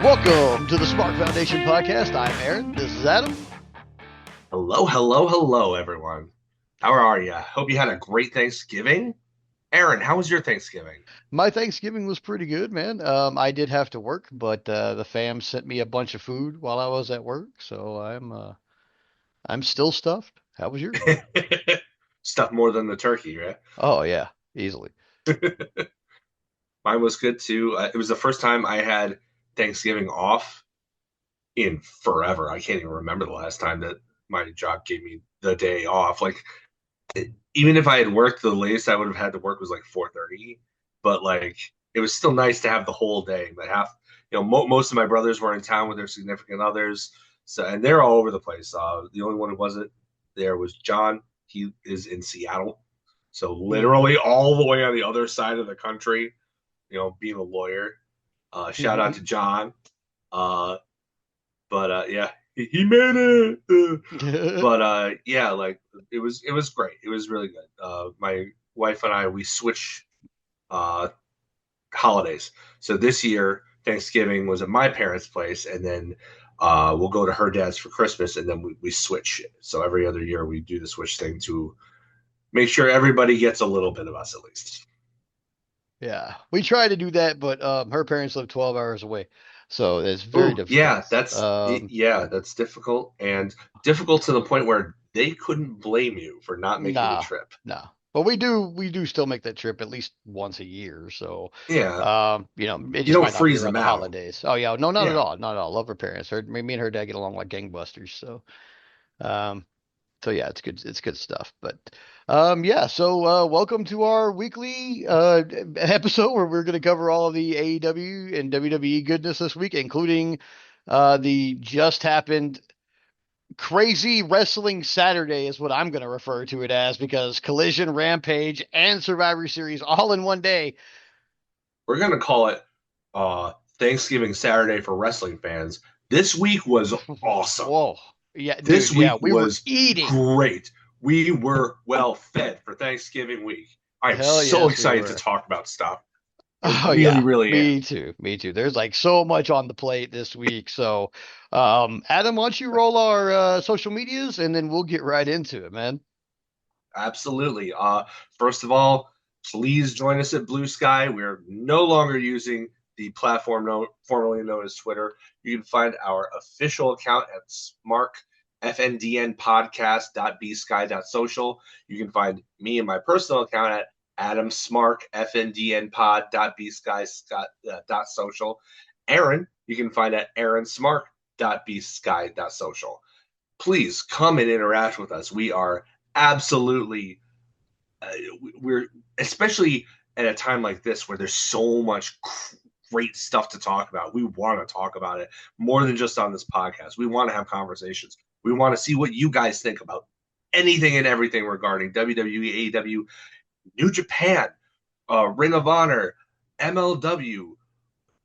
Welcome to the Smark Foundation podcast. I'm Aaron. This is Adam. Hello, everyone. How are you? Hope you had a great Thanksgiving. Aaron, how was your Thanksgiving? My Thanksgiving was pretty good, man. I did have to work, but the fam sent me a bunch of food while I was at work, so I'm still stuffed. How was yours? Stuff more than the turkey, right? Oh yeah, easily. Mine was good too. It was the first time I had Thanksgiving off in forever. I can't even remember the last time that my job gave me the day off. Even if I had worked, the latest I would have had to work was like 4:30. But it was still nice to have the whole day. But most of my brothers were in town with their significant others, so and they're all over the place. The only one who wasn't there was John. He is in Seattle, so Hmm. literally all the way on the other side of the country. Being a lawyer. Shout out to John. Uh, but yeah, he made it. But yeah, it was great. It was really good. My wife and I we switch uh holidays. So this year Thanksgiving was at my parents' place, and then we'll go to her dad's for Christmas, and then we switch. So every other year we do the switch thing to make sure everybody gets a little bit of us at least. Yeah, we tried to do that, but her parents live 12 hours away, so it's very Oh difficult. yeah, that's difficult and difficult to the point where they couldn't blame you for not making the Nah, trip. nah. But we do still make that trip at least once a year. So, Yeah, it you just don't might not be freeze around them the out. holidays. Oh yeah, no, not at Yeah, all, not at all. Love her parents. Me and her dad get along like gangbusters. Um, so yeah, it's good. It's good stuff. But, yeah. So, welcome to our weekly episode where we're going to cover all of the AEW and WWE goodness this week, including the just happened Crazy Wrestling Saturday is what I'm going to refer to it as because Collision, Rampage, and Survivor Series all in one day. we're gonna call it Thanksgiving Saturday for wrestling fans. This week was awesome. Whoa. Yeah, This dude. week Yeah, we were was eating. great. We were well fed for Thanksgiving week. I'm Hell so yes, we excited to were. talk about stuff. I Oh, really, yeah. really am. Me too. Me too. There's like so much on the plate this week. So, Adam, why don't you roll our social medias and then we'll get right into it, man. Absolutely. First of all, please join us at Blue Sky. We're no longer using the platform formerly known as Twitter. You can find our official account at Smark fndnpodcast.bsky.social. You can find me and my personal account at Adam Smark fndnpod.bsky.social. Aaron, you can find at aaronsmark.bsky.social. Please come and interact with us. We are absolutely uh, we're especially at a time like this where there's so much great stuff to talk about. We want to talk about it more than just on this podcast. We want to have conversations. We want to see what you guys think about anything and everything regarding WWE, AEW, New Japan, Ring of Honor, MLW,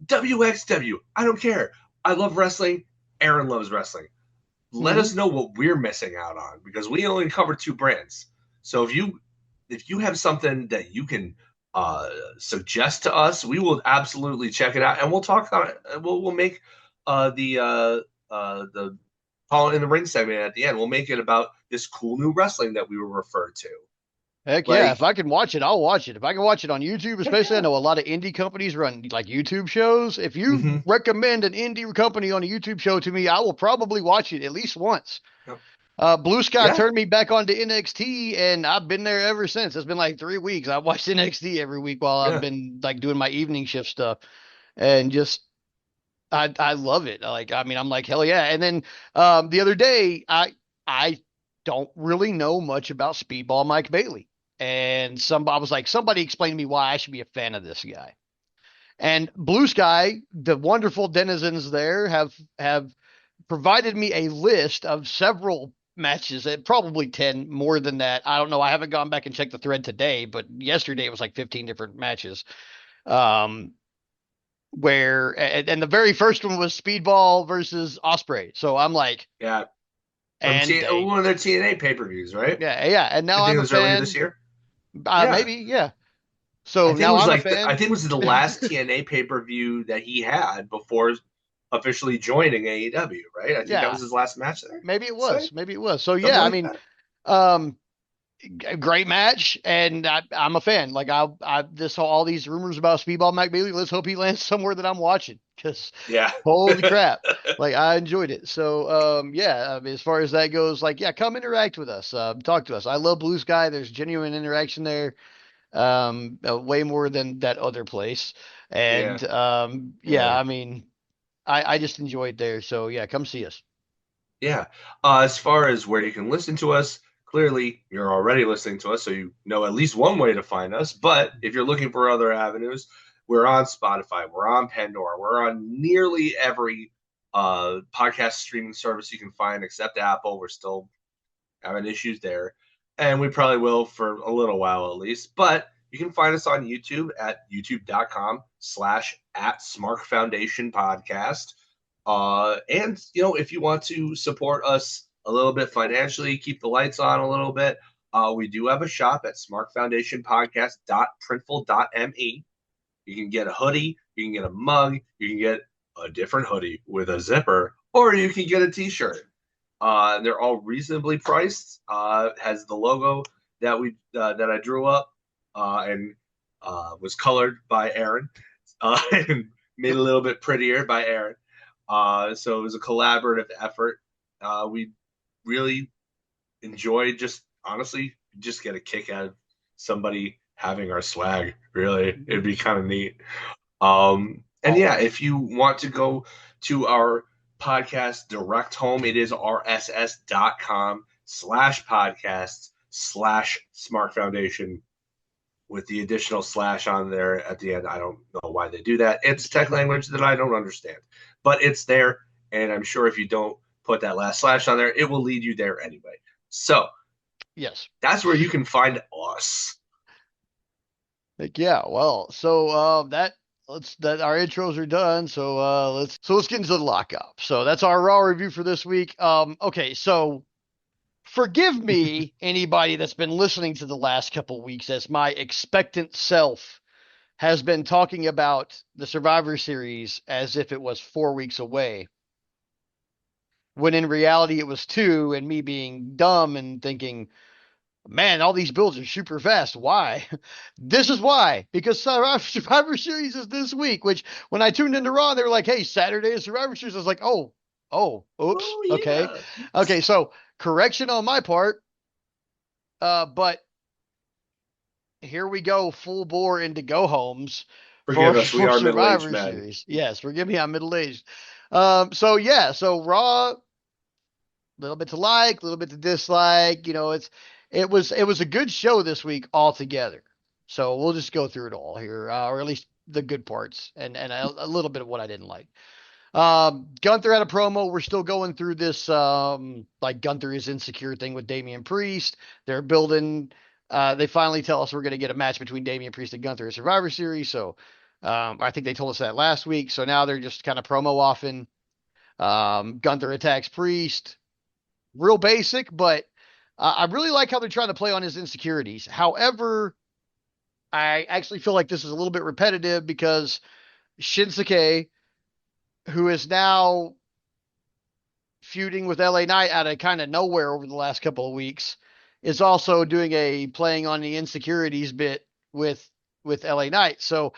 WXW. I don't care. I love wrestling. Aaron loves wrestling. Let Hmm. us know what we're missing out on because we only cover two brands. So if you have something that you can suggest to us, we will absolutely check it out and we'll talk on it. We'll make the call in the ring segment at the end. We'll make it about this cool new wrestling that we were referred to. Heck yeah. Like If I can watch it, I'll watch it. If I can watch it on YouTube, heck especially, I yeah. know a lot of indie companies run like YouTube shows. If you Mm-hmm. recommend an indie company on a YouTube show to me, I will probably watch it at least once. Yep. Blue Sky Yeah. turned me back on to NXT, and I've been there ever since. It's been like 3 weeks. I watched NXT every week while I've Yeah. been like doing my evening shift stuff, and just I love it. Like I mean, I'm like hell yeah. And then the other day, I don't really know much about Speedball Mike Bailey, and somebody I was like, somebody explain to me why I should be a fan of this guy. And Blue Sky, the wonderful denizens there, have provided me a list of several matches, probably 10 more than that. I don't know. I haven't gone back and checked the thread today, but yesterday it was like 15 different matches. Um, and the very first one was Speedball versus Osprey. So I'm like, Yeah. From and they, one of their TNA pay-per-views, right? yeah, yeah. And I now think I'm it a was earlier this fan. year. Yeah. Maybe, yeah. So now I'm a I fan. think it was the last TNA pay per view that he had before. officially joining AEW, right? I think that Yeah, was his last match there. maybe it Say was. Maybe it was. So something yeah, I like mean, that. um, great match, and I'm a fan. Like this all these rumors about Speedball McBealy. Let's hope he lands somewhere that I'm watching, because Yeah. holy crap, like I enjoyed it. So yeah, I mean, as far as that goes, like yeah, come interact with us, talk to us. I love Blue Sky. There's genuine interaction there, way more than that other place, Yeah. and yeah, Yeah. I mean, I just enjoyed there. So yeah, come see us. Yeah. As far as where you can listen to us, clearly you're already listening to us, so you know at least one way to find us. But if you're looking for other avenues, we're on Spotify, we're on Pandora, we're on nearly every podcast streaming service you can find except Apple. We're still having issues there. And we probably will for a little while at least. But you can find us on YouTube at youtube.com/at Smark Foundation Podcast. And if you want to support us a little bit financially, keep the lights on a little bit, we do have a shop at smarkfoundationpodcast.printful.me. You can get a hoodie, you can get a mug, you can get a different hoodie with a zipper, or you can get a t-shirt. They're all reasonably priced. Has the logo that I drew up and was colored by Aaron and made a little bit prettier by Aaron. So it was a collaborative effort. We really enjoyed just honestly just get a kick out of somebody having our swag. Really, it'd be kind of neat. And yeah, Always. if you want to go to our podcast direct home, it is rss.com/podcasts/Smart Foundation with the additional slash on there at the end. I don't know why they do that. It's tech language that I don't understand, but it's there. And I'm sure if you don't put that last slash on there, it will lead you there anyway. So Yes. that's where you can find us. Like yeah, well, so that let's that our intros are done. So let's get into the lockup. So that's our raw review for this week. Okay, so forgive me, anybody that's been listening to the last couple weeks, as my expectant self has been talking about the Survivor Series as if it was 4 weeks away, when in reality it was two, and me being dumb and thinking, man, all these builds are super fast. Why? This is why. Because Survivor Series is this week, which when I tuned into Raw, they were like, hey, Saturday is Survivor Series. I was like, oops. Oh Okay. yeah. Okay. So correction on my part. But here we go, full bore into go homes for, Forgive us, we for are middle-aged Survivor men. Series. Yes. Forgive me. I'm middle aged. So yeah. So Raw, little bit to like, a little bit to dislike. It was a good show this week altogether. So we'll just go through it all here, or at least the good parts, and a little bit of what I didn't like. Gunther had a promo. We're still going through this, like Gunther is insecure thing with Damian Priest. They're building. They finally tell us we're going to get a match between Damian Priest and Gunther at Survivor Series. So I think they told us that last week. So now they're just kind of promo offing. Gunther attacks Priest, real basic, but I really like how they're trying to play on his insecurities. However, I actually feel like this is a little bit repetitive because Shinsuke, who is now feuding with LA Knight out of kind of nowhere over the last couple of weeks, is also doing a playing on the insecurities bit with LA Knight. So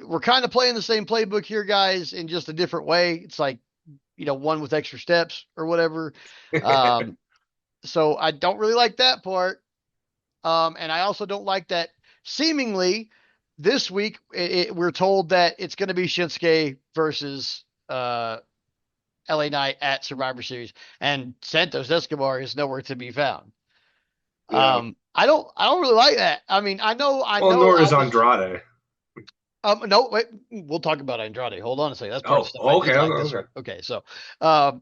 we're kind of playing the same playbook here, guys, in just a different way. It's like, one with extra steps or whatever. Um, so I don't really like that part. And I also don't like that seemingly this week we're told that it's going to be Shinsuke versus LA Knight at Survivor Series, and Santos Escobar is nowhere to be found. Yeah. I don't really like that. I mean, I Well, know nor I is was. Andrade. No, wait, we'll talk about Andrade. Hold on a second. That's part of the Oh, stuff I did okay, like okay, this okay. week. Okay, so um,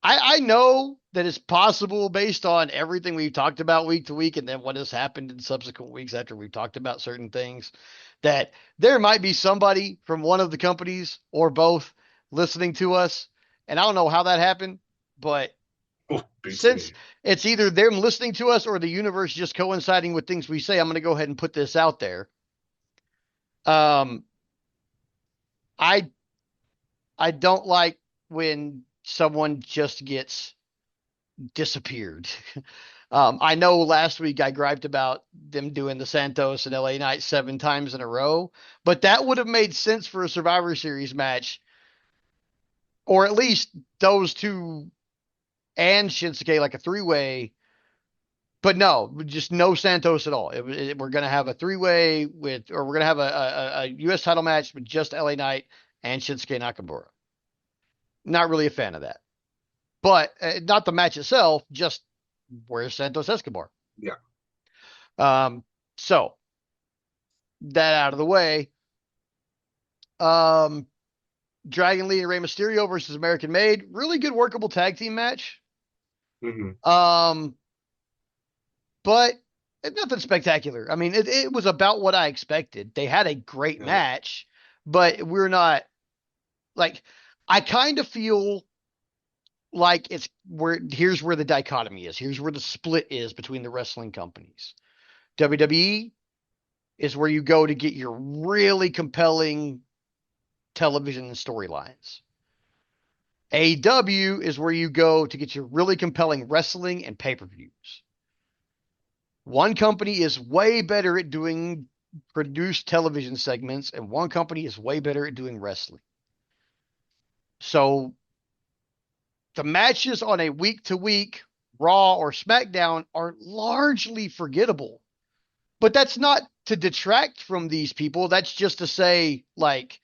I know that it's possible based on everything we've talked about week to week and then what has happened in subsequent weeks after we've talked about certain things, that there might be somebody from one of the companies or both listening to us. And I don't know how that happened, but Oh, beats since me. it's either them listening to us or the universe just coinciding with things we say, I'm going to go ahead and put this out there. Um, I I don't like when someone just gets disappeared. I know last week I griped about them doing the Santos and LA Knight 7 times in a row, but that would have made sense for a Survivor Series match, or at least those two and Shinsuke like a three-way. But no, just no Santos at all. We're going to have a three-way with, or we're going to have a U.S. title match with just LA Knight and Shinsuke Nakamura. Not really a fan of that. But not the match itself, just where's Santos Escobar? Yeah. Um, so that out of the way. Um, Dragon Lee and Rey Mysterio versus American Made, really good workable tag team match. Hmm. Um, but nothing spectacular. I mean, it was about what I expected. They had a great Yeah. match, but we're not like, I kind of feel like it's where here's where the dichotomy is. Here's where the split is between the wrestling companies. WWE is where you go to get your really compelling television storylines. AEW is where you go to get your really compelling wrestling and pay-per-views. One company is way better at doing produced television segments, and one company is way better at doing wrestling. So the matches on a week to week Raw or SmackDown are largely forgettable. But that's not to detract from these people. That's just to say, like,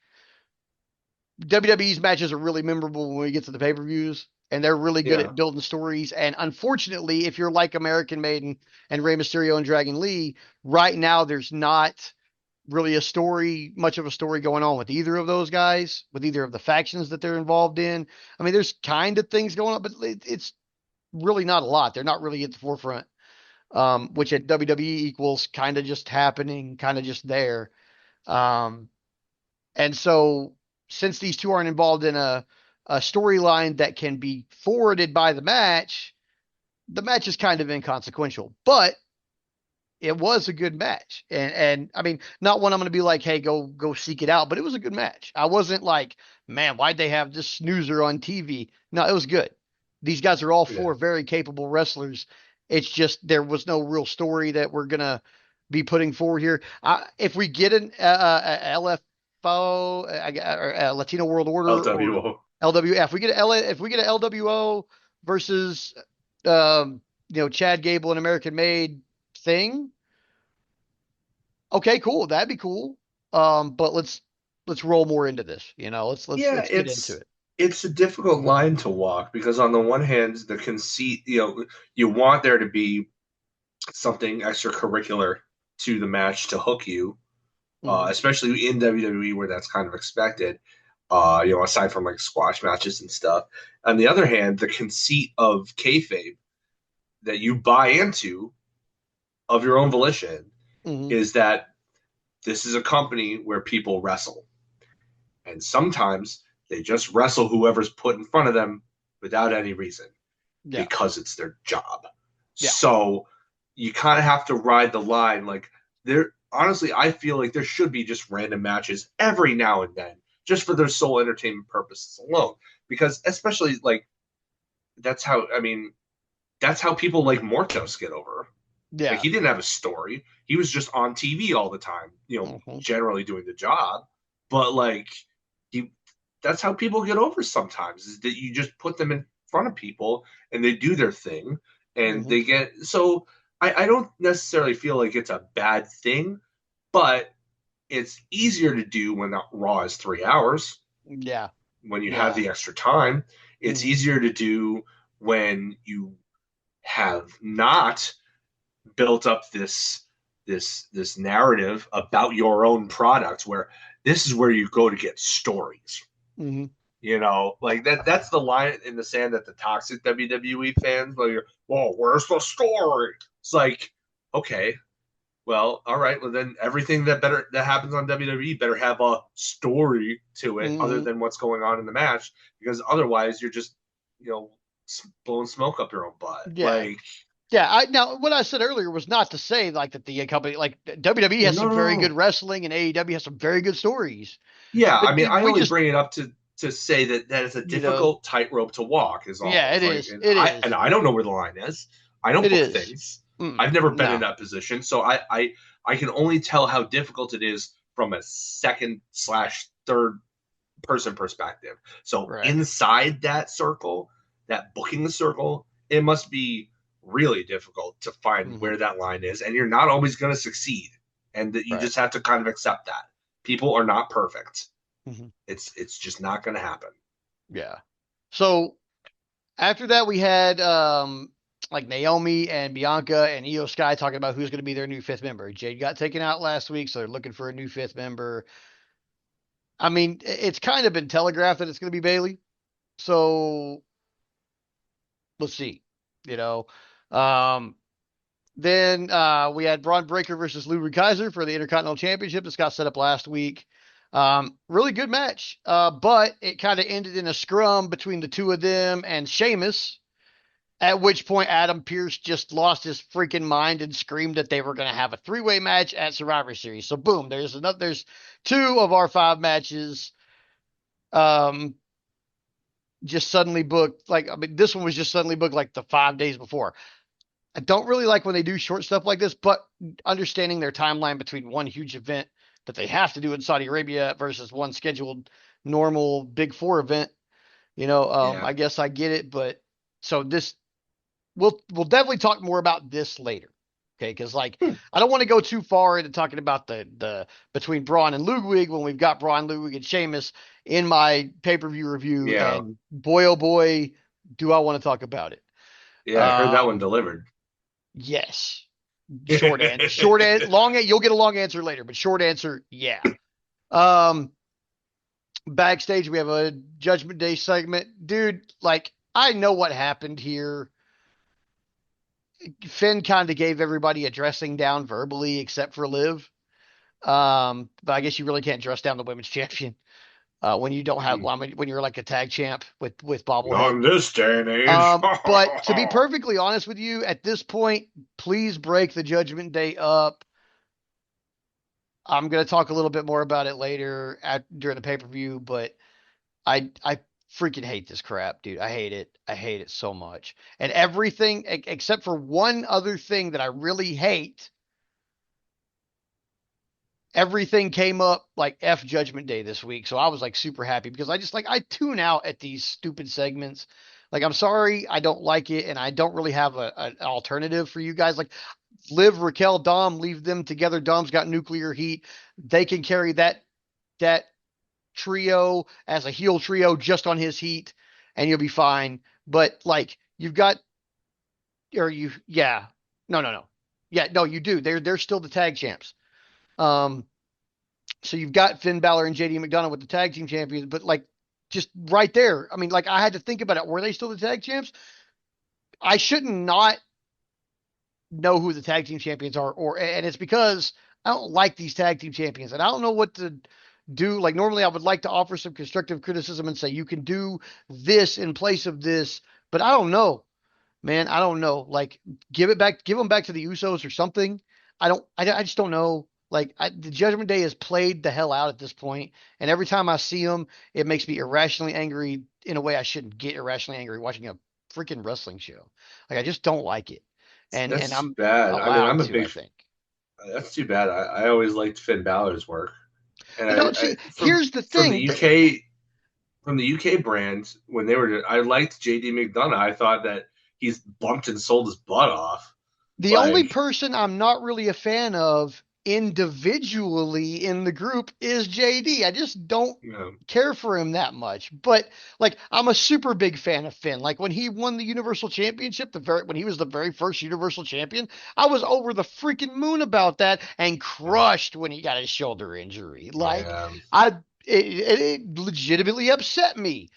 WWE's matches are really memorable when we get to the pay per views, and they're really good Yeah. at building stories. And unfortunately, if you're like American Maiden and Rey Mysterio and Dragon Lee, right now there's not really much of a story going on with either of those guys, with either of the factions that they're involved in. I mean, there's kind of things going on, but it's really not a lot. They're not really at the forefront, which at WWE equals kind of just happening, kind of just there. Um, and so, since these two aren't involved in a storyline that can be forwarded by the match is kind of inconsequential. But it was a good match. And I mean, not one I'm going to be like, hey, go seek it out, but it was a good match. I wasn't like, man, why'd they have this snoozer on TV? No, it was good. These guys are all Yeah. four very capable wrestlers. It's just there was no real story that we're gonna be putting forward here. If we get an LFO, or Latino World Order, or LWO. LWF, if we get a LWO versus Chad Gable and American Made thing, okay, cool. That'd be cool. But let's roll more into this. Yeah, Let's get into it. it's a difficult line to walk because on the one hand, the conceit, you want there to be something extracurricular to the match to hook you, Hmm. especially in WWE where that's kind of expected. Aside from like squash matches and stuff. On the other hand, the conceit of kayfabe that you buy into of your own volition Hmm. is that this is a company where people wrestle. And sometimes they just wrestle whoever's put in front of them without any reason Yeah. because it's their job. Yeah. So you kind of have to ride the line. Like there, honestly, I feel like there should be just random matches every now and then, just for their sole entertainment purposes alone. Because especially like that's how people like Mortos get over. Like Yeah. he didn't have a story. He was just on TV all the time, Hmm. generally doing the job. But like he that's how people get over sometimes is that you just put them in front of people and they do their thing and Hmm. they get so I don't necessarily feel like it's a bad thing, but it's easier to do when the Raw is 3 hours, Yeah. when you have Yeah. the extra time. It's Hmm. easier to do when you have not built up this narrative about your own product where this is where you go to get stories. Hmm. Like that's the line in the sand that the toxic WWE fans like, well, where's the story? It's like, okay, well, all right, well then everything that happens on WWE better have a story to it other Hmm. than what's going on in the match, because otherwise you're just, you know, blowing smoke up your own butt. Yeah. Like, Yeah. Now what I said earlier was not to say like that the company, like WWE has no, some no, very good no. wrestling and AEW has some very good stories. Yeah, But I mean, I we only just bring it up to to say that that is a You know, difficult tightrope to walk is all. yeah, it It's like, is. It and is. I don't know where the line is. I don't It book is. things. I've Mm-mm. never been in No. that position, so I can only tell how difficult it is from a second slash third person perspective. So Right. inside that circle, that booking circle, it must be really difficult to find Hmm. where that line is, and you're not always going to succeed, and that you Right. just have to kind of accept that people are not perfect. Hmm. It's just not going to happen. Yeah. So after that, we had like Naomi and Bianca and Io Sky talking about who's going to be their new fifth member. Jade got taken out last week, so they're looking for a new fifth member. I mean, it's kind of been telegraphed that it's going to be Bailey. So let's see. You know, um, then we had Braun Breaker versus Ludwig Kaiser for the Intercontinental Championship. This got set up last week. Really good match, but it kind of ended in a scrum between the two of them and Sheamus. At which point, Adam Pearce just lost his freaking mind and screamed that they were going to have a three-way match at Survivor Series. So boom, there's another. There's two of our five matches. Um, just suddenly booked. Like I mean, this one was just suddenly booked like the 5 days before. I don't really like when they do short stuff like this, but understanding their timeline between one huge event that they have to do in Saudi Arabia versus one scheduled normal Big Four event, Yeah. I guess I get it. But so this we'll definitely talk more about this later. Okay, because like Hmm. I don't want to go too far into talking about the between Braun and Ludwig when we've got Braun, Ludwig, and Sheamus in my pay-per-view review, Yeah. and boy oh boy, do I want to talk about it. Yeah. I heard that one Um, delivered. yes. Short and long. You'll get a long answer later, but short answer, yeah. Um, backstage we have a Judgment Day segment, dude. Like I know what happened here. Finn kind of gave everybody a dressing down verbally, except for Liv. But I guess you really can't dress down the women's champion when you don't have when you're like a tag champ with Not bobblehead. in this day and age. But to be perfectly honest with you, at this point, please break the Judgment Day up. I'm gonna talk a little bit more about it later during the pay per view, but I freaking hate this crap, dude. I hate it. I hate it so much. And everything except for one other thing that I really hate, everything came up like F Judgment Day this week. So I was like super happy because I just like I tune out at these stupid segments. Like I'm sorry, I don't like it, and I don't really have an alternative for you guys. Like Liv, Raquel, Dom, leave them together. Dom's got nuclear heat. They can carry that trio as a heel trio just on his heat, and you'll be fine. But like you've got or you yeah. No, no, no. Yeah, no, you do. They're still the tag champs. Um so you've got Finn Balor and JD McDonough with the tag team champions, but like just right there. I mean, like I had to think about it. Were they still the tag champs? I shouldn't not know who the tag team champions are, or and it's because I don't like these tag team champions, and I don't know what to do. Like normally, I would like to offer some constructive criticism and say you can do this in place of this, but I don't know, man. I don't know. Like give them back to the Usos or something. I just don't know. Like the Judgment Day has played the hell out at this point, and every time I see them, it makes me irrationally angry in a way I shouldn't get irrationally angry watching a freaking wrestling show. Like I just don't like it, and That's too I'm bad. I mean, allowed I'm a to, big. I think. That's too bad. I always liked Finn Balor's work, and I See, here's the from the thing. UK from the UK brand when they were. I liked JD McDonough. I thought that he's bumped and sold his butt off. The only Like, person I'm not really a fan of individually in the group is JD. I just don't you know, care for him that much. But like I'm a super big fan of Finn. Like when he won the Universal Championship, when he was the very first Universal Champion, I was over the freaking moon about that and crushed when he got his shoulder injury. Like yeah. I it legitimately upset me.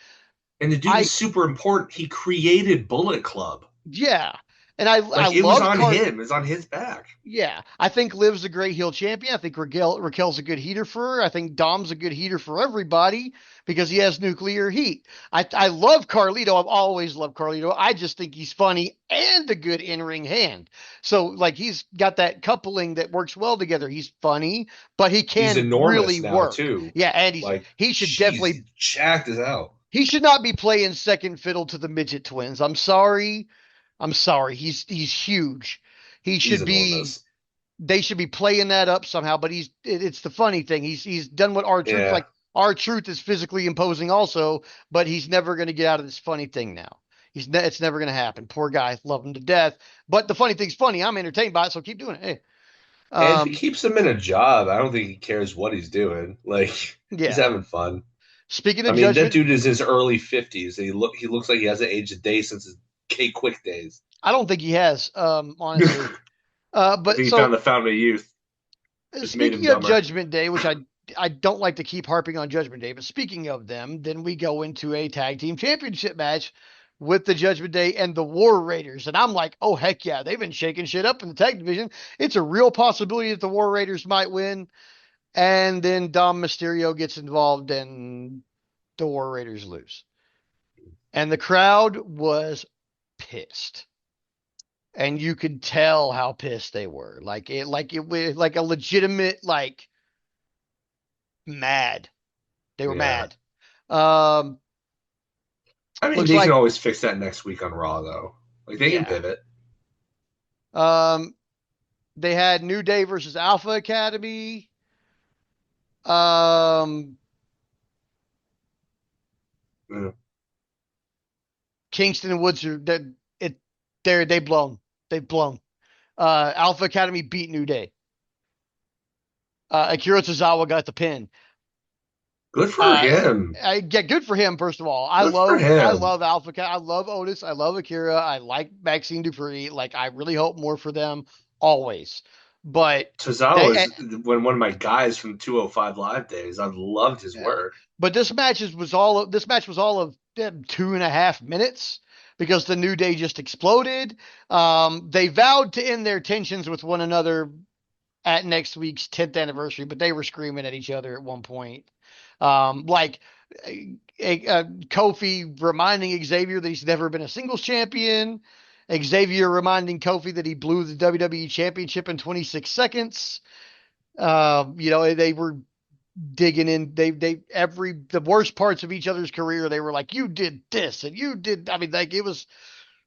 And the dude I is super important. He created Bullet Club. Yeah. And I Like it was love on him. It was on his back. Yeah, I think Liv's a great heel champion. I think Raquel's a good heater for her. I think Dom's a good heater for everybody because he has nuclear heat. I love Carlito. I've always loved Carlito. I just think he's funny and a good in-ring hand. So like he's got that coupling that works well together. He's funny, but he He's can really enormous now work. too. Yeah, and Like, he should jeez, definitely he's jacked as hell. he should not be playing second fiddle to the midget twins. I'm sorry. I'm sorry. He's huge. He He's should be enormous. they should be playing that up somehow. But it's the funny thing. He's done what our truth Yeah. like our truth is physically imposing also, but he's never going to get out of this funny thing now. It's never going to happen. Poor guy, love him to death. But the funny thing's funny. I'm entertained by it, so keep doing it. Hey, And if it um, keeps him in a job, I don't think he cares what he's doing. Like he's yeah. having fun. Speaking I of mean, that Judgment, dude is in his early 50s. He looks like he hasn't aged a day since his K Quick days. I don't think he has, honestly. I But think he found so the fountain of youth. Just made him speaking of dumber. Judgment Day, which I don't like to keep harping on Judgment Day, but speaking of them, then we go into a tag team championship match with the Judgment Day and the War Raiders. And I'm like, oh heck yeah, they've been shaking shit up in the tag division. It's a real possibility that the War Raiders might win. And then Dom Mysterio gets involved and the War Raiders lose. And the crowd was pissed. And you could tell how pissed they were. It was like a legitimate, like mad. They were Yeah. mad. Um, I mean, looks they can like, always fix that next week on Raw, though. Like they can yeah. pivot. Um, they had New Day versus Alpha Academy. Um, Mm. Kingston and Woods are it. They've blown. They've blown. Alpha Academy beat New Day. Akira Tozawa got the pin. Good for Uh, him. I get good for him. First of all, Good for I him. love Alpha. I love Otis. I love Akira. I like Maxine Dupree. Like I really hope more for them always. But Tozawa they, is one of my guys from 205 Live days. I've loved his yeah. work. But this match was all of 2.5 minutes because the New Day just exploded. They vowed to end their tensions with one another at next week's 10th anniversary, but they were screaming at each other at one point. Like Kofi reminding Xavier that he's never been a singles champion. Xavier reminding Kofi that he blew the WWE championship in 26 seconds. They were digging in. The worst parts of each other's career, they were like, you did this and you did. I mean, like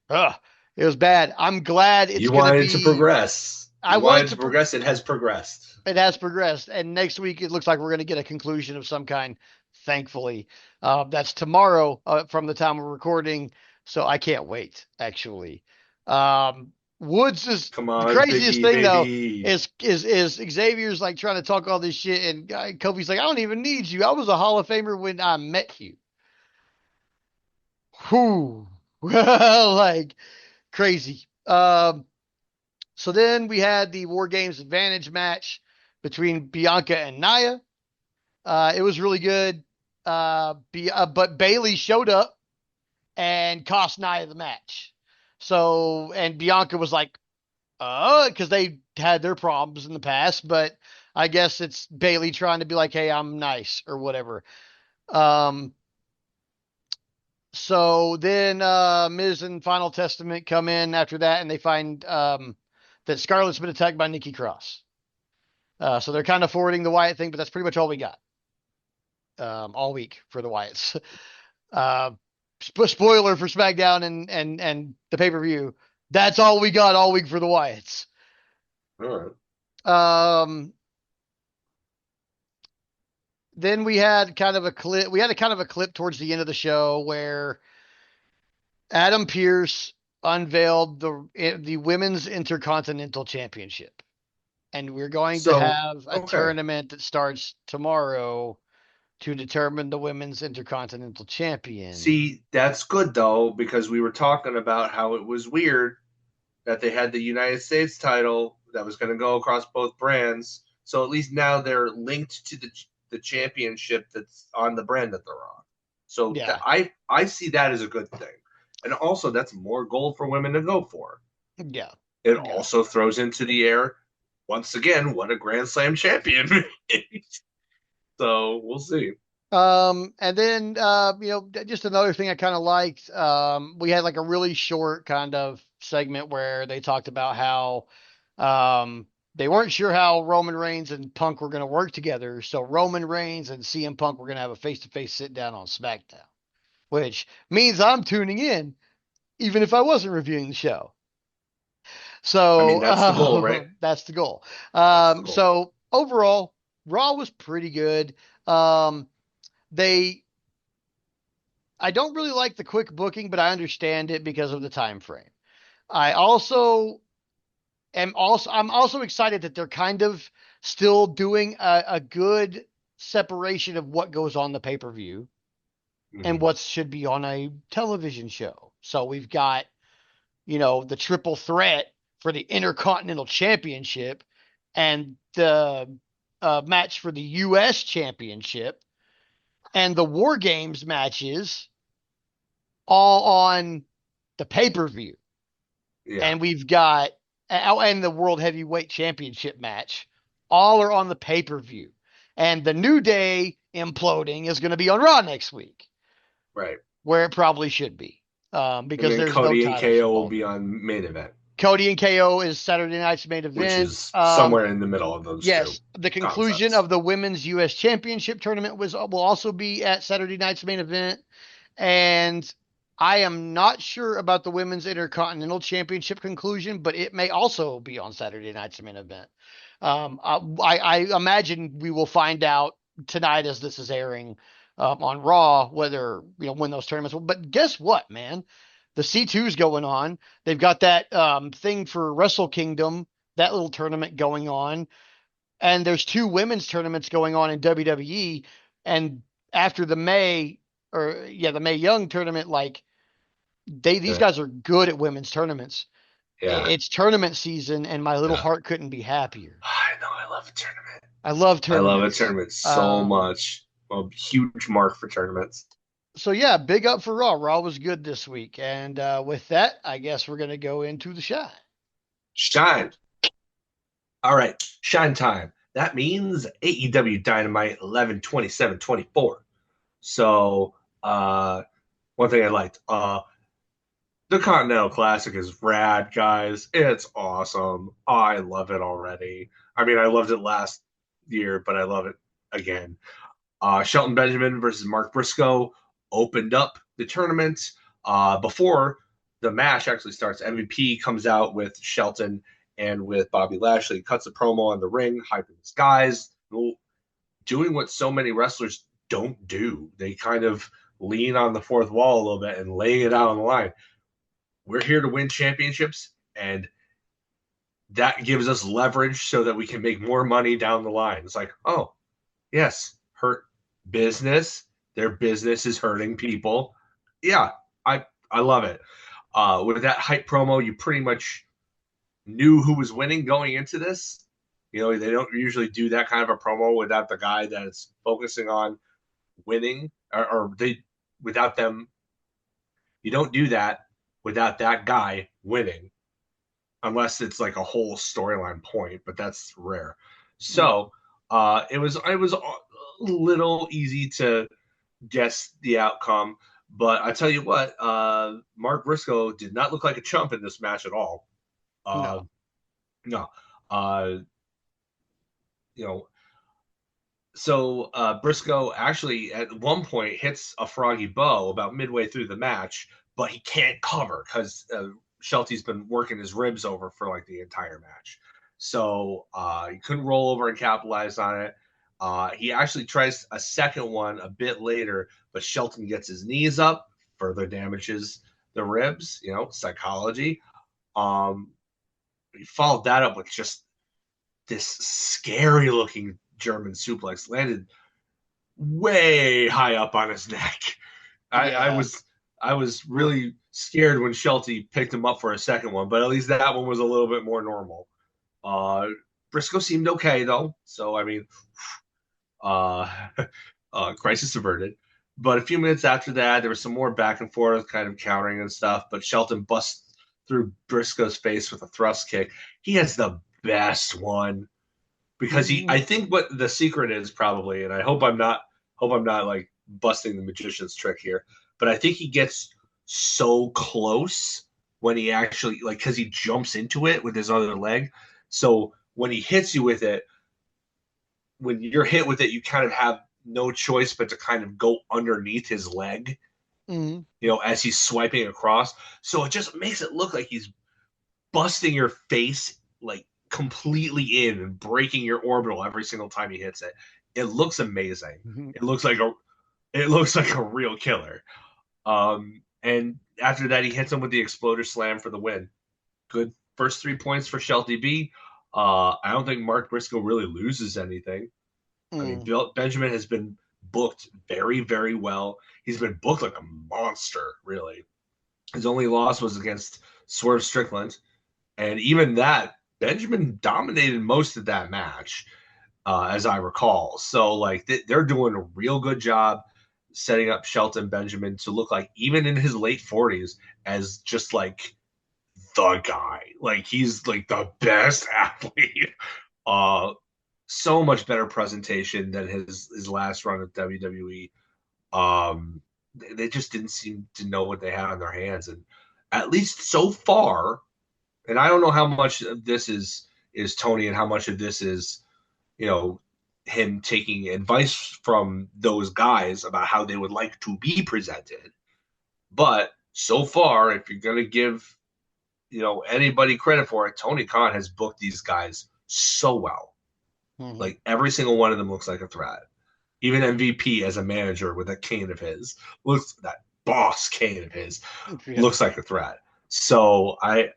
uh, it was bad. I'm glad it's You going to wanted to be, progress. I You wanted wanted to to, progress. It has progressed. it has progressed. And next week, it looks like we're going to get a conclusion of some kind, thankfully. That's tomorrow from the time we're recording. So I can't wait, actually. Woods is Come the on, craziest Biggie, thing, though, baby. is Xavier's like trying to talk all this shit. And Kofi's like, I don't even need you. I was a Hall of Famer when I met you. Whew. Like crazy. So then we had the War Games Advantage match between Bianca and Nia. It was really good. But Bailey showed up and cost Nia the match. So, and Bianca was like, because they had their problems in the past, but I guess it's Bailey trying to be like, hey, I'm nice or whatever. Um, so then Miz and Final Testament come in after that, and they find that Scarlett's been attacked by Nikki Cross. So they're kind of forwarding the Wyatt thing, but that's pretty much all we got all week for the Wyatts. Uh, spoiler for SmackDown and the pay per view. That's all we got all week for the Wyatts. All right. Um, then we had kind of a clip. We had a kind of a clip towards the end of the show where Adam Pearce unveiled the women's intercontinental championship, and we're going to So, have a okay. tournament that starts tomorrow to determine the women's intercontinental champion. See, that's good though, because we were talking about how it was weird that they had the United States title that was going to go across both brands. So at least now they're linked to the championship that's on the brand that they're on. So Yeah. I see that as a good thing, and also that's more gold for women to go for. Yeah. It Yeah. also throws into the air, once again, what a Grand Slam champion. So we'll see. And then just another thing I kind of liked. We had like a really short kind of segment where they talked about how they weren't sure how Roman Reigns and Punk were going to work together. So Roman Reigns and CM Punk were going to have a face-to-face sit down on SmackDown, which means I'm tuning in, even if I wasn't reviewing the show. I mean, So that's the goal, right? that's the goal. That's the goal. So overall, Raw was pretty good. Um, they I don't really like the quick booking, but I understand it because of the time frame. I also I'm also excited that they're kind of still doing a good separation of what goes on the pay-per-view and Mm-hmm. what should be on a television show. So we've got, the triple threat for the Intercontinental Championship and the match for the US Championship and the War Games matches all on the pay-per-view. Yeah, And we've got and the World Heavyweight Championship match. All are on the pay-per-view. And the New Day imploding is going to be on Raw next week, right. where it probably should be, And because then there's no Cody and titles KO will involved. be on main event, Cody and KO is Saturday night's main which event. is somewhere in the middle of those two Yes, the conclusion concepts. of the Women's U.S. Championship tournament will also be at Saturday night's main event. And I am not sure about the Women's Intercontinental Championship conclusion, but it may also be on Saturday night's main event. I imagine we will find out tonight as this is airing on Raw whether when those tournaments. But guess what, man? The C2's going on. They've got that thing for Wrestle Kingdom, that little tournament going on, and there's two women's tournaments going on in WWE. And after the May Young tournament, like these Yeah, guys are good at women's tournaments. yeah. It's tournament season, and my little Yeah. heart couldn't be happier. I know. I love a tournament. I love I love a tournaments. tournament so much. I'm a huge mark for tournaments. So yeah, big up for Raw. Raw was good this week, and with that, I guess we're gonna go into the shot. Shine. All right. Shine time. That means AEW Dynamite 11/27/24. So, one thing I liked, the Continental Classic is rad, guys. It's awesome. I love it already. I mean, I loved it last year, but I love it again. Shelton Benjamin versus Mark Briscoe opened up the tournament. Before the match actually starts, MVP comes out with Shelton and with Bobby Lashley, cuts a promo on the ring, hyping his guys, doing what so many wrestlers don't do. They kind of lean on the fourth wall a little bit and laying it out on the line. We're here to win championships, and that gives us leverage so that we can make more money down the line. It's like, oh, yes, hurt business. Their business is hurting people. Yeah, I love it. With that hype promo, you pretty much knew who was winning going into this. You know, they don't usually do that kind of a promo without the guy that's focusing on winning, or they without them. You don't do that without that guy winning, unless it's like a whole storyline point, but that's rare. Yeah, So it was a little easy to guess the outcome, but I tell you what, Mark Briscoe did not look like a chump in this match at all. Uh, no, no, uh, you know. So Briscoe actually at one point hits a froggy bow about midway through the match, but he can't cover because Shelty's been working his ribs over for like the entire match. So he couldn't roll over and capitalize on it. He actually tries a second one a bit later, but Shelton gets his knees up, further damages the ribs. You know, psychology. Um, he followed that up with just this scary looking German suplex, landed way high up on his neck. I yeah, was I was really scared when Shelty picked him up for a second one, but at least that one was a little bit more normal. Uh, Briscoe seemed okay though, so I mean, uh, crisis averted. But a few minutes after that, there was some more back and forth, kind of countering and stuff. But Shelton busts through Briscoe's face with a thrust kick. He has the best one because I think what the secret is probably, and I hope I'm not like busting the magician's trick here, but I think he gets so close when he actually like because he jumps into it with his other leg. So when he hits you with it, when you're hit with it, you kind of have no choice but to kind of go underneath his leg, as he's swiping across. So it just makes it look like he's busting your face like completely in and breaking your orbital every single time he hits it. It looks amazing. It looks like a real killer. And after that, he hits him with the exploder slam for the win. Good first 3 points for Shelty B. I don't think Mark Briscoe really loses anything. I mean, Benjamin has been booked very, very well. He's been booked like a monster, really. His only loss was against Swerve Strickland. And even that, Benjamin dominated most of that match, as I recall. So, like, they're doing a real good job setting up Shelton Benjamin to look like, even in his late 40s, as just like the guy. Like, he's like the best athlete. So much better presentation than his last run at WWE. They just didn't seem to know what they had on their hands, and at least so far, and I don't know how much of this is Tony and how much of this is, him taking advice from those guys about how they would like to be presented. But so far, if you're going to give, anybody credit for it, Tony Khan has booked these guys so well. Like every single one of them looks like a threat. Even MVP as a manager with that cane of his that boss cane of his looks like a threat. So I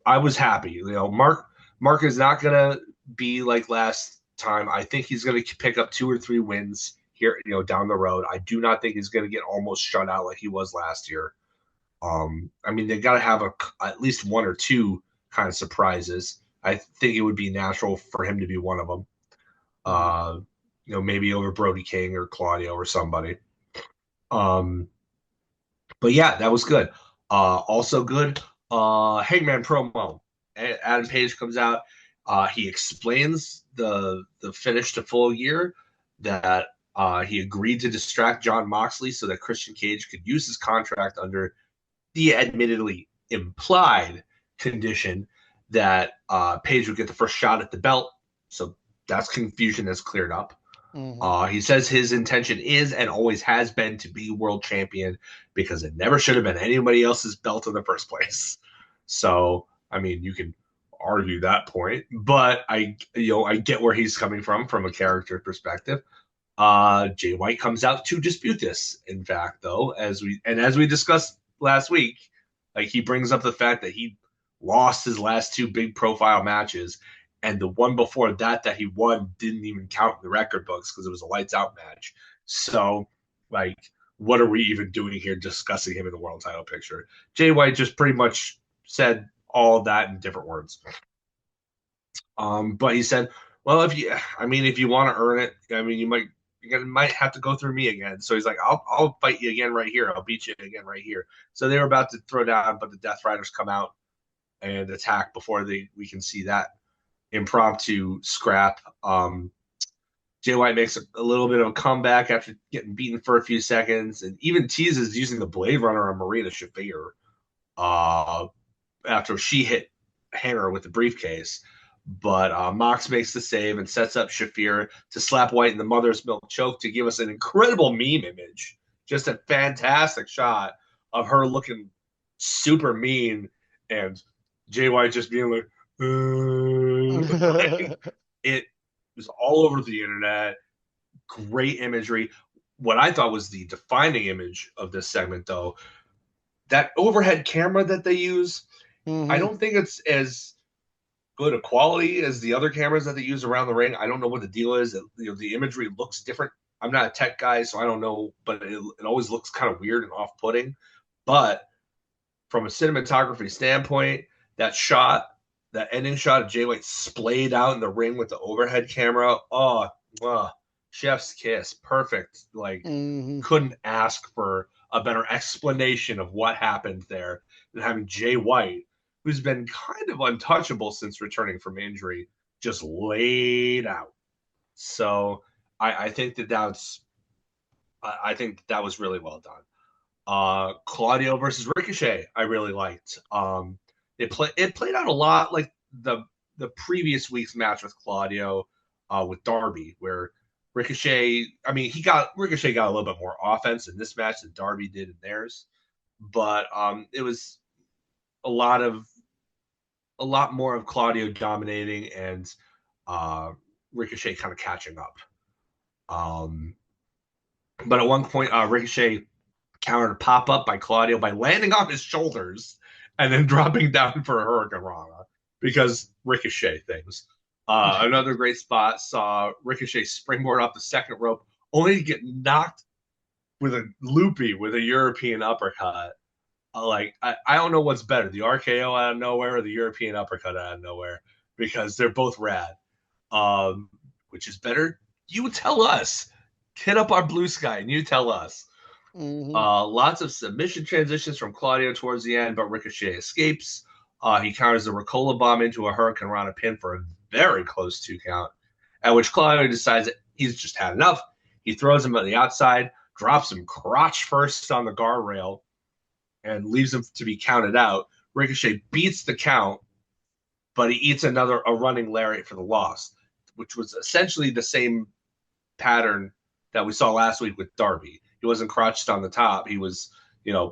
was happy. Mark is not gonna be like last time. I think he's gonna pick up 2 or 3 wins here, down the road. I do not think he's gonna get almost shut out like he was last year. I mean, they got to have at least 1 or 2 kind of surprises. I think it would be natural for him to be one of them. Maybe over Brody King or Claudio or somebody. But yeah, that was good. Also good. Hangman promo. Adam Page comes out. He explains the finish to Full Gear, that he agreed to distract Jon Moxley so that Christian Cage could use his contract under the admittedly implied condition that Page would get the first shot at the belt. So that's confusion that's cleared up. He says his intention is and always has been to be world champion because it never should have been anybody else's belt in the first place. So, I mean, you can argue that point, but I get where he's coming from a character perspective. Jay White comes out to dispute this. In fact, though, as we discussed last week, like, he brings up the fact that he lost his last 2 big profile matches, and the one before that he won didn't even count in the record books because it was a lights out match. So, like, what are we even doing here discussing him in the world title picture? Jay White just pretty much said all of that in different words. But he said, well, if you want to earn it, I mean, you might have to go through me again. So he's like, I'll fight you again right here. I'll beat you again right here. So they were about to throw down, but the Death Riders come out and attack before we can see that impromptu scrap. Jay White makes a little bit of a comeback after getting beaten for a few seconds, and even teases using the Blade Runner on Marina Shafir after she hit Hammer with the briefcase. But Mox makes the save and sets up Shafir to slap White in the mother's milk choke to give us an incredible meme image. Just a fantastic shot of her looking super mean and Jay White just being like, it was all over the internet. Great imagery. What I thought was the defining image of this segment, though, that overhead camera that they use, I don't think it's as good a quality as the other cameras that they use around the ring. I don't know what the deal is. The imagery looks different. I'm not a tech guy, so I don't know, but it always looks kind of weird and off-putting. But from a cinematography standpoint, that ending shot of Jay White splayed out in the ring with the overhead camera, chef's kiss. Perfect. Like, couldn't ask for a better explanation of what happened there than having Jay White, who's been kind of untouchable since returning from injury, just laid out. So I think I think that was really well done. Claudio versus Ricochet, I really liked. It played out a lot like the previous week's match with Claudio with Darby, where Ricochet, I mean, Ricochet got a little bit more offense in this match than Darby did in theirs, but it was a lot of a lot more of Claudio dominating and Ricochet kind of catching up. Um, but at one point, Ricochet countered a pop up by Claudio by landing on his shoulders and then dropping down for a Hurricane Rana because Ricochet things. Another great spot saw Ricochet springboard off the second rope, only to get knocked with a loopy with a European uppercut. I don't know what's better, the RKO out of nowhere or the European uppercut out of nowhere, because they're both rad. Which is better? You tell us. Hit up our blue sky and you tell us. Mm-hmm. Lots of submission transitions from Claudio towards the end, but Ricochet escapes. He counters the Ricola bomb into a Hurricane Rana pin for a very close 2 count, at which Claudio decides that he's just had enough. He throws him on the outside, drops him crotch first on the guardrail, and leaves him to be counted out. Ricochet beats the count, but he eats a running lariat for the loss, which was essentially the same pattern that we saw last week with Darby. He wasn't crotched on the top. He was,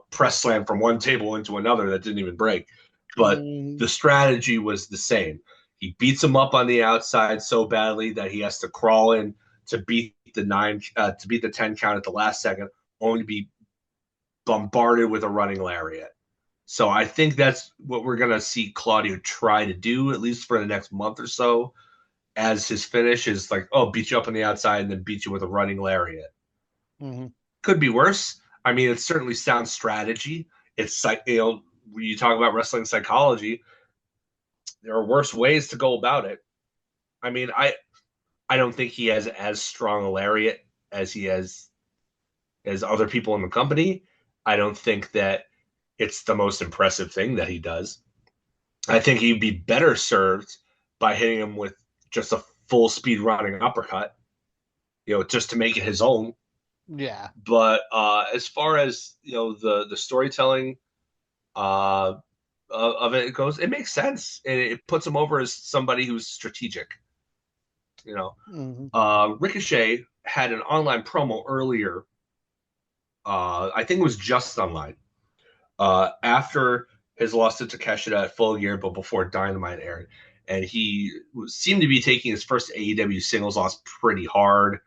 press slam from one table into another that didn't even break. But the strategy was the same. He beats him up on the outside so badly that he has to crawl in to beat the 10 count at the last second, only to be bombarded with a running lariat. So I think that's what we're going to see Claudio try to do, at least for the next month or so, as his finish is like, beat you up on the outside and then beat you with a running lariat. Mm-hmm. Could be worse. I mean, it certainly sounds strategy. It's like, when you talk about wrestling psychology, there are worse ways to go about it. I mean, I don't think he has as strong a lariat as he has as other people in the company. I don't think that it's the most impressive thing that he does. I think he'd be better served by hitting him with just a full speed running uppercut, just to make it his own. Yeah. But as far as the storytelling of it goes, it makes sense, and it puts him over as somebody who's strategic. Ricochet had an online promo earlier. I think it was just online after his loss to Takeshita at Full Gear, but before Dynamite aired, and he seemed to be taking his first AEW singles loss pretty hard.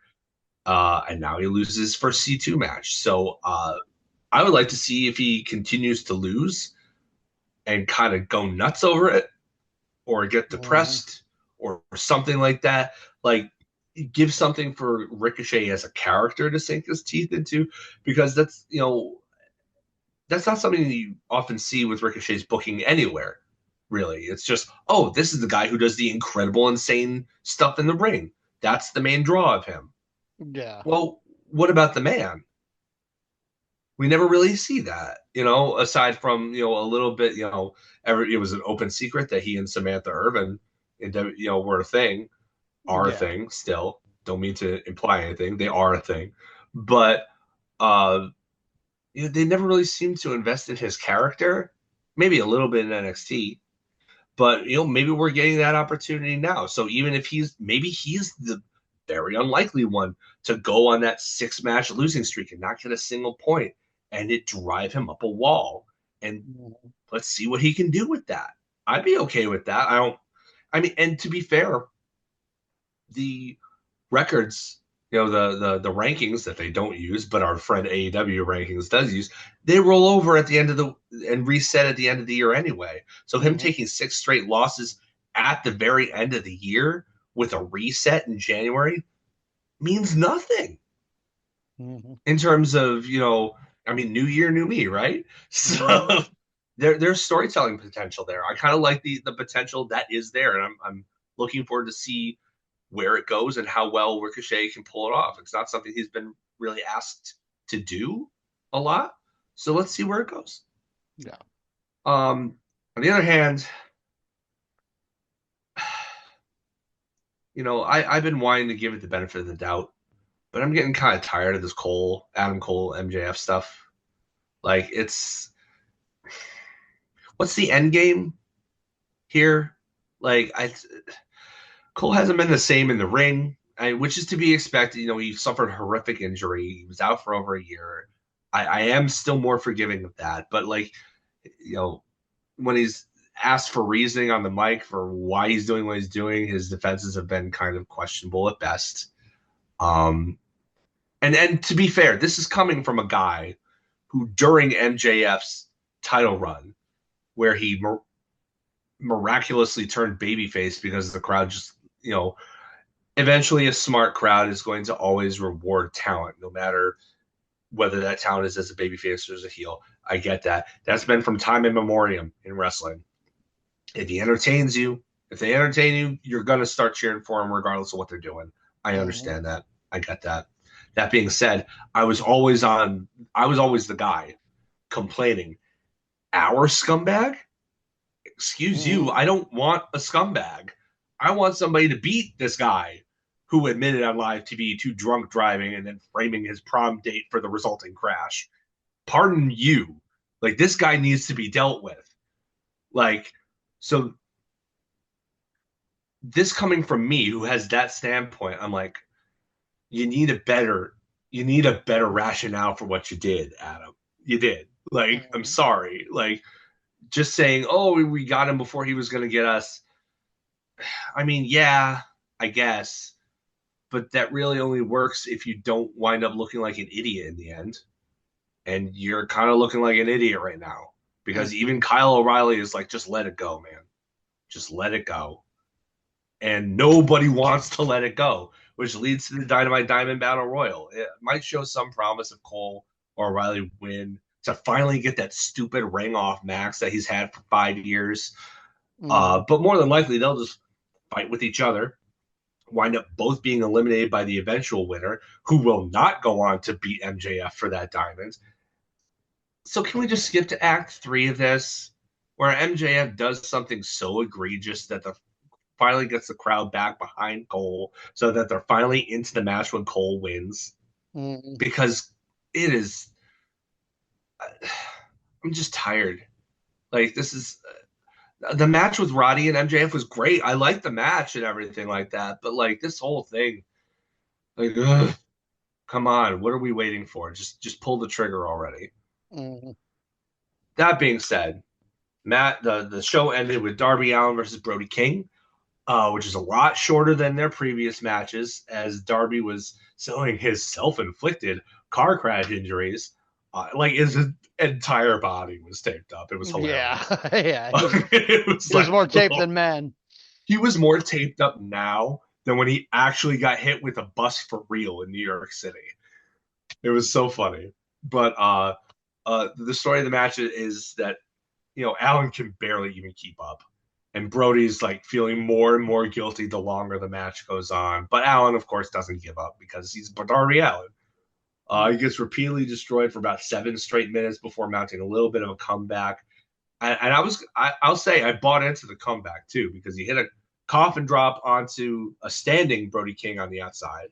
And now he loses his first C2 match. So I would like to see if he continues to lose and kind of go nuts over it or get depressed or something like that. Like, give something for Ricochet as a character to sink his teeth into, because that's not something you often see with Ricochet's booking anywhere, really. It's just, this is the guy who does the incredible, insane stuff in the ring. That's the main draw of him. Yeah. Well, what about the man? We never really see that, aside from, a little bit, it was an open secret that he and Samantha Irvin, were a thing, are a thing still. Don't mean to imply anything. They are a thing. But, they never really seem to invest in his character. Maybe a little bit in NXT. But, maybe we're getting that opportunity now. So even if he's the very unlikely one to go on that 6-match losing streak and not get a single point, and it drive him up a wall. And let's see what he can do with that. I'd be okay with that. And to be fair, the records, the rankings that they don't use, but our friend AEW rankings does use, they roll over at the end of and reset at the end of the year anyway. So him taking 6 straight losses at the very end of the year with a reset in January means nothing in terms of, new year, new me, right? So there's storytelling potential there. I kind of like the potential that is there, and I'm looking forward to see where it goes and how well Ricochet can pull it off. It's not something he's been really asked to do a lot, So let's see where it goes. Yeah. On the other hand, I've been wanting to give it the benefit of the doubt, but I'm getting kind of tired of this Adam Cole, MJF stuff. Like, what's the end game here? Like, Cole hasn't been the same in the ring, which is to be expected. He suffered a horrific injury. He was out for over a year. I am still more forgiving of that, but like, you know, when he's asked for reasoning on the mic for why he's doing what he's doing, his defenses have been kind of questionable at best. Um, and to be fair, this is coming from a guy who, during MJF's title run, where he miraculously turned babyface because the crowd just, eventually a smart crowd is going to always reward talent, no matter whether that talent is as a babyface or as a heel. I get that. That's been from time immemorial in wrestling. If he entertains you, if they entertain you, you're going to start cheering for him regardless of what they're doing. I Mm-hmm. understand that. I get that. That being said, I was always the guy complaining, our scumbag? Excuse you, Mm-hmm. I don't want a scumbag. I want somebody to beat this guy who admitted on live TV to drunk driving and then framing his prom date for the resulting crash. Pardon you. Like, this guy needs to be dealt with. Like, so this coming from me who has that standpoint, I'm like, you need a better rationale for what you did, Adam. You did. Like, I'm Mm-hmm. sorry. Like, just saying, oh, we got him before he was going to get us. I mean, yeah, I guess, but that really only works if you don't wind up looking like an idiot in the end. And you're kind of looking like an idiot right now because Mm-hmm. even Kyle O'Reilly is like, just let it go, man. Just let it go. And nobody wants to let it go, which leads to the Dynamite Diamond Battle Royal. It might show some promise of Cole or O'Reilly win to finally get that stupid ring off Max that he's had for 5 years. Mm-hmm. But more than likely, they'll just fight with each other, wind up both being eliminated by the eventual winner, who will not go on to beat MJF for that diamond. So can we just skip to Act 3 of this, where MJF does something so egregious that the finally gets the crowd back behind Cole, so that they're finally into the match when Cole wins? Mm-hmm. Because it is, I'm just tired. Like, this is the match with Roddy and MJF was great. I liked the match and everything like that, but like, this whole thing, like, ugh, come on, what are we waiting for? Just pull the trigger already. Mm-hmm. That being said, Matt, the show ended with Darby Allin versus Brody King, which is a lot shorter than their previous matches, as Darby was selling his self-inflicted car crash injuries. Like, his entire body was taped up. It was Yeah. hilarious. Yeah. It was He was like, more taped oh. than man. He was more taped up now than when he actually got hit with a bus for real in New York City. It was so funny. But the story of the match is that, Allen can barely even keep up. And Brody's like feeling more and more guilty the longer the match goes on. But Allen, of course, doesn't give up because he's Darby Allen. He Mm-hmm. gets repeatedly destroyed for about 7 straight minutes before mounting a little bit of a comeback. And I'll say I bought into the comeback too, because he hit a coffin drop onto a standing Brody King on the outside,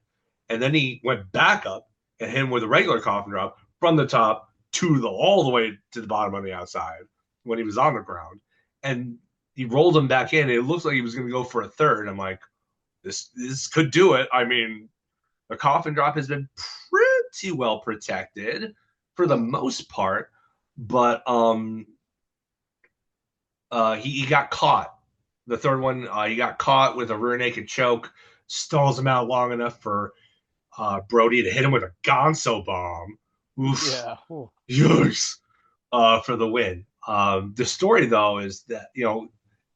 and then he went back up and hit him with a regular coffin drop from the top to the all the way to the bottom on the outside when he was on the ground, and he rolled him back in. It looks like he was going to go for a third. I'm like, this could do it. I mean, the coffin drop has been pretty well protected for the Mm-hmm. most part, but he got caught. The third one, he got caught with a rear naked choke, stalls him out long enough for Brody to hit him with a Gonzo bomb. Oof, Yeah. Ooh. yikes, for the win. The story, though, is that,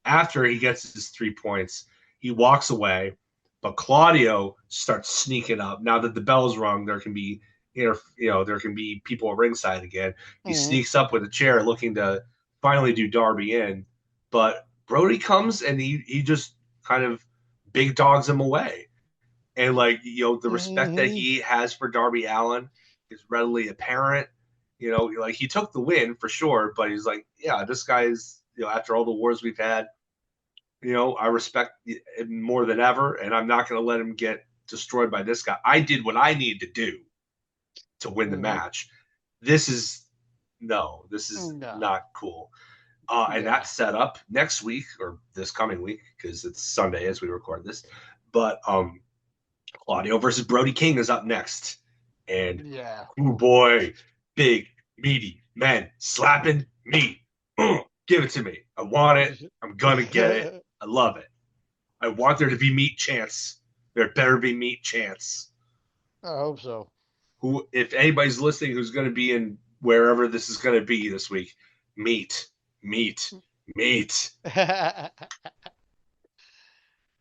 after he gets his 3 points, he walks away, but Claudio starts sneaking up. Now that the bell's rung, there can be people at ringside again. He Mm-hmm. sneaks up with a chair, looking to finally do Darby in, but Brody comes and he just kind of big dogs him away. And, like, the respect that Mm-hmm. he has for Darby Allin is readily apparent. Like he took the win for sure, but he's like, yeah, this guy's, after all the wars we've had, I respect him more than ever, and I'm not going to let him get destroyed by this guy. I did what I needed to do to win the Hmm. match. This is no, this is No. not cool. And Yeah. that's set up next week or this coming week because it's Sunday as we record this. But Claudio versus Brody King is up next, and Yeah. oh boy, big meaty men slapping meat. Give it to me. I want it. I'm gonna get it. I I love it. I want there to be meat chance. There better be meat chance. hope so. Who, if anybody's listening, who's going to be in wherever this is going to be this week, meat, meat, meat.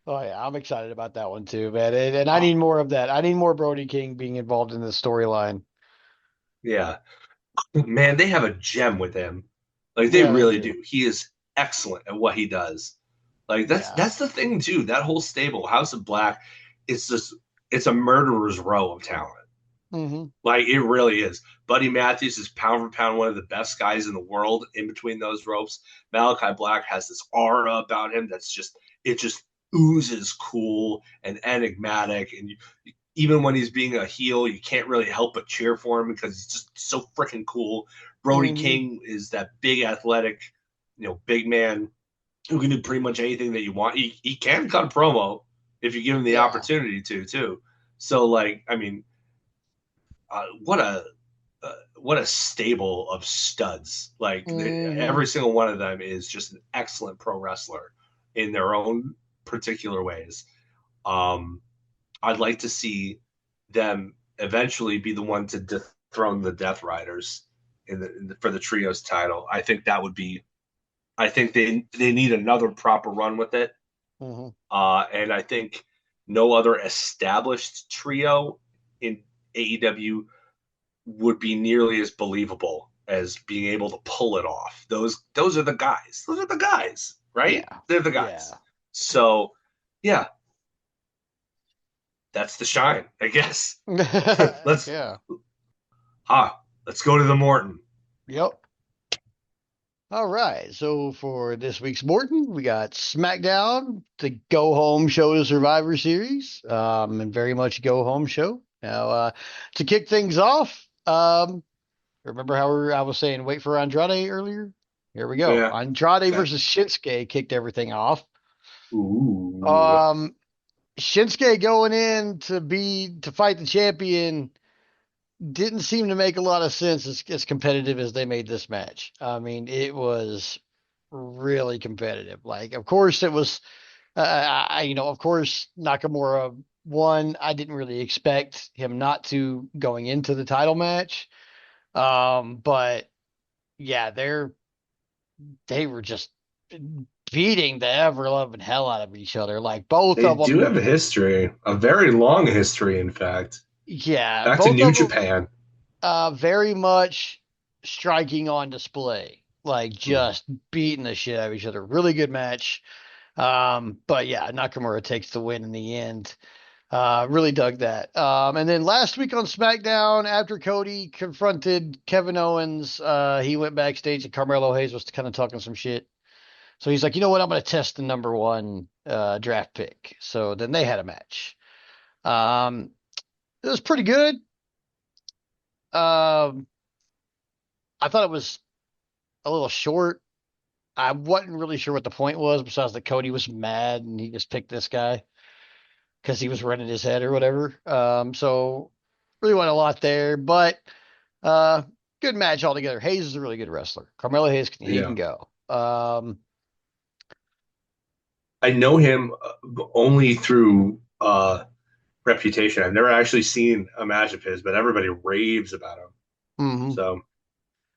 Oh yeah, I'm excited about that one too, man. And I Oh, need more of that. I need more Brody King being involved in the storyline. yeah, man, they have a gem with him. Like they Yeah, they really do. do. He is excellent at what he does. Like that's Yeah. that's the thing too. That whole stable, House of Black, it's a murderer's row of talent. Hmm. Like it really is. Buddy Matthews is pound for pound one of the best guys in the world in between those ropes. Malachi Black has this aura about him that's just it just oozes cool and enigmatic. And even when he's being a heel, you can't really help but cheer for him because he's just so freaking cool. Brody Hmm. King is that big athletic, big man who can do pretty much anything that you want. He can cut a promo if you give him the Yeah. opportunity to too. So like, I mean, what a stable of studs. Like Hmm. every single one of them is just an excellent pro wrestler in their own particular ways. Um, I'd like to see them eventually be the one to dethrone the Death Riders for the trios title. I think that would be. I think they need another proper run with it, Hmm. and I think no other established trio in AEW would be nearly as believable as being able to pull it off. Those are the guys. Those are the guys, right? Yeah. They're the guys. Yeah. So, yeah, that's the shine, I guess. let's Yeah. let's go to the Morton. Yep. All right. So for this week's Morton, we got SmackDown, the go home show to Survivor Series, and very much go home show. Now, to kick things off, remember how I was saying wait for Andrade earlier? Here we go. Yeah. Andrade Okay. versus Shinsuke kicked everything off. Ooh. Um, Shinsuke going in to fight the champion didn't seem to make a lot of sense as competitive as they made this match. I mean, it was really competitive. Like, of course, it was, of course, Nakamura won. I didn't really expect him not to going into the title match. But yeah, they were just beating the ever loving hell out of each other. Like both They of do them, have a history, a very long history, in fact. yeah, Back to both New of them, Japan. very much striking on display. Like Mm. just beating the shit out of each other. Really good match. But yeah, Nakamura takes the win in the end. Really dug that. And then last week on SmackDown, after Cody confronted Kevin Owens, he went backstage and Carmelo Hayes was kind of talking some shit. So he's like, you know what? I'm going to test the number one draft pick. So then they had a match. Um, it was pretty good. Um, I thought it was a little short. I wasn't really sure what the point was, besides that Cody was mad and he just picked this guy because he was running his head or whatever. So really wasn't a lot there, but uh, good match altogether. Hayes is a really good wrestler. Carmelo Hayes, he can Yeah. go. I know him only through reputation. I've never actually seen a match of his, but everybody raves about him. Mhm. So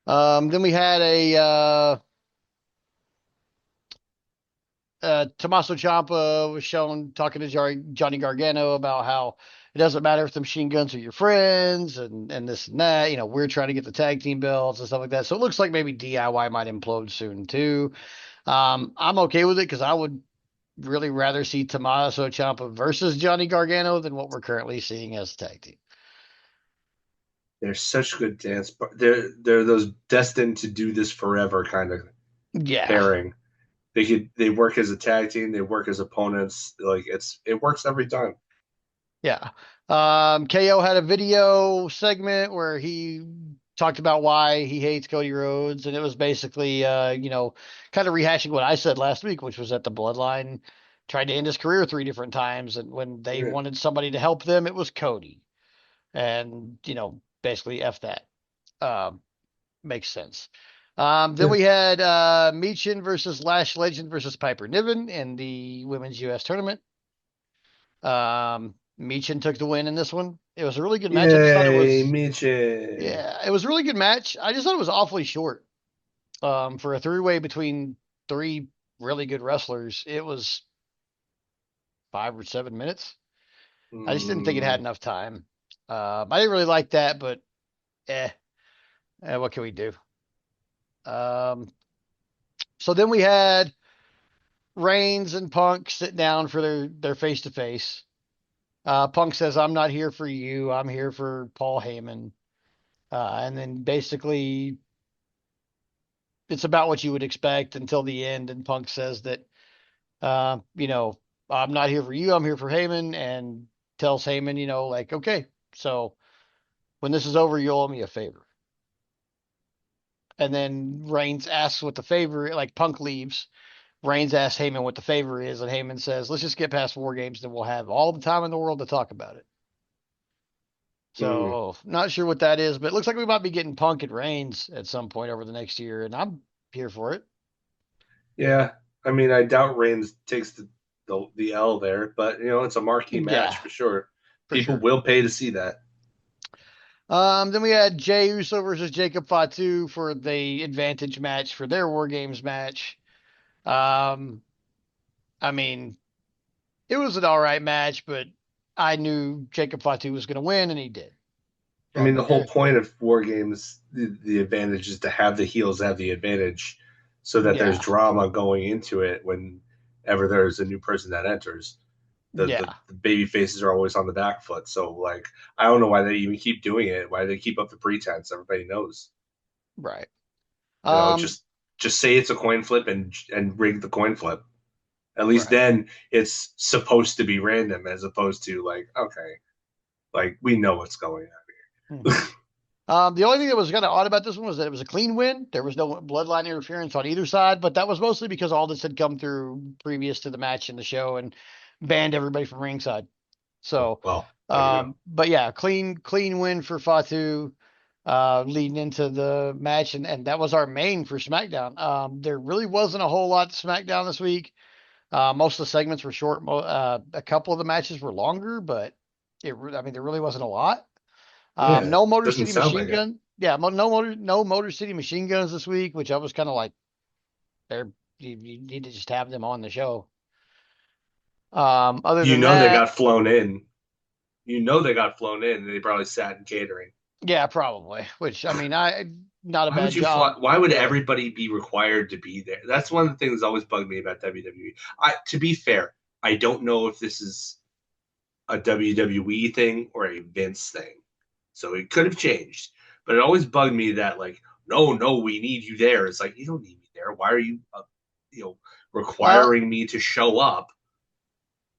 Then we had a Tommaso Ciampa was shown talking to Johnny Gargano about how it doesn't matter if the machine guns are your friends and this and that. You know, we're trying to get the tag team belts and stuff like that. So it looks like maybe DIY might implode soon too. I'm okay with it because I would really rather see Tommaso Ciampa versus Johnny Gargano than what we're currently seeing as a tag team. They're such good they're those destined to do this forever kind of Yeah. pairing. They work as a tag team, they work as opponents. Like it works every time. Yeah. KO had a video segment where he talked about why he hates Cody Rhodes, and it was basically, kind of rehashing what I said last week, which was that the Bloodline tried to end his career 3 different times, and when they Yeah. wanted somebody to help them, it was Cody, and basically f that. Um, Makes sense. Then Yeah. we had Michin versus Lash Legend versus Piper Niven in the Women's U.S. tournament. Michin took the win in this one. It was a really good match. I just thought it Yay, was, Michin. yeah, it was a really good match. I just thought it was awfully short. For a three-way between three really good wrestlers, it was 5 or 7 minutes. I just didn't think it had Mm, enough time. I didn't really like that, but eh, what can we do? Um, so then we had Reigns and Punk sit down for their face to face. Punk says, "I'm not here for you. I'm here for Paul Heyman." And then basically it's about what you would expect until the end. And Punk says that, uh, you know, I'm not here for you. I'm here for Heyman, and tells Heyman, like, okay, so when this is over, you'll owe me a favor. And then Reigns asks what the favor, like Punk leaves. Reigns asks Heyman what the favor is, and Heyman says, let's just get past War Games, and we'll have all the time in the world to talk about it. mm. So, not sure what that is, but it looks like we might be getting Punk and Reigns at some point over the next year, and I'm here for it. Yeah. I mean, I doubt Reigns takes the L there, but it's a marquee match Yeah, for sure. for People sure. will pay to see that. Then we had Jey Uso versus Jacob Fatu for the advantage match for their War Games match. Um, I mean, it was an all right match, but I knew Jacob Fatu was going to win, and he did. I mean, the And whole point of war games, the advantage is to have the heels have the advantage, so that there's yeah, drama going into it whenever there's a new person that enters. yeah, The baby faces are always on the back foot. So like, I don't know why they even keep doing it. Why they keep up the pretense? Everybody knows. right. You know, Um, just say it's a coin flip and rig the coin flip. At least right. then it's supposed to be random as opposed to like, okay, like we know what's going Mhm. on. The only thing that was kind of odd about this one was that it was a clean win. There was no bloodline interference on either side, but that was mostly because all this had come through previous to the match in the show and banned everybody from ringside. So, Well, there you go. but yeah, clean win for Fatu, leading into the match, and that was our main for SmackDown. There really wasn't a whole lot to SmackDown this week. Most of the segments were short. A couple of the matches were longer, but I mean, there really wasn't a lot. Yeah, No Motor doesn't City sound Machine like it. Gun. Yeah, no Motor City Machine Guns this week, which I was kind of like, they're you need to just have them on the show. Other You than know they that, got flown in. You know they got flown in, and they probably sat in catering. yeah, probably. Which I mean, I not a Why would bad you fly? job, Why would really. everybody be required to be there? That's one of the things that always bugged me about WWE. To be fair, I don't know if this is a WWE thing or a Vince thing, so it could have changed. But it always bugged me that like, no, no, we need you there. It's like you don't need me there. Why are you, you know, Well, requiring me to show up?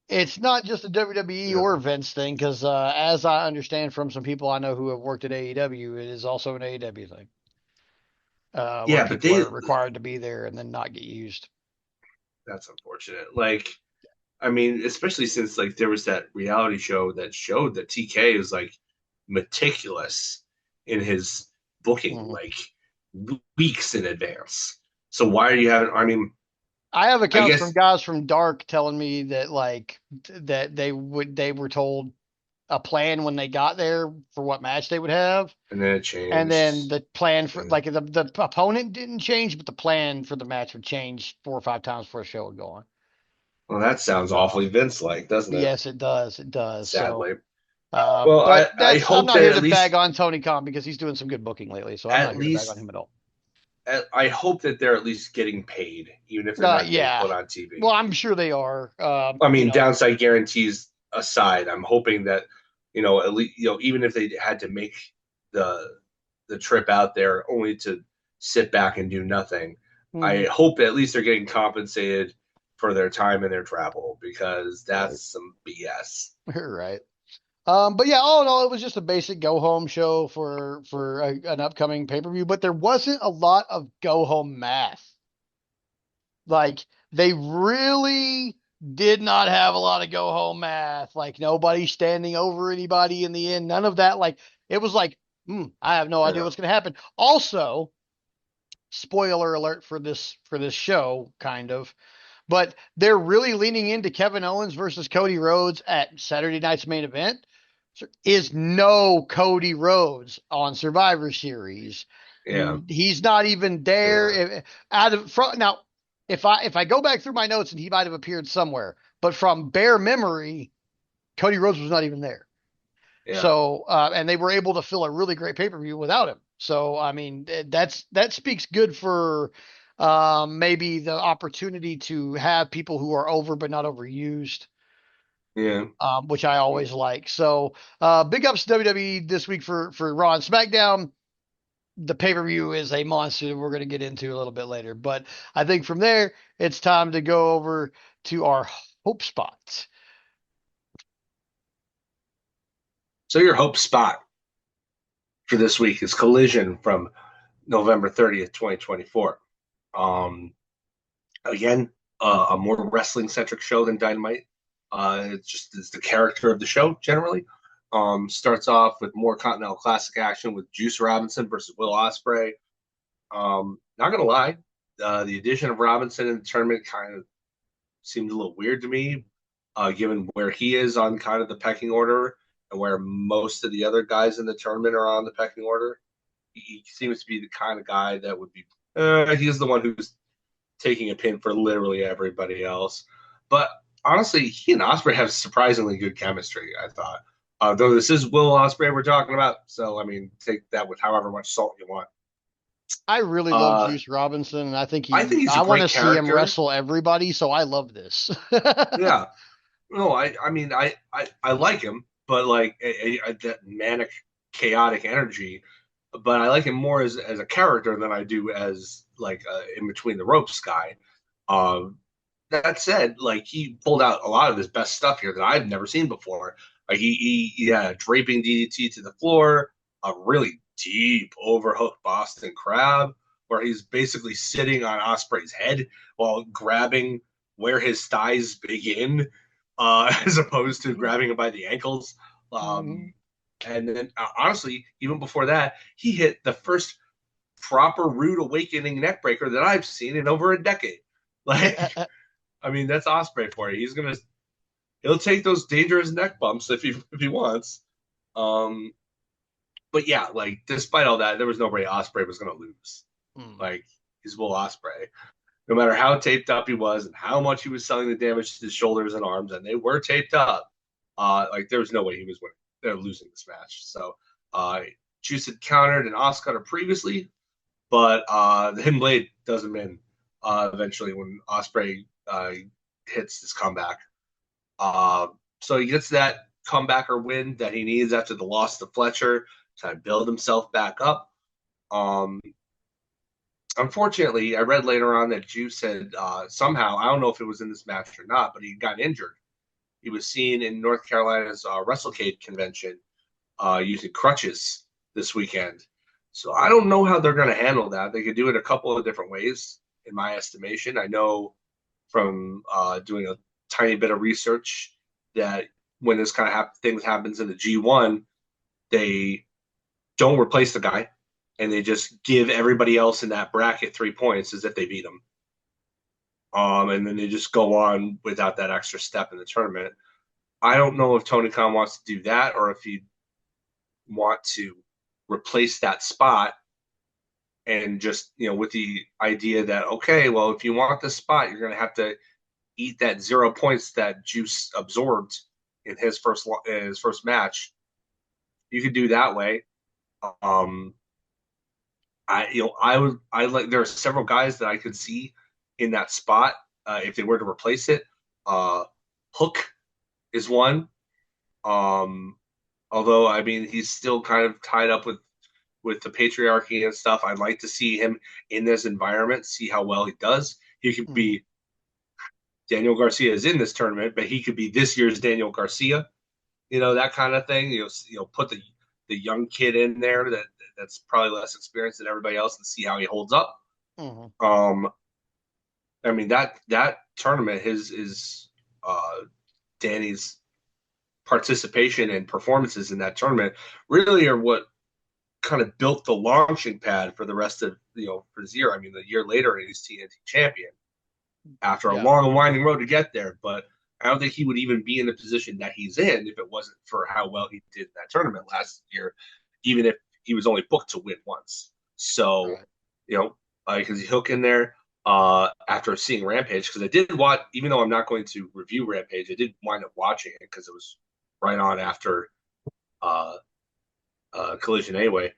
it's not just a WWE You or know, Vince thing, because as I understand from some people I know who have worked at AEW, it is also an AEW thing, where yeah, but people they are required to be there and then not get used. that's unfortunate. Like, I mean, especially since like there was that reality show that showed that TK is like meticulous in his booking, Mhm. like weeks in advance. So why are you having? I mean, I have I accounts from guess, guys from Dark telling me that that they were told a plan when they got there for what match they would have, and then it and then changed. the plan for, And, like, the opponent didn't change, but the plan for the match would change 4 or 5 times before the show would go on. well, that sounds So awfully Vince-like, doesn't it? yes, it does, it does. So, Sadly. Well, but I I'm hope not that here at to bag least on Tony Khan because he's doing some good booking lately. So I'm not at here to bag on least him at all. I hope that they're at least getting paid, even if they're not getting Yeah. put on TV. Well, I'm sure they are. I mean, downside guarantees aside, I'm hoping that at least even if they had to make the trip out there only to sit back and do nothing. I Mhm. hope at least they're getting compensated for their time and their travel because Right. that's some BS. Right. But yeah, all in all, it was just a basic go home show for an upcoming pay per view. But there wasn't a lot of go home math. Like they really did not have a lot of go home math. Like nobody standing over anybody in the end. None of that. Like it was like, I have no idea Yeah, what's going to happen. Also, spoiler alert for this show, kind of. But they're really leaning into Kevin Owens versus Cody Rhodes at Saturday night's main event. Is no Cody Rhodes on Survivor Series. yeah, He's not even there. yeah, Out of front now, if I go back through my notes and he might have appeared somewhere, but from bare memory, Cody Rhodes was not even there. yeah, So and they were able to fill a really great pay per view without him. So I mean that speaks good for maybe the opportunity to have people who are over but not overused, yeah. which I always like. So big ups to WWE this week for Raw and SmackDown. The pay per view is a monster we're going to get into a little bit later, but I think from there it's time to go over to our hope spots. So your hope spot for this week is Collision from November 30th, 2024. Um, Again, a more wrestling centric show than Dynamite. It's just it's the character of the show generally. Starts off with more Continental Classic action with Juice Robinson versus Will Ospreay. Not gonna lie, the addition of Robinson in the tournament kind of seemed a little weird to me, given where he is on kind of the pecking order and where most of the other guys in the tournament are on the pecking order. He seems to be the kind of guy that would be. He's the one who's taking a pin for literally everybody else. But honestly, he and Osprey have surprisingly good chemistry, I thought. Though this is Will Osprey we're talking about, so I mean, take that with however much salt you want. I really love Uh, Juice Robinson, and I think he's a I want great to see him character. wrestle everybody, so I love this. Yeah, no, I mean, I like him, but like that manic, chaotic energy. But I like him more as a character than I do as like in between the ropes guy. Um, that said, like he pulled out a lot of his best stuff here that I've never seen before. Like he had a draping DDT to the floor, a really deep overhook Boston Crab, where he's basically sitting on Osprey's head while grabbing where his thighs begin, as opposed to grabbing him by the ankles. Mhm. And then, honestly, even before that, he hit the first proper rude awakening neckbreaker that I've seen in over a decade. Like, I mean, that's Osprey for you. He'll take those dangerous neck bumps if he wants. Um, but yeah, like despite all that, there was no way Osprey was gonna lose. Mm. Like he's Will Osprey. No matter how taped up he was and how much he was selling the damage to his shoulders and arms, and they were taped up, like there was no way he was winning. They're losing this match. So Juice had countered and Oscar previously, but the Hidden Blade does him in eventually when Osprey hits his comeback. So he gets that comeback or win that he needs after the loss to Fletcher to kind of build himself back up. Um, Unfortunately, I read later on that Juice had somehow, I don't know if it was in this match or not, but he got injured. He was seen in North Carolina's WrestleCade convention using crutches this weekend. So I don't know how they're going to handle that. They could do it a couple of different ways, in my estimation. I know from doing a tiny bit of research that when this kind of things happens in the G1, they don't replace the guy and they just give everybody else in that bracket 3 points as if they beat them. And then they just go on without that extra step in the tournament. I don't know if Tony Khan wants to do that or if he want to replace that spot and just with the idea that okay, well, if you want the spot, you're going to have to eat that 0 points that Juice absorbed in his first match. You could do that way. Um, I like there are several guys that I could see in that spot if they were to replace it. Hook is one. Um, Although I mean he's still kind of tied up with with the patriarchy and stuff. I'd like to see him in this environment, see how well he does. He could Mm-hmm. be Daniel Garcia is in this tournament, but he could be this year's Daniel Garcia, that kind of thing. Put the young kid in there that's probably less experienced than everybody else and see how he holds up. Mm-hmm. Um, I mean that tournament is Danny's participation and performances in that tournament really are what kind of built the launching pad for the rest of for his year. I mean, the year later he's TNT champion after a Yeah. long and winding road to get there, but I don't think he would even be in the position that he's in if it wasn't for how well he did in that tournament last year, even if he was only booked to win once. So, Right. because he hook in there after seeing Rampage, because I did watch, even though I'm not going to review Rampage, I did wind up watching it because it was right on after uh, Collision anyway.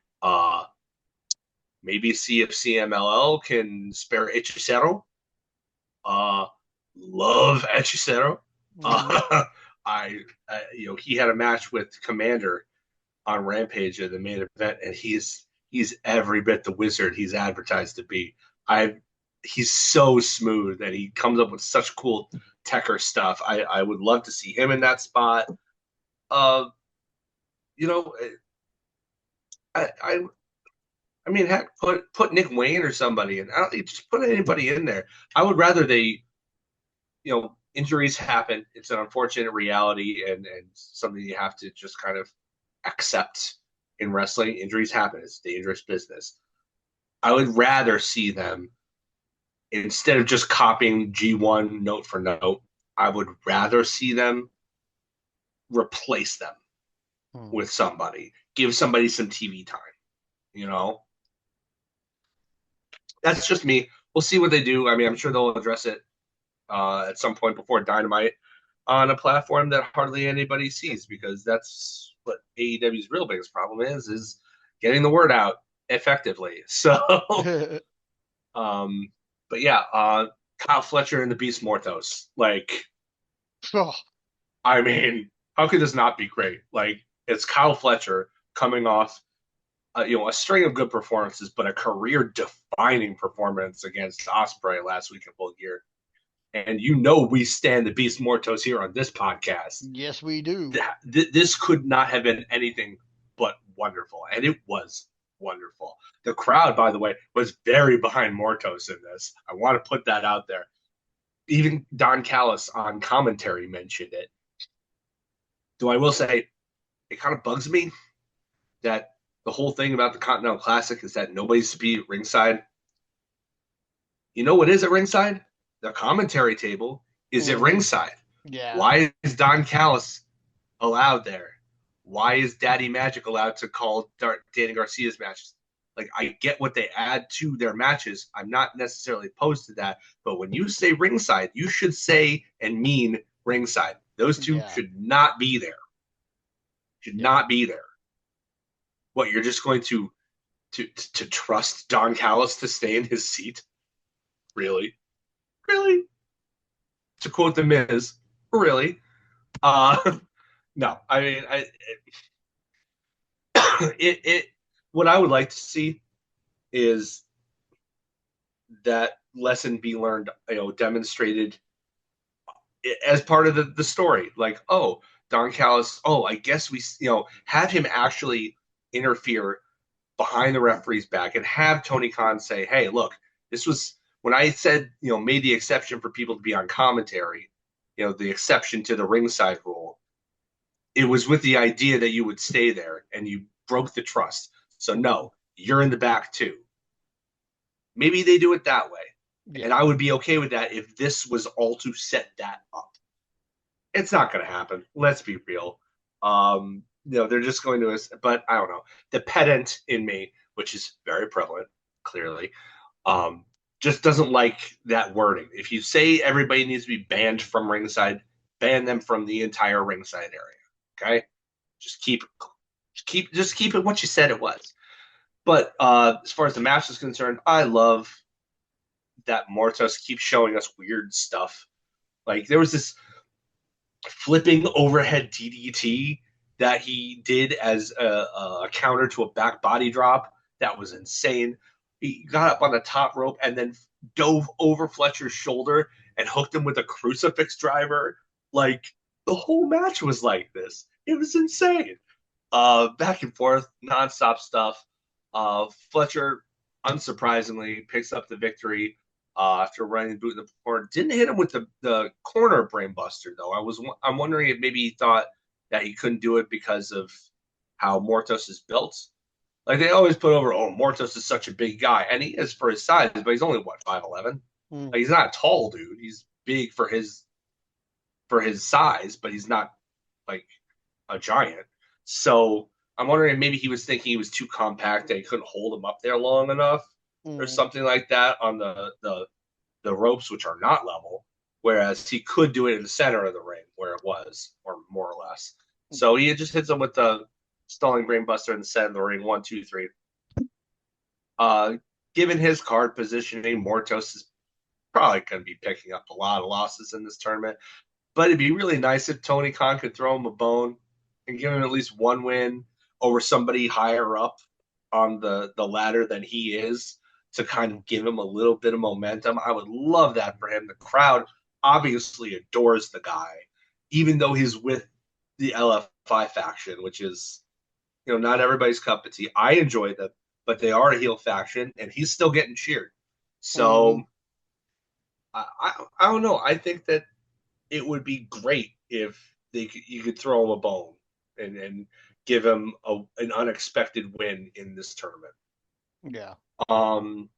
Maybe see if CMLL can spare Hechicero. Uh, love Hechicero. Mm-hmm. Uh, he had a match with Commander on Rampage at the main event, and he's every bit the wizard he's advertised to be. He's so smooth, and he comes up with such cool techer stuff. I would love to see him in that spot. Uh, you know, I, I I mean, heck, put Nick Wayne or somebody in. I don't think just put anybody in there. I would rather they, injuries happen. It's an unfortunate reality and something you have to just kind of accept in wrestling. Injuries happen. It's dangerous business. I would rather see them instead of just copying G1 note for note. I would rather see them replace them Mm-hmm. with somebody. Give somebody some TV time. You know, that's just me. We'll see what they do. I mean, I'm sure they'll address it at some point before Dynamite on a platform that hardly anybody sees because that's what AEW's real biggest problem is getting the word out effectively. So, um, but yeah, Kyle Fletcher and the Beast Morthos. Like, Oh, I mean, how could this not be great? Like, it's Kyle Fletcher coming off, a string of good performances, but a career-defining performance against Ospreay last week in Full Gear. And we stand the Beast Mortos here on this podcast. yes, we do. This could not have been anything but wonderful, and it was wonderful. The crowd, by the way, was very behind Mortos in this. I want to put that out there. Even Don Callis on commentary mentioned it. Though I will say, it kind of bugs me that the whole thing about the Continental Classic is that nobody's to be ringside. You know what is at ringside? The commentary table is at Mm-hmm. ringside. Yeah. Why is Don Callis allowed there? Why is Daddy Magic allowed to call Danny Garcia's matches? Like, I get what they add to their matches. I'm not necessarily opposed to that. But when you say ringside, you should say and mean ringside. Those two Yeah. should not be there. Should Yeah. not be there. What, you're just going to trust Don Callis to stay in his seat? Really? Really? To quote the Miz, really? No, I mean, it what I would like to see is that lesson be learned, demonstrated as part of the story. Like, oh, Don Callis, oh, I guess we, have him actually interfere behind the referee's back and have Tony Khan say, hey, look, this was when I said, made the exception for people to be on commentary, the exception to the ringside rule. It was with the idea that you would stay there and you broke the trust. So, Mm-hmm. no, you're in the back too. Maybe they do it that way. And Yeah. I would be okay with that if this was all to set that up. It's not going to happen. Let's be real. They're just going to, but I don't know. The pedant in me, which is very prevalent, clearly, um, just doesn't like that wording. If you say everybody needs to be banned from ringside, ban them from the entire ringside area. Okay, just keep it what you said it was. But as far as the match is concerned, I love that Mortos keeps showing us weird stuff. Like there was this flipping overhead DDT that he did as a counter to a back body drop That was insane. He got up on the top rope and then dove over Fletcher's shoulder and hooked him with a crucifix driver. Like the whole match was like this. It was insane. Back and forth, nonstop stuff. Fletcher, unsurprisingly, picks up the victory after running the boot in the corner. Didn't hit him with the corner brainbuster though. I'm wondering if maybe he thought that he couldn't do it because of how Mortos is built. Like they always put over, oh, Mortos is such a big guy, and he is for his size, but he's only what 5'11". Mm. Like he's not a tall dude. He's big for his size, but he's not like a giant. So I'm wondering if maybe he was thinking he was too compact that he couldn't hold him up there long enough, or Mm. something like that on the ropes, which are not level. Whereas he could do it in the center of the ring where it was, or more or less. So he just hits him with the stalling brainbuster in the center of the ring. 1, 2, 3. Uh, Given his card positioning, Mortos is probably going to be picking up a lot of losses in this tournament. But it'd be really nice if Tony Khan could throw him a bone and give him at least one win over somebody higher up on the ladder than he is, to kind Mm. of give him a little bit of momentum. I would love that for him. The crowd obviously adores the guy, even though he's with the LFI faction, which is, not everybody's cup of tea. I enjoy them, but they are a heel faction, and he's still getting cheered. So Mm. I don't know. I think that it would be great if you could throw him a bone and give him an unexpected win in this tournament. Yeah. Um,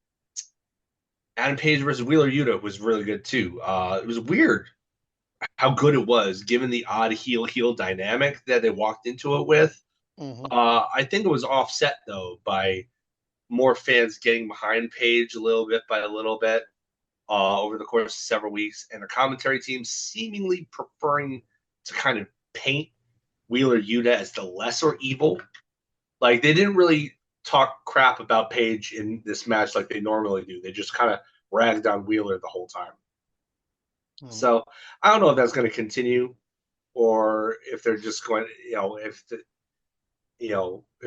Adam Page versus Wheeler Yuta was really good too. It was weird how good it was given the odd heel dynamic that they walked into it with. Mm. I think it was offset though by more fans getting behind Page a little bit by a little bit over the course of several weeks, and the commentary team seemingly preferring to kind of paint Wheeler Yuta as the lesser evil. Like they didn't really talk crap about Page in this match like they normally do. They just kind of ragged on Wheeler the whole time. Mm. So I don't know if that's going to continue, or if they're just going, if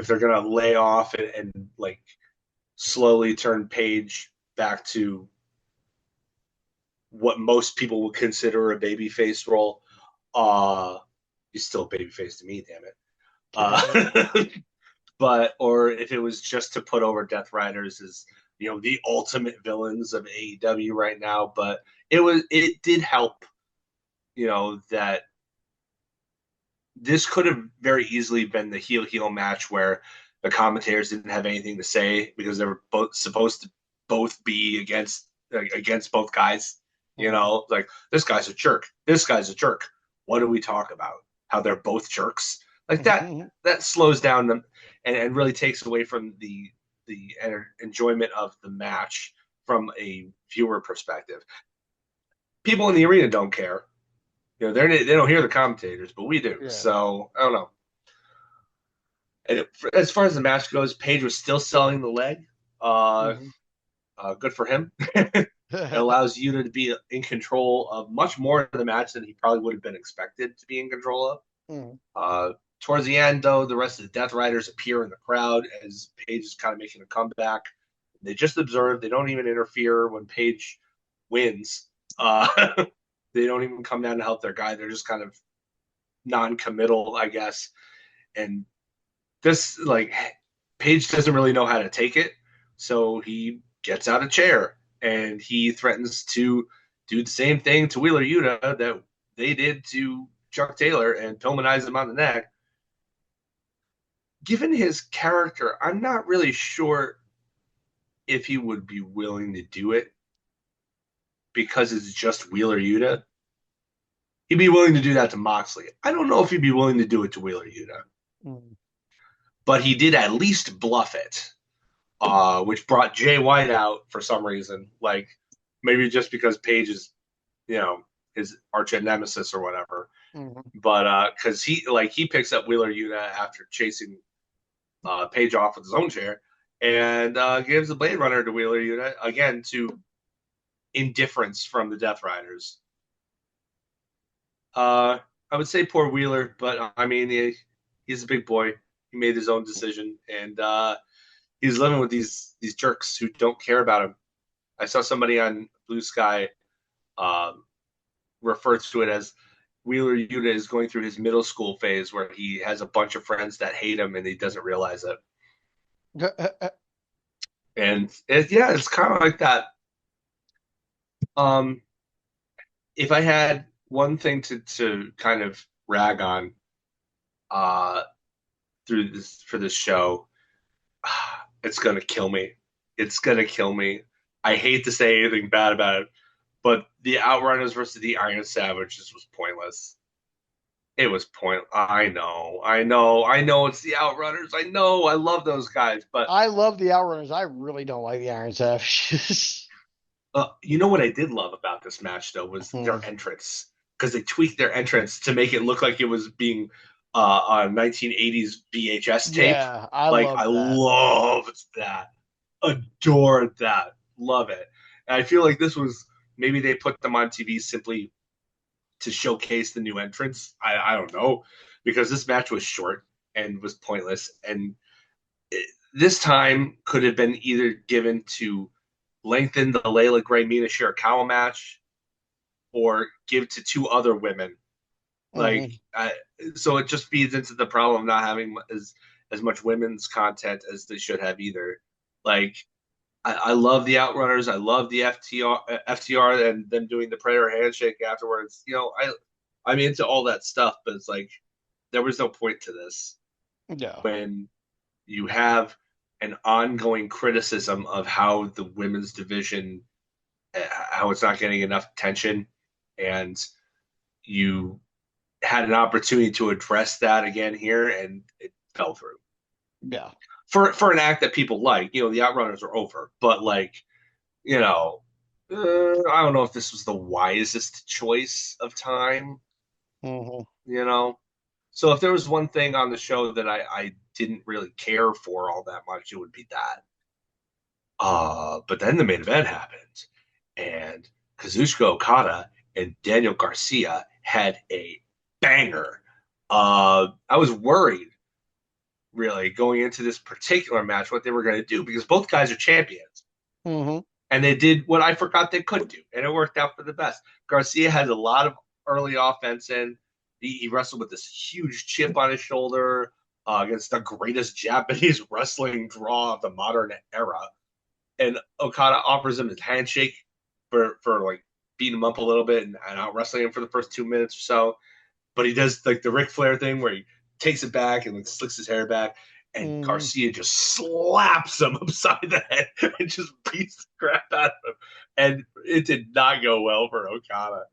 they're going to lay off and like slowly turn Page back to what most people would consider a babyface role. Uh, he's still a babyface to me, damn it. Uh, but or if it was just to put over Death Riders as the ultimate villains of AEW right now. But it did help, that this could have very easily been the heel match where the commentators didn't have anything to say because they were both supposed to both be against both guys. Mm. Like this guy's a jerk, this guy's a jerk. What do we talk about? How they're both jerks? Like that Mm. that slows down them and really takes away from the enjoyment of the match from a viewer perspective. People in the arena don't care. They don't hear the commentators, but we do. Yeah. So I don't know. And as far as the match goes, Page was still selling the leg. Uh, Mm. Good for him. It allows Yuta to be in control of much more of the match than he probably would have been expected to be in control of. Mm. Towards the end, though, the rest of the Death Riders appear in the crowd as Page is kind of making a comeback. They just observe. They don't even interfere when Page wins. They don't even come down to help their guy. They're just kind of non-committal, I guess. And this, like, Page doesn't really know how to take it, so he gets out a chair and he threatens to do the same thing to Wheeler Yuta that they did to Chuck Taylor and Pillmanize him on the neck. Given his character, I'm not really sure if he would be willing to do it because it's just Wheeler Yuta. He'd be willing to do that to Moxley. I don't know if he'd be willing to do it to Wheeler Yuta, Mm. but he did at least bluff it, which brought Jay White out for some reason. Like maybe just because Page is, his arch nemesis or whatever. Mm. But because he picks up Wheeler Yuta after chasing Page off with his own chair and gives the Blade Runner to Wheeler Yuta again to indifference from the Death Riders. I would say poor Wheeler, but I mean he's a big boy. He made his own decision, and he's living with these jerks who don't care about him. I saw somebody on Blue Sky um, refer to it as Wheeler Yuta is going through his middle school phase where he has a bunch of friends that hate him and he doesn't realize it. And yeah, it's kind of like that. Um, if I had one thing to kind of rag on uh, through this for this show, it's gonna kill me. It's gonna kill me. I hate to say anything bad about it, but the Outrunners versus the Iron Savages was pointless. It was point. I know. It's the Outrunners. I know. I love those guys, but I love the Outrunners. I really don't like the Iron Savages. you know what I did love about this match though was Hmm. their entrance because they tweaked their entrance to make it look like it was being a 1980s VHS tape. Yeah, I Like I love that. loved that, adored that, love it. And I feel like this was maybe they put them on TV simply to showcase the new entrants. I don't know because this match was short and was pointless. And this time could have been either given to lengthen the Layla Gray Mina Shirakawa match or give to two other women. Like, Hmm. so it just feeds into the problem of not having as much women's content as they should have either. Like, I love the Outrunners. I love the FTR and them doing the prayer handshake afterwards. I'm into all that stuff, but it's like there was no point to this Yeah, when you have an ongoing criticism of how the women's division, how it's not getting enough attention, and you had an opportunity to address that again here, and it fell through. yeah. For an act that people like, the Outrunners are over, but like, you know, I don't know if this was the wisest choice of time, Hmm. you know. So if there was one thing on the show that I didn't really care for all that much, it would be that. But then the main event happened, and Kazuchika Okada and Daniel Garcia had a banger. I was worried, really, going into this particular match, what they were going to do, because both guys are champions. Hmm. And they did what I forgot they could do, and it worked out for the best. Garcia has a lot of early offense in. He wrestled with this huge chip on his shoulder against the greatest Japanese wrestling draw of the modern era. And Okada offers him his handshake for like beating him up a little bit and out wrestling him for the first 2 minutes or so. But he does like the Ric Flair thing where he takes it back and like slicks his hair back, and Hmm. Garcia just slaps him upside the head and just beats the crap out of him. And it did not go well for Okada.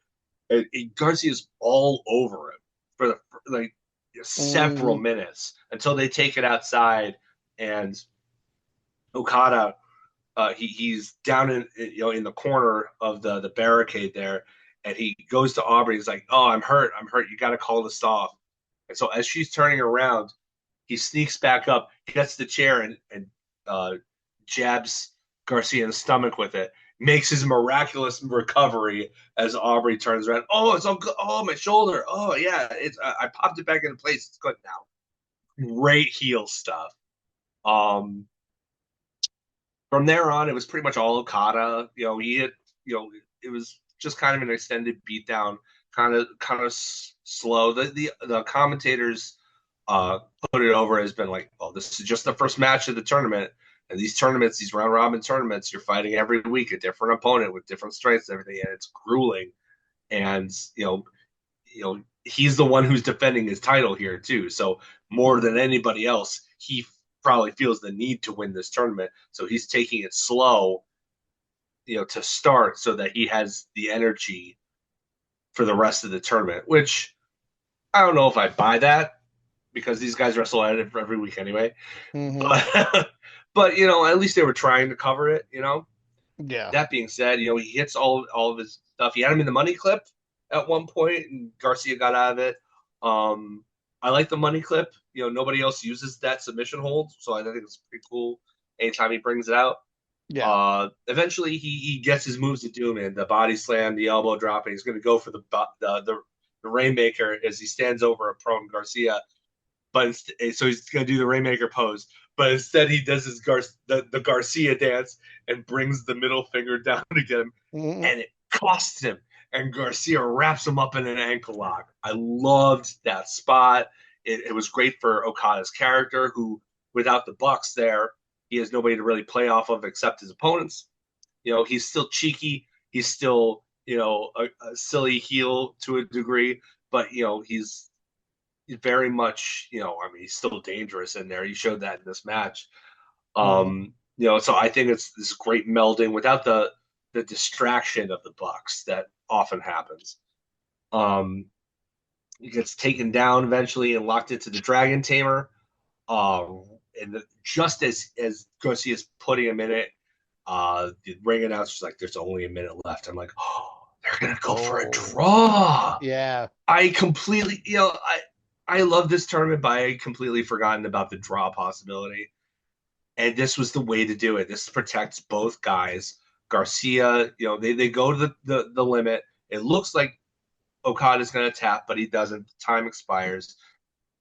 Garcia's all over him for like several Hmm. minutes until they take it outside, and Okada he's down in the corner of the barricade there, and he goes to Aubrey. He's like, "Oh, I'm hurt. You got to call this off." And so as she's turning around, he sneaks back up, gets the chair, and uh, jabs Garcia in the stomach with it. Makes his miraculous recovery as Aubrey turns around. Oh, it's all good. Oh, my shoulder. Oh, yeah, it's I popped it back into place. It's good now. Great heel stuff. Um, from there on, it was pretty much all Okada. He hit, it was just kind of an extended beatdown, kind of slow. The commentators uh, put it over as been like, well, this is just the first match of the tournament. And these tournaments, these round robin tournaments, you're fighting every week a different opponent with different strengths and everything, and it's grueling. And he's the one who's defending his title here too. So more than Hmm. anybody else, he probably feels the need to win this tournament. So he's taking it slow, to start so that he has the energy for the rest of the tournament, which I don't know if I buy that because these guys wrestle at it every week anyway. Hmm. But but at least they were trying to cover it. Yeah. That being said, he hits all of his stuff. He had him in the money clip at one point, and Garcia got out of it. Um, I like the money clip. Nobody else uses that submission hold, so I think it's pretty cool. Anytime he brings it out, Yeah. eventually he gets his moves to do, man. The body slam, the elbow drop, and he's going to go for the rainmaker as he stands over a prone Garcia. But so he's going to do the rainmaker pose, but instead he does the Garcia dance and brings the middle finger down to get him, Mhm. and it costs him. And Garcia wraps him up in an ankle lock. I loved that spot. It was great for Okada's character, who without the Bucks there, he has nobody to really play off of except his opponents. He's still cheeky. He's still, a silly heel to a degree, but he's very much, I mean, he's still dangerous in there. He showed that in this match. Mhm. So I think it's this great melding without the distraction of the Bucks that often happens. Um, he gets taken down eventually and locked into the Dragon Tamer. Just as Garcia's putting him in it, the ring announcer's like, "There's only a minute left." I'm like, "Oh, they're gonna go for a Oh, draw." yeah. I completely, I love this tournament, but I had completely forgotten about the draw possibility. And this was the way to do it. This protects both guys. Garcia, they go to the limit. It looks like Okada's going to tap, but he doesn't. Time expires.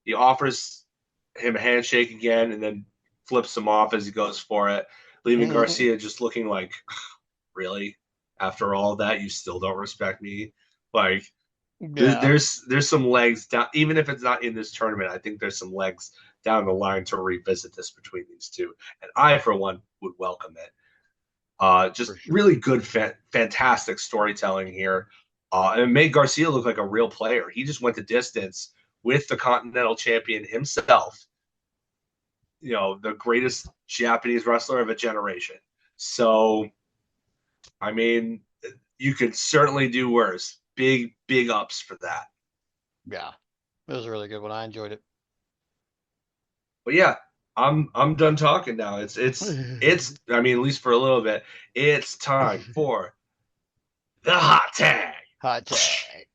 He offers him a handshake again and then flips him off as he goes for it, leaving Mhm. Garcia just looking like, really? After all that, you still don't respect me? Like, Yeah, there's some legs down, even if it's not in this tournament. I think there's some legs down the line to revisit this between these two, and I, for one, would welcome it. for Just sure. really good, fantastic storytelling here, and it made Garcia look like a real player. He just went the distance with the Continental Champion himself. The greatest Japanese wrestler of a generation. So, I mean, you could certainly do worse. Big, big ups for that. Yeah, it was a really good one. I enjoyed But yeah, I'm done talking now. It's it. I mean, at least for a little bit, it's time for the hot tag. Hot tag.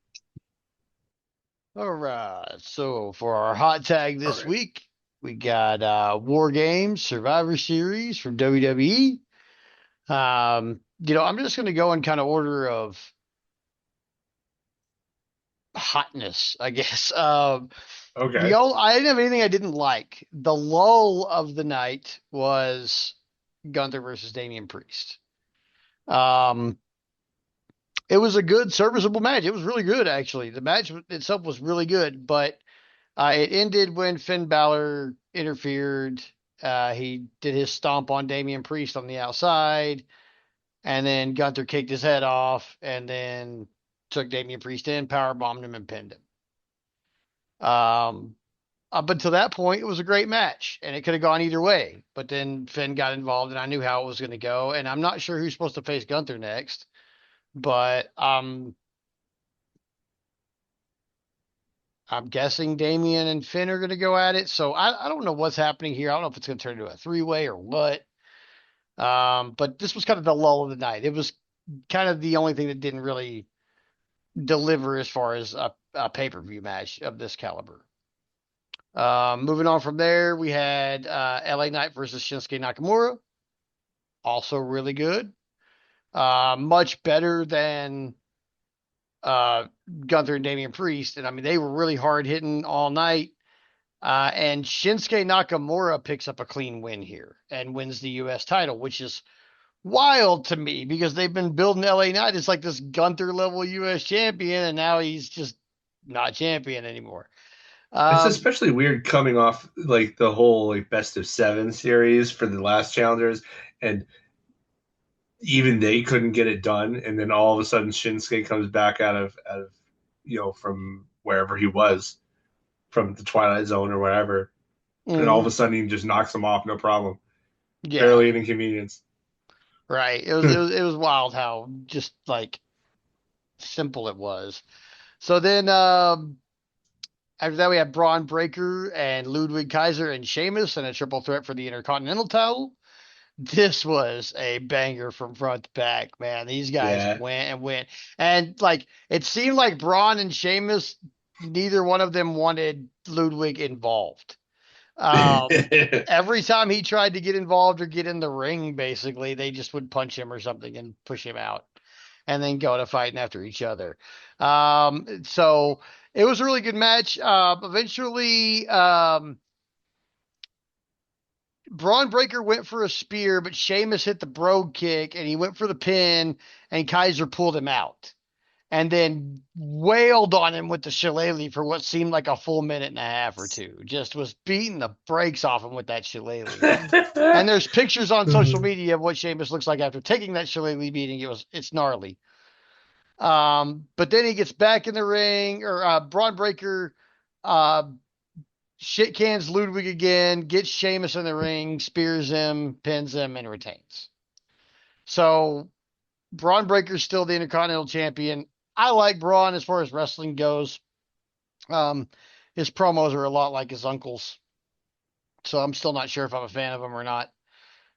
All right. So for our hot tag All this right. week, we got War Games Survivor Series from WWE. I'm just going to go in kind of order of hotness, I guess. Okay. I didn't have anything I didn't like. The lull of the night was Gunther versus Damian Priest. Um, it was a good, serviceable match. It was really good, actually. The match itself was really good, but it ended when Finn Balor interfered. He did his stomp on Damian Priest on the outside, and then Gunther kicked his head off, and then took Damian Priest in, power bombed him, and pinned him. Up until that point, it was a great match, and it could have gone either way. But then Finn got involved, and I knew how it was going to go. And I'm not sure who's supposed to face Gunther next, but I'm guessing Damian and Finn are going to go at it. So I don't know what's happening here. I don't know if it's going to turn into a three-way or what. But this was kind of the lull of the night. It was kind of the only thing that didn't really deliver as far as a pay-per-view match of this caliber. Moving on from there, we had LA Knight versus Shinsuke Nakamura. Also really good. Much better than uh, Gunther and Damian Priest. And I mean, they were really hard hitting all night. And Shinsuke Nakamura picks up a clean win here and wins the U.S. title, which is wild to me because they've been building LA Knight as like this Gunther level U.S. champion, and now he's just not champion anymore. It's Um, especially weird coming off like the whole like best of seven series for the last challengers, and even they couldn't get it done, and then all of a sudden Shinsuke comes back out of from wherever he was, from the Twilight Zone or whatever, and all of a mhm, sudden he just knocks him off, no problem. yeah, Barely an inconvenience. right. It was wild how just like simple it was. So then after that we had Braun Breaker and Ludwig Kaiser and Sheamus in a triple threat for the Intercontinental title. This was a banger from front to back, man. These guys Yeah. went and went. And like it seemed like Braun and Sheamus, neither one of them wanted Ludwig involved. Every time he tried to get involved or get in the ring, basically, they just would punch him or something and push him out and then go to fighting after each other. So it was a really good match. Eventually, Braun Breaker went for a spear, but Sheamus hit the brogue kick and he went for the pin and Kaiser pulled him out and then wailed on him with the shillelagh for what seemed like a full minute and a half or two. Just was beating the brakes off him with that shillelagh. And there's pictures on social media of what Sheamus looks like after taking that shillelagh beating. It's gnarly. But then he gets back in the ring, or Braun Breaker uh, shit cans Ludwig again, gets Sheamus in the ring, spears him, pins him, and retains. So Braun Breaker's still the Intercontinental Champion. I like Braun as far as wrestling goes. Um, his promos are a lot like his uncle's, so I'm still not sure if I'm a fan of him or not.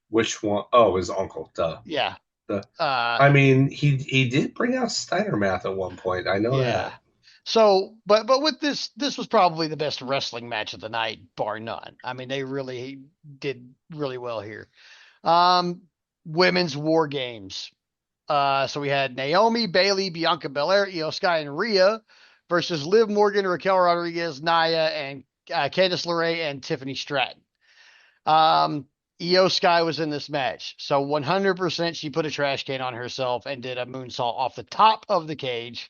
Which one? Oh, his uncle. Duh. Yeah. Duh. Uh, I mean, he did bring out Steiner math at one point. I know yeah. that. So, but with this was probably the best wrestling match of the night, bar none. I mean, they really did really well here. Um, Women's War Games. So we had Naomi, Bailey, Bianca Belair, Io Sky, and Rhea versus Liv Morgan, Raquel Rodriguez, Nia, and Candice LeRae and Tiffany Stratton. Um, Io Sky was in this match, so 100% she put a trash can on herself and did a moonsault off the top of the cage.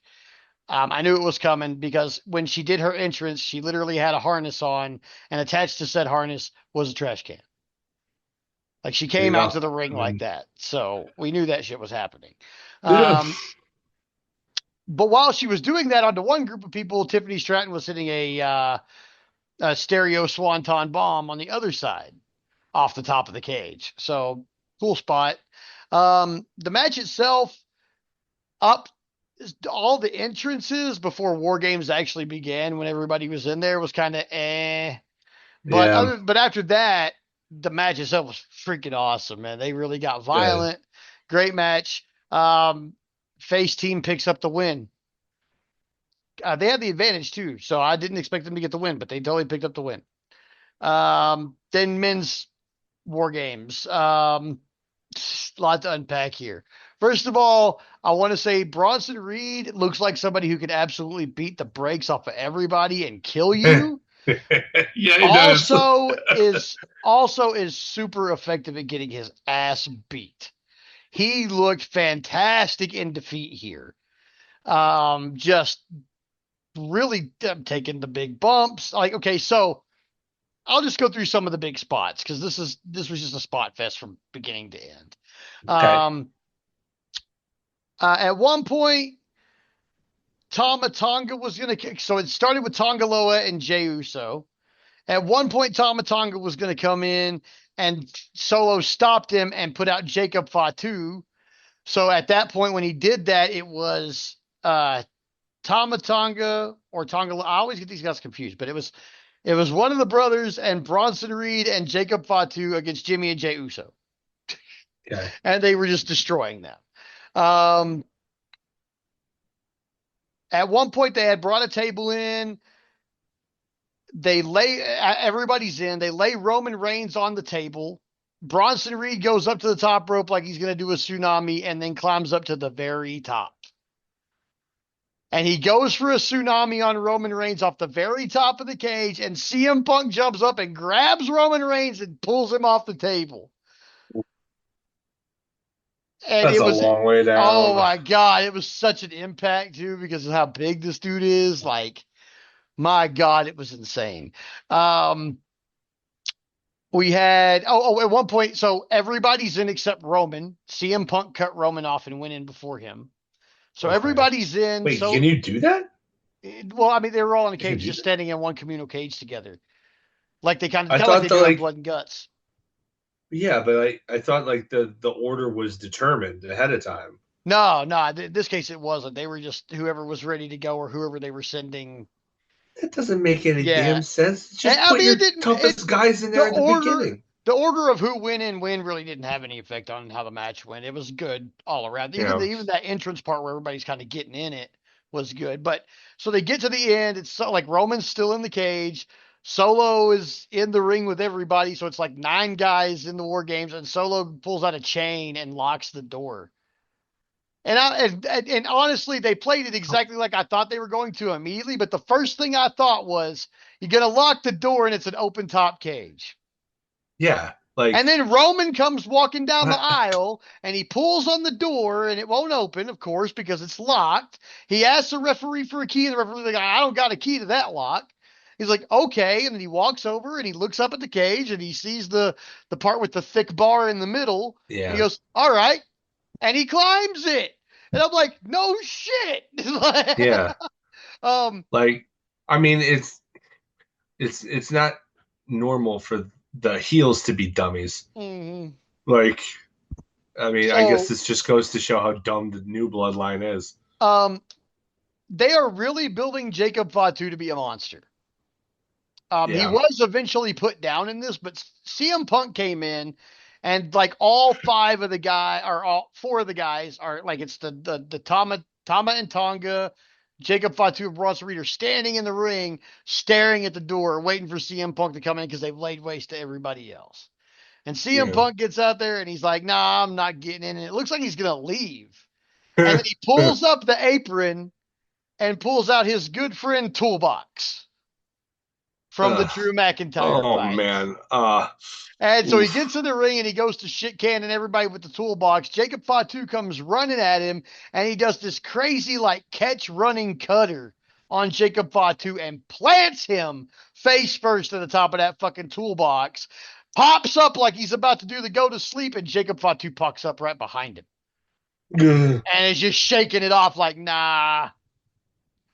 I knew it was coming because when she did her entrance, she literally had a harness on, and attached to said harness was a trash can. Like she came out Yeah. to the ring I like mean, that, so we knew that shit was happening. yeah. Um, but while she was doing that onto one group of people, Tiffany Stratton was hitting a stereo swanton bomb on the other side off the top of the cage. So cool spot. The match itself, up all the entrances before War Games actually began, when everybody was in there, was kind of eh. Yeah. But after that, the match itself was freaking awesome, man. They really got Good. violent. Great match. Um, Face team picks up the win. They had the advantage too, so I didn't expect them to get the win, but they totally picked up the win. Then men's War Games. A lot to unpack here. First of all, I want to say Bronson Reed looks like somebody who could absolutely beat the brakes off of everybody and kill you. Yeah, he does. Also is super effective at getting his ass beat. He looked fantastic in defeat here. Just really taking the big bumps. Like, okay, so I'll just go through some of the big spots because this was just a spot fest from beginning to end. Okay. Um, at one point, Tama Tonga was going to kick. So it started with Tongaloa and Jey Uso. At one point, Tama Tonga was going to come in, and Solo stopped him and put out Jacob Fatu. So at that point, when he did that, it was Tama Tonga or Tonga. I always get these guys confused, but it was one of the brothers and Bronson Reed and Jacob Fatu against Jimmy and Jey Uso, Okay. and they were just destroying them. Um, at one point, they had brought a table in. They lay everybody's in. They lay Roman Reigns on the table. Bronson Reed goes up to the top rope like he's going to do a tsunami and then climbs up to the very top. And he goes for a tsunami on Roman Reigns off the very top of the cage, and CM Punk jumps up and grabs Roman Reigns and pulls him off the table. And That's it a was, long way oh down. my God, it was such an impact too because of how big this dude is. Like, my God, it was insane. Um, We had at one point, so everybody's in except Roman. CM Punk cut Roman off and went in before him. So Okay. everybody's in. Wait, can So you do that? well, I mean, they were all in a You can cage, do just that? standing in one communal cage together, like they kind I of like thought they that do in like Blood and Guts. yeah, but I thought like the order was determined ahead of time. No, no, in this case it wasn't. They were just whoever was ready to go or whoever they were sending. That doesn't make any damn Yeah, sense. and Just I put mean, it your didn't. toughest guys in The there at the order beginning. the order of who win and win really didn't have any effect on how the match went. It was good all around. Yeah. Even that entrance part where everybody's kind of getting in it was good. But so they get to the end. It's so, like Roman's still in the cage. Solo is in the ring with everybody, so it's like 9 guys in the War Games, and Solo pulls out a chain and locks the door. And honestly, they played it exactly like I thought they were going to immediately. But the first thing I thought was, you're gonna lock the door and it's an open top cage. Yeah. Like, And then Roman comes walking down the aisle and he pulls on the door and it won't open, of course, because it's locked. He asks the referee for a key. And the referee's like, I don't got a key to that lock. He's like, okay. And then he walks over and he looks up at the cage and he sees the part with the thick bar in the middle. And he yeah, goes, all right. And he climbs it. And I'm like, no shit. yeah. um, Like, I mean, it's not normal for the heels to be dummies. mm, Like, I mean, I guess so this just goes to show how dumb the new bloodline is. um, they are really building Jacob Fatu to be a monster. He Yeah, was eventually put down in this, but CM Punk came in, and like all five of the guy, or all four of the guys are like it's the Tama and Tonga, Jacob Fatu and Bronson Reed are standing in the ring, staring at the door, waiting for CM Punk to come in because they've laid waste to everybody else. And CM yeah. Punk gets out there and he's like, "Nah, I'm not getting in." And it looks like he's gonna leave, and then he pulls up the apron and pulls out his good friend Toolbox from the Ugh. Drew McIntyre Oh fight. man. And so he Oof. gets in the ring and he goes to shit can and everybody with the toolbox. Jacob Fatu comes running at him and he does this crazy like catch running cutter on Jacob Fatu and plants him face first to the top of that fucking toolbox. Pops up like he's about to do the go to sleep and Jacob Fatu pops up right behind him Ugh. and is just shaking it off like nah.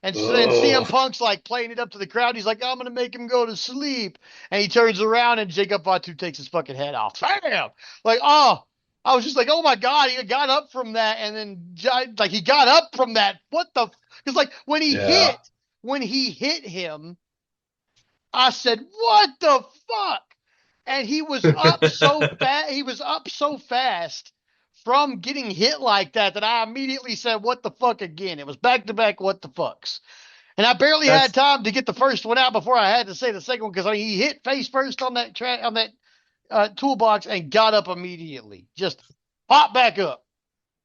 And CM Ugh. Punk's like playing it up to the crowd. He's like, I'm going to make him go to sleep. And he turns around and Jacob Fatu takes his fucking head off. Bam! Like, oh, I was just like, oh my God, he got up from that. And then, like, he got up from that. What the? Because, like, Yeah. when he hit him, I said, what the fuck? And he was up so fast. He was up so fast from getting hit like that that I immediately said, what the fuck again? It was back to back, what the fucks. And I barely had That's time to get the first one out before I had to say the second one because he hit face first on that toolbox and got up immediately. Just popped back up.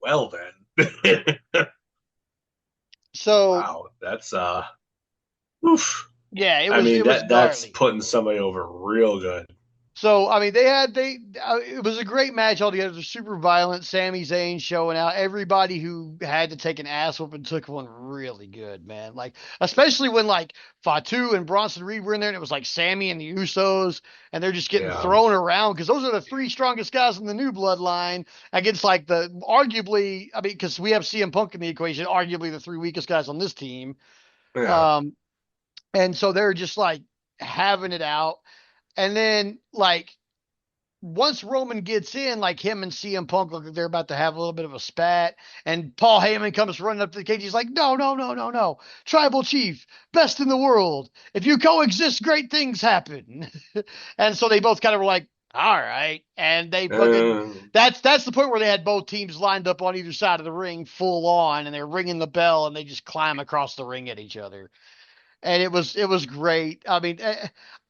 well then. So Wow. That's oof. yeah, I mean it was that's gnarly. putting somebody over real good. So I mean, it was a great match altogether. It was super violent. Sami Zayn showing out. Everybody who had to take an ass whooping took one really good, man. Like especially when like Fatu and Bronson Reed were in there, and it was like Sammy and the Usos, and they're just getting Yeah. thrown around because those are the three strongest guys in the new bloodline against like the arguably, I mean, because we have CM Punk in the equation, arguably the three weakest guys on this team. Yeah. Um, and so they're just like having it out. And then like once Roman gets in, like him and CM Punk look like they're about to have a little bit of a spat, and Paul Heyman comes running up to the cage. He's like, "No, no, no, no, no! Tribal Chief, best in the world. If you coexist, great things happen." And so they both kind of were like, "All right," and they fucking Uh, that's the point where they had both teams lined up on either side of the ring, full on, and they're ringing the bell, and they just climb across the ring at each other and it was great. I mean,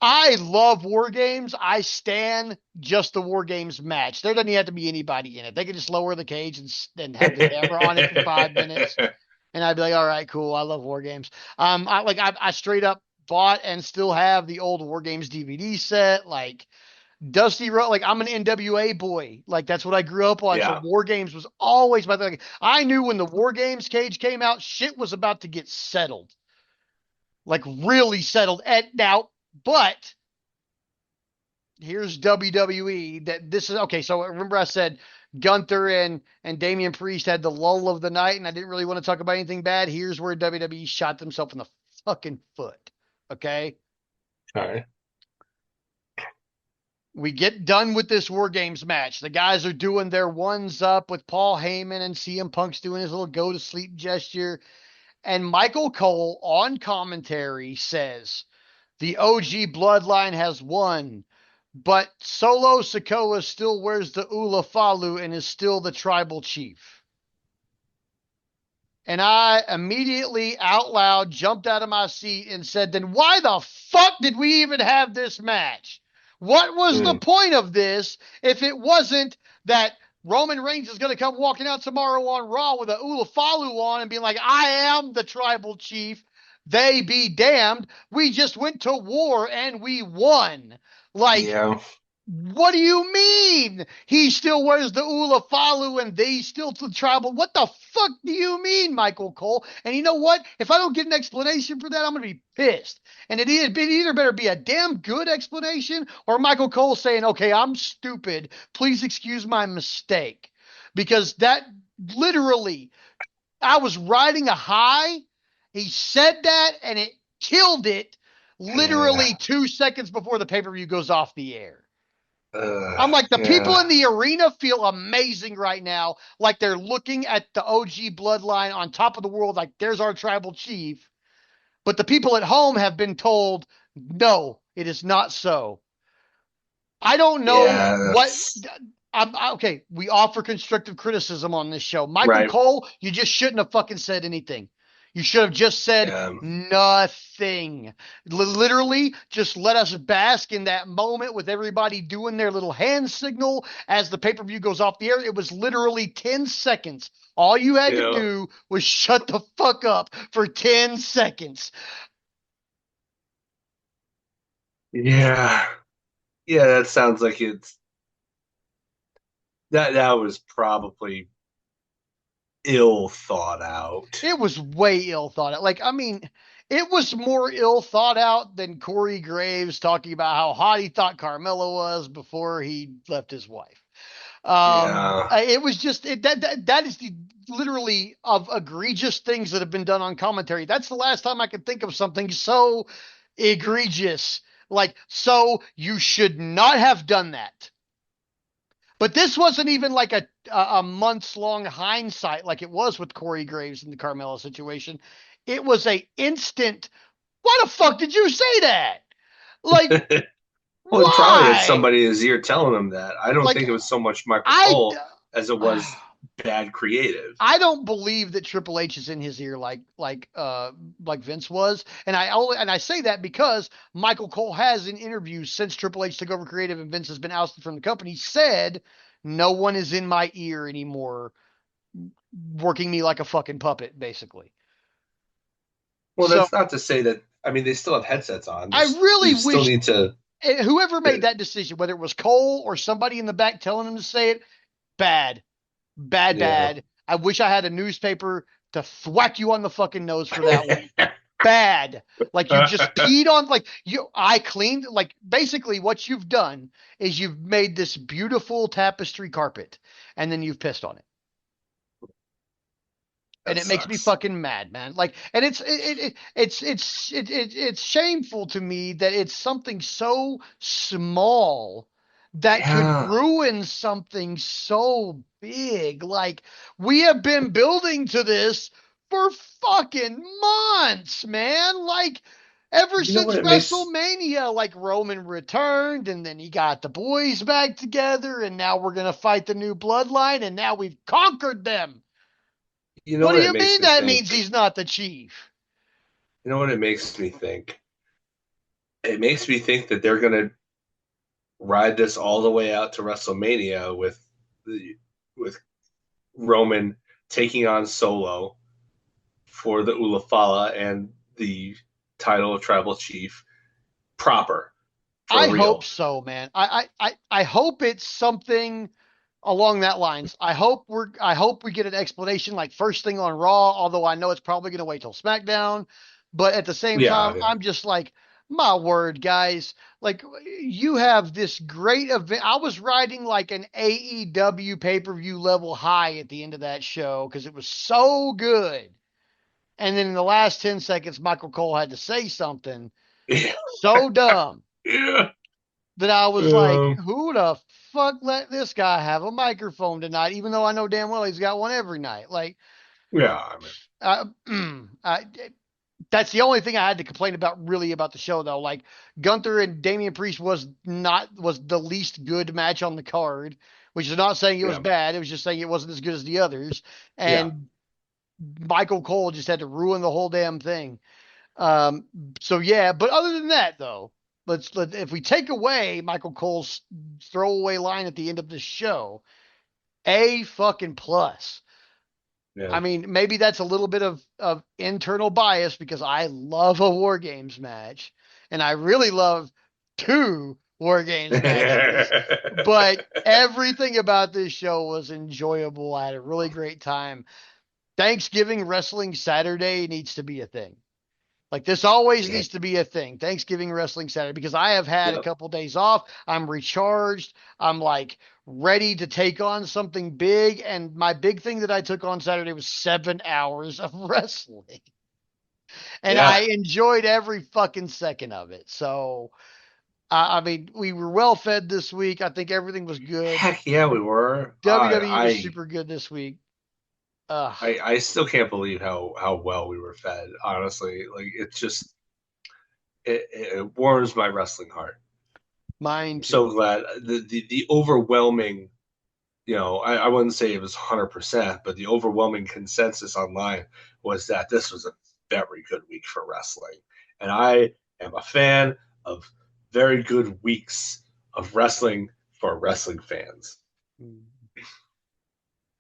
I love war games. I stand just the war games match. There doesn't have to be anybody in it. They could just lower the cage and have the camera on it for 5 minutes, and I'd be like, all right, cool. I love war games. I straight up bought and still have the old war games DVD set. Like Dusty Road, like I'm an NWA boy. Like that's what I grew up on. So yeah. war games was always my thing. I knew when the war games cage came out, shit was about to get settled like really settled at now. But here's WWE that this is okay. So remember I said Gunther and Damian Priest had the lull of the night, and I didn't really want to talk about anything bad. Here's where WWE shot themselves in the fucking foot. Okay. All right. We get done with this War Games match. The guys are doing their ones up with Paul Heyman and CM Punk's doing his little go to sleep gesture. And Michael Cole on commentary says, the OG bloodline has won, but Solo Sikoa still wears the Ulafalu and is still the tribal chief. And I immediately out loud jumped out of my seat and said, then why the fuck did we even have this match? What was the Mm, point of this if it wasn't that Roman Reigns is going to come walking out tomorrow on Raw with a Ulafalu on and being like, I am the tribal chief. They be damned. We just went to war and we won. Like, yeah. What do you mean? He still wears the Ulafalu and they still the tribal. What the fuck do you mean, Michael Cole? And you know what? If I don't get an explanation for that, I'm gonna be pissed. And it either better be a damn good explanation or Michael Cole saying, "Okay, I'm stupid. Please excuse my mistake," because that literally, I was riding a high. He said that, and it killed it. Literally Yeah. 2 seconds before the pay per view goes off the air. I'm like, the people Yeah. in the arena feel amazing right now. Like they're looking at the OG bloodline on top of the world, like there's our tribal chief. But the people at home have been told, no, it is not so. I don't know Yeah. what. Okay, we offer constructive criticism on this show. Michael Right. Cole, you just shouldn't have fucking said anything. You should have just said Um, nothing. Literally, just let us bask in that moment with everybody doing their little hand signal as the pay per view goes off the air. It was literally 10 seconds. All you had to yeah. do was shut the fuck up for 10 seconds. Yeah. Yeah. That sounds like that was probably ill thought out. It was way ill thought out. Like, I mean, it was more ill thought out than Corey Graves talking about how hot he thought Carmelo was before he left his wife. Yeah. It was just that is the literally of egregious things that have been done on commentary. That's the last time I could think of something so egregious. Like, so you should not have done that. But this wasn't even like a months long hindsight like it was with Corey Graves in the Carmelo situation. It was a instant. Why the fuck did you say that? Like, Well, he probably had why? somebody in his ear telling him that. I don't Like, think it was so much Michael I Cole as it was bad creative. I don't believe that Triple H is in his ear like Vince was, and I say that because Michael Cole has in interviews since Triple H took over creative and Vince has been ousted from the company said no one is in my ear anymore, working me like a fucking puppet, basically. Well, So that's not to say that. I mean, they still have headsets on. I There's really you still wish need to. whoever made that decision, whether it was Cole or somebody in the back telling him to say it, bad, bad, Yeah. bad. I wish I had a newspaper to thwack you on the fucking nose for that one. Bad. Like you just peed on like you I cleaned like basically what you've done is you've made this beautiful tapestry carpet and then you've pissed on it. And That it makes me sucks. fucking mad, man. Like, and it's shameful to me that it's something so small that could Yeah. ruin something so big. Like, we have been building to this for fucking months, man. Like, ever You know since what it makes. WrestleMania, like Roman returned and then he got the boys back together, and now we're gonna fight the new bloodline, and now we've conquered them. You know What do what it you makes mean me that means think. he's not the chief? You know what it makes me think. It makes me think that they're gonna ride this all the way out to WrestleMania with Roman taking on Solo for the Ulafala and the title of tribal chief proper for I hope real. so, man. I hope it's something along that lines. I hope we get an explanation like first thing on Raw, although I know it's probably gonna wait till SmackDown. But at the same Yeah, time, yeah, I'm just like, my word, guys, like you have this great event. I was riding like an AEW pay-per-view level high at the end of that show because it was so good. And then in the last 10 seconds, Michael Cole had to say something yeah, so dumb yeah. that I was like, Um, who the fuck let this guy have a microphone tonight? Even though I know damn well he's got one every night. Like, yeah. I mean, uh, I, that's the only thing I had to complain about really about the show though. Like Gunther and Damian Priest was the least good match on the card, which is not saying it was yeah, bad. It was just saying it wasn't as good as the others. yeah. And Michael Cole just had to ruin the whole damn thing. Um, so yeah, but other than that, though, if we take away Michael Cole's throwaway line at the end of the show, a fucking plus. I Yeah. mean, maybe that's a little bit of internal bias because I love a War Games match, and I really love two War Games matches. But everything about this show was enjoyable. I had a really great time. Thanksgiving Wrestling Saturday needs to be a thing. Like this always Yeah. needs to be a thing. Thanksgiving Wrestling Saturday because I have had a Yep. couple days off. I'm recharged. I'm like ready to take on something big. And my big thing that I took on Saturday was 7 hours of wrestling. And I Yeah. enjoyed every fucking second of it. So I mean, we were well fed this week. I think everything was good. Heck yeah, we were. WWE was super good this week. Uh, I still can't believe how well we were fed. Honestly, like it's just it warms my wrestling heart. Mine I'm so too. glad the overwhelming, I wouldn't say it was 100%, but the overwhelming consensus online was that this was a very good week for wrestling. And I am a fan of very good weeks of wrestling for wrestling fans.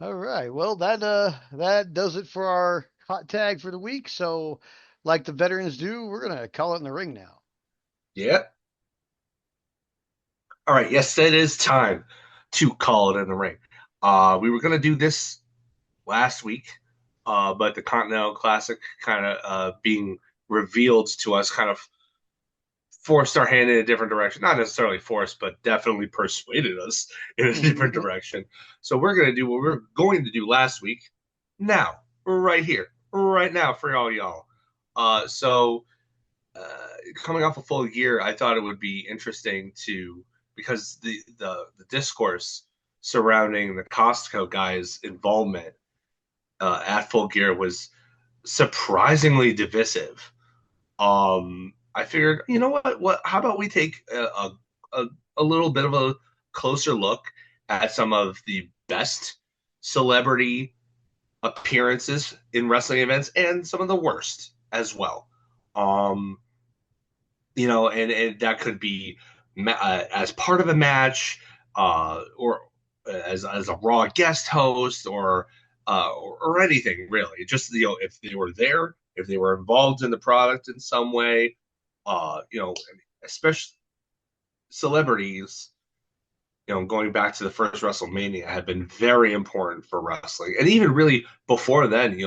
All right. Well, that does it for our hot tag for the week. So, like the veterans do, we're gonna call it in the ring now. Yeah. All right. Yes, it is time to call it in the ring. We were going to do this last week, but the Continental Classic kind of being revealed to us kind of forced our hand in a different direction. Not necessarily forced, but definitely persuaded us in a different direction. So we're going to do what we are going to do last week now, right here, right now for all y'all. So coming off a full year, I thought it would be interesting to because the discourse surrounding the Costco guys' involvement at Full Gear was surprisingly divisive. I figured, you know what? How about we take a little bit of a closer look at some of the best celebrity appearances in wrestling events and some of the worst as well. Um, and that could be as part of a match, or as a Raw guest host, or anything really. Just if they were there, if they were involved in the product in some way, especially celebrities. Going back to the first WrestleMania had been very important for wrestling, and even really before then.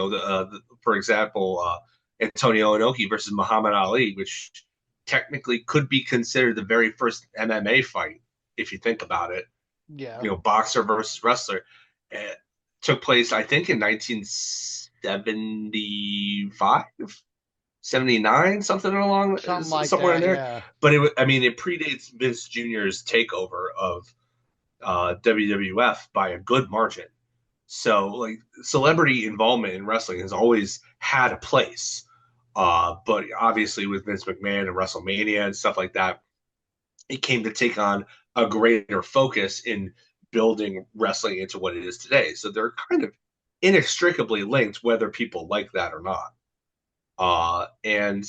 For example, Antonio Inoki versus Muhammad Ali, which technically could be considered the very first MMA fight, if you think about it. Yeah. Boxer versus wrestler. It took place, I think, in 1975, 79, something along Something like somewhere in that. there. Yeah. But it predates Vince Jr.'s takeover of WWF by a good margin. So, like, celebrity involvement in wrestling has always had a place. But obviously, with Vince McMahon and WrestleMania and stuff like that, it came to take on a greater focus in building wrestling into what it is today. So they're kind of inextricably linked, whether people like that or not. And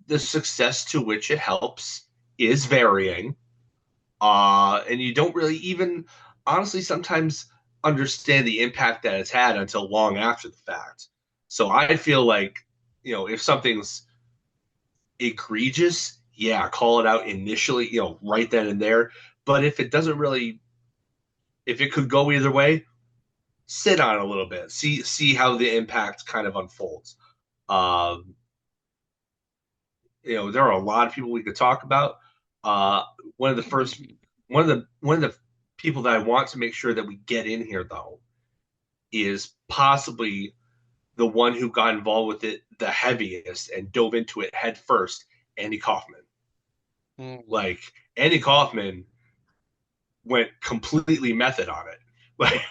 the success to which it helps is varying. And you don't really even, honestly, sometimes understand the impact that it's had until long after the fact. So I feel like, if something's egregious, yeah, call it out initially, right then and there. But if it could go either way, sit on it a little bit, see how the impact kind of unfolds. Um, there are a lot of people we could talk about. Uh, one of the first, one of the people that I want to make sure that we get in here though is possibly the one who got involved with it the heaviest and dove into it head first, Andy Kaufman. Mm. Like Andy Kaufman went completely method on it. Like,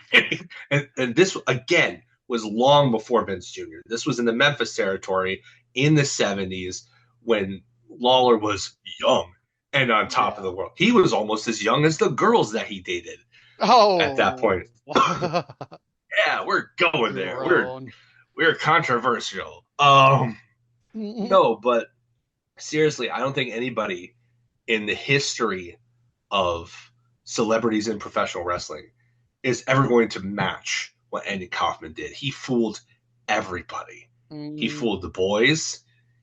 and this again was long before Vince Jr. This was in the Memphis territory in the 70s when Lawler was young and on top of Yeah. the world. He was almost as young as the girls that he dated at that point. Oh. Yeah, we're going there. We're Grown. we're controversial. Mm-mm. No, but seriously, I don't think anybody in the history of celebrities in professional wrestling is ever going to match what Andy Kaufman did. He fooled everybody. He Mm. fooled the boys.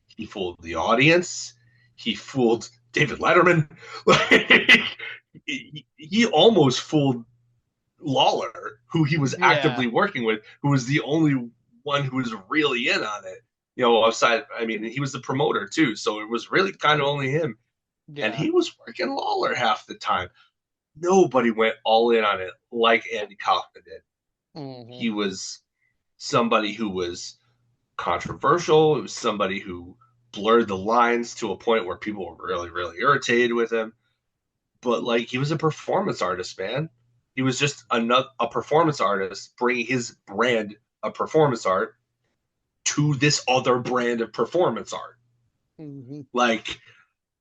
He fooled the audience. He fooled David Letterman. Like, he almost fooled Lawler, who he was Yeah. actively working with, who was the only one who was really in on it. You know, outside, I mean, he was the promoter too, so it was really kind of only him. And Yeah. he was working Lawler half the time. Nobody went all in on it like Andy Kaufman did. Hmm. He was somebody who was controversial. It was somebody who blurred the lines to a point where people were really, really irritated with him. But like, he was a performance artist, man. He was just a performance artist bringing his brand of performance art to this other brand of performance art. Hmm. Like,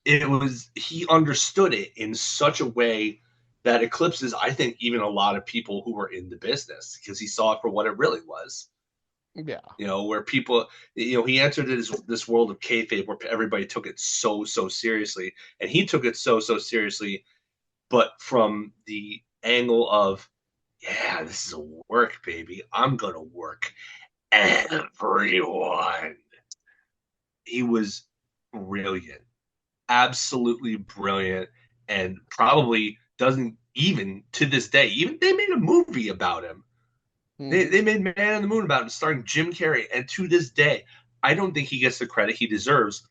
it was, he understood it in such a way that eclipses, I think, even a lot of people who were in the business, because he saw it for what it really was. Yeah. You know, where people, you know, he entered this world of kayfabe where everybody took it so seriously, and he took it so seriously, but from the angle of, yeah, this is a work, baby. I'm gonna work everyone. He was brilliant, absolutely brilliant, and probably doesn't even to this day. Even they made a movie about him. They, Hmm. they made Man on the Moon about him, starring Jim Carrey, and to this day, I don't think he gets the credit he deserves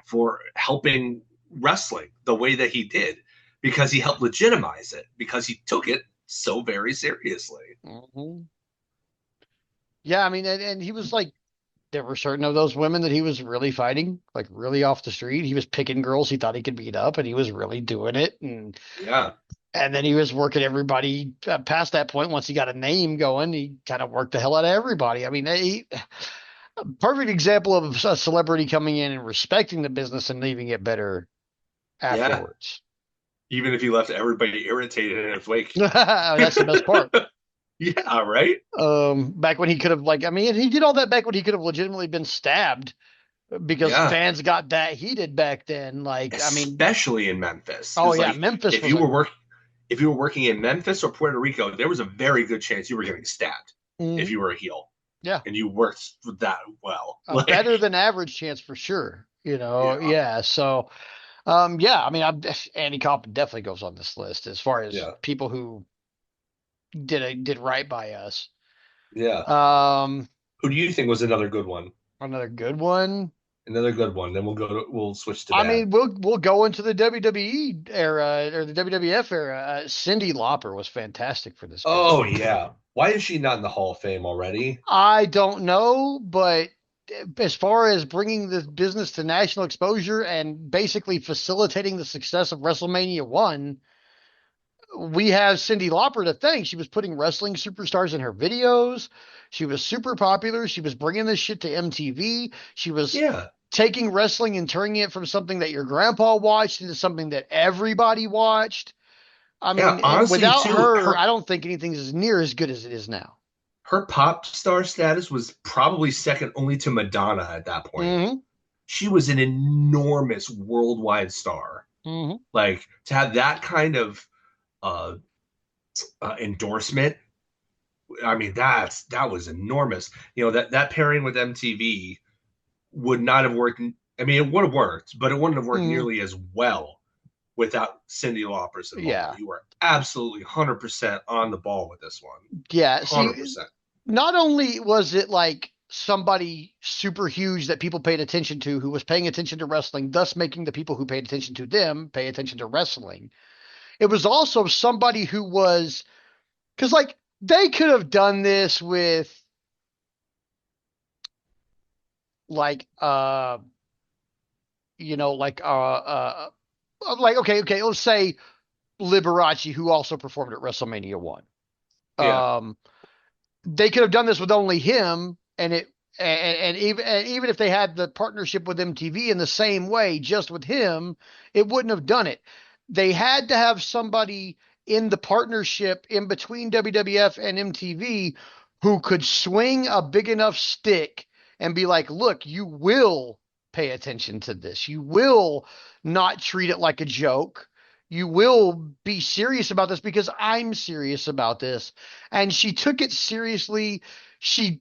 for helping wrestling the way that he did, because he helped legitimize it, because he took it so very seriously. Hmm. Yeah. I mean, and he was like, there were certain of those women that he was really fighting, like really off the street. He was picking girls he thought he could beat up, and he was really doing it. Yeah, And then he was working everybody past that point. Once he got a name going, he kind of worked the hell out of everybody. I mean, perfect example of a celebrity coming in and respecting the business and leaving it better yeah. afterwards. Even if he left everybody irritated in his wake. That's the best part. Yeah, right. Back when he could have, like, I mean, he did all that back when he could have legitimately been stabbed because Yeah, fans got that heated back then. Like, I mean, especially in Memphis, oh because yeah, like, Memphis if was you a were work if you were working in Memphis or Puerto Rico, there was a very good chance you were getting stabbed if mhm, you were a heel yeah, and you worked that well. a Like, better than average chance for sure. yeah, Yeah. So, yeah, I mean, Andy Kaufman definitely goes on this list as far as yeah, people who did right by us. yeah. Um, Who do you think was another good one? Another good one. Another good one. Then we'll switch to I bad. mean, we'll go into the WWE era or the WWF era. Cyndi Lauper was fantastic for this Oh business. yeah. Why is she not in the Hall of Fame already? I don't know, but as far as bringing the business to national exposure and basically facilitating the success of WrestleMania 1, we have Cyndi Lauper to thank. She was putting wrestling superstars in her videos. She was super popular. She was bringing this shit to MTV. She was Yeah. taking wrestling and turning it from something that your grandpa watched into something that everybody watched. I Yeah, mean, honestly without too, her, her I don't think anything's as near as good as it is now. her pop star status was probably second only to Madonna at that point. Hmm. She was an enormous worldwide star. Hmm. Like, to have that kind of uh, endorsement, I mean, that was enormous. You know, that pairing with MTV would not have worked. I mean, it would have worked, but it wouldn't have worked Hmm. nearly as well without Cyndi Lauper's involvement. Yeah. You were absolutely 100% on the ball with this one. Yeah. See, 100%. not only was it like somebody super huge that people paid attention to who was paying attention to wrestling, thus making the people who paid attention to them pay attention to wrestling. It was also somebody who was, because like they could have done this with like, like, okay, let's say Liberace, who also performed at WrestleMania 1. Yeah. Um, they could have done this with only him, and even if they had the partnership with MTV in the same way, just with him, it wouldn't have done it. They had to have somebody in the partnership in between WWF and MTV who could swing a big enough stick and be like, look, you will pay attention to this. You will not treat it like a joke. You will be serious about this because I'm serious about this. And she took it seriously. She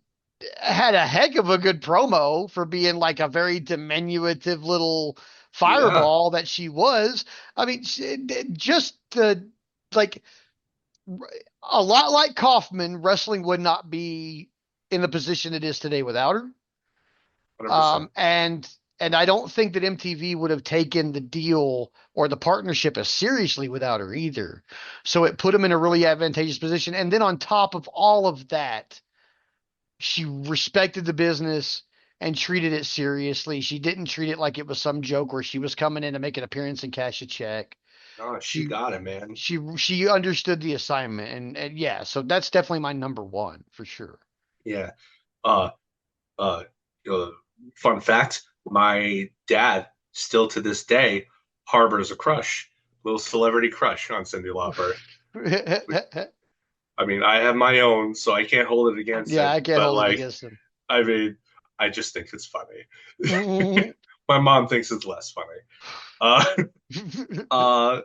had a heck of a good promo for being like a very diminutive little Yeah, fireball that she was. I mean, just the like a lot like Kaufman, wrestling would not be in the position it is today without her. 100%. And I don't think that MTV would have taken the deal or the partnership as seriously without her either. So it put them in a really advantageous position. And then on top of all of that, she respected the business and treated it seriously. She didn't treat it like it was some joke where she was coming in to make an appearance and cash a check. Oh, she She got it, man. she understood the assignment and yeah, so that's definitely my number one for sure. Yeah. Uh, uh, uh, Fun fact: my dad still to this day harbors a crush, little celebrity crush on Cyndi Lauper. I mean, I have my own, so I can't hold it against Yeah, him. I can't But hold it like, against him. I mean, I just think it's funny. Mhm. My mom thinks it's less funny. Uh, uh,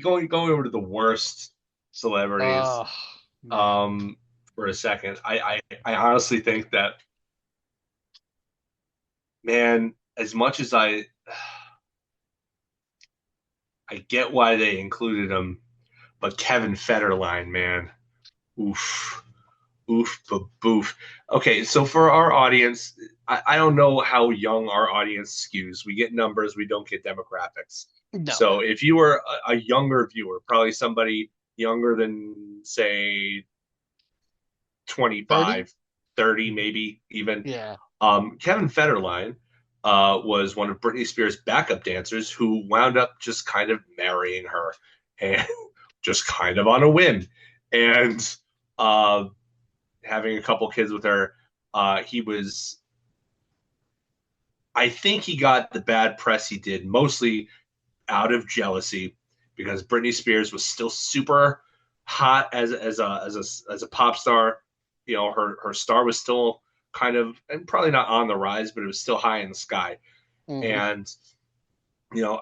going over to the worst celebrities. Oh man. Um, for a second, I honestly think that, man, as much as I get why they included him, but Kevin Federline, man, oof, oof, boof. Okay, so for our audience, I don't know how young our audience skews. We get numbers, we don't get demographics. No. So if you were a younger viewer, probably somebody younger than, say, 30? 25, 30, maybe even, Yeah. Kevin Federline was one of Britney Spears' backup dancers who wound up just kind of marrying her and just kind of on a whim and uh, having a couple kids with her. He was, I think he got the bad press he did mostly out of jealousy because Britney Spears was still super hot as a pop star. You know, her star was still kind of, and probably not on the rise, but it was still high in the sky. Hmm. And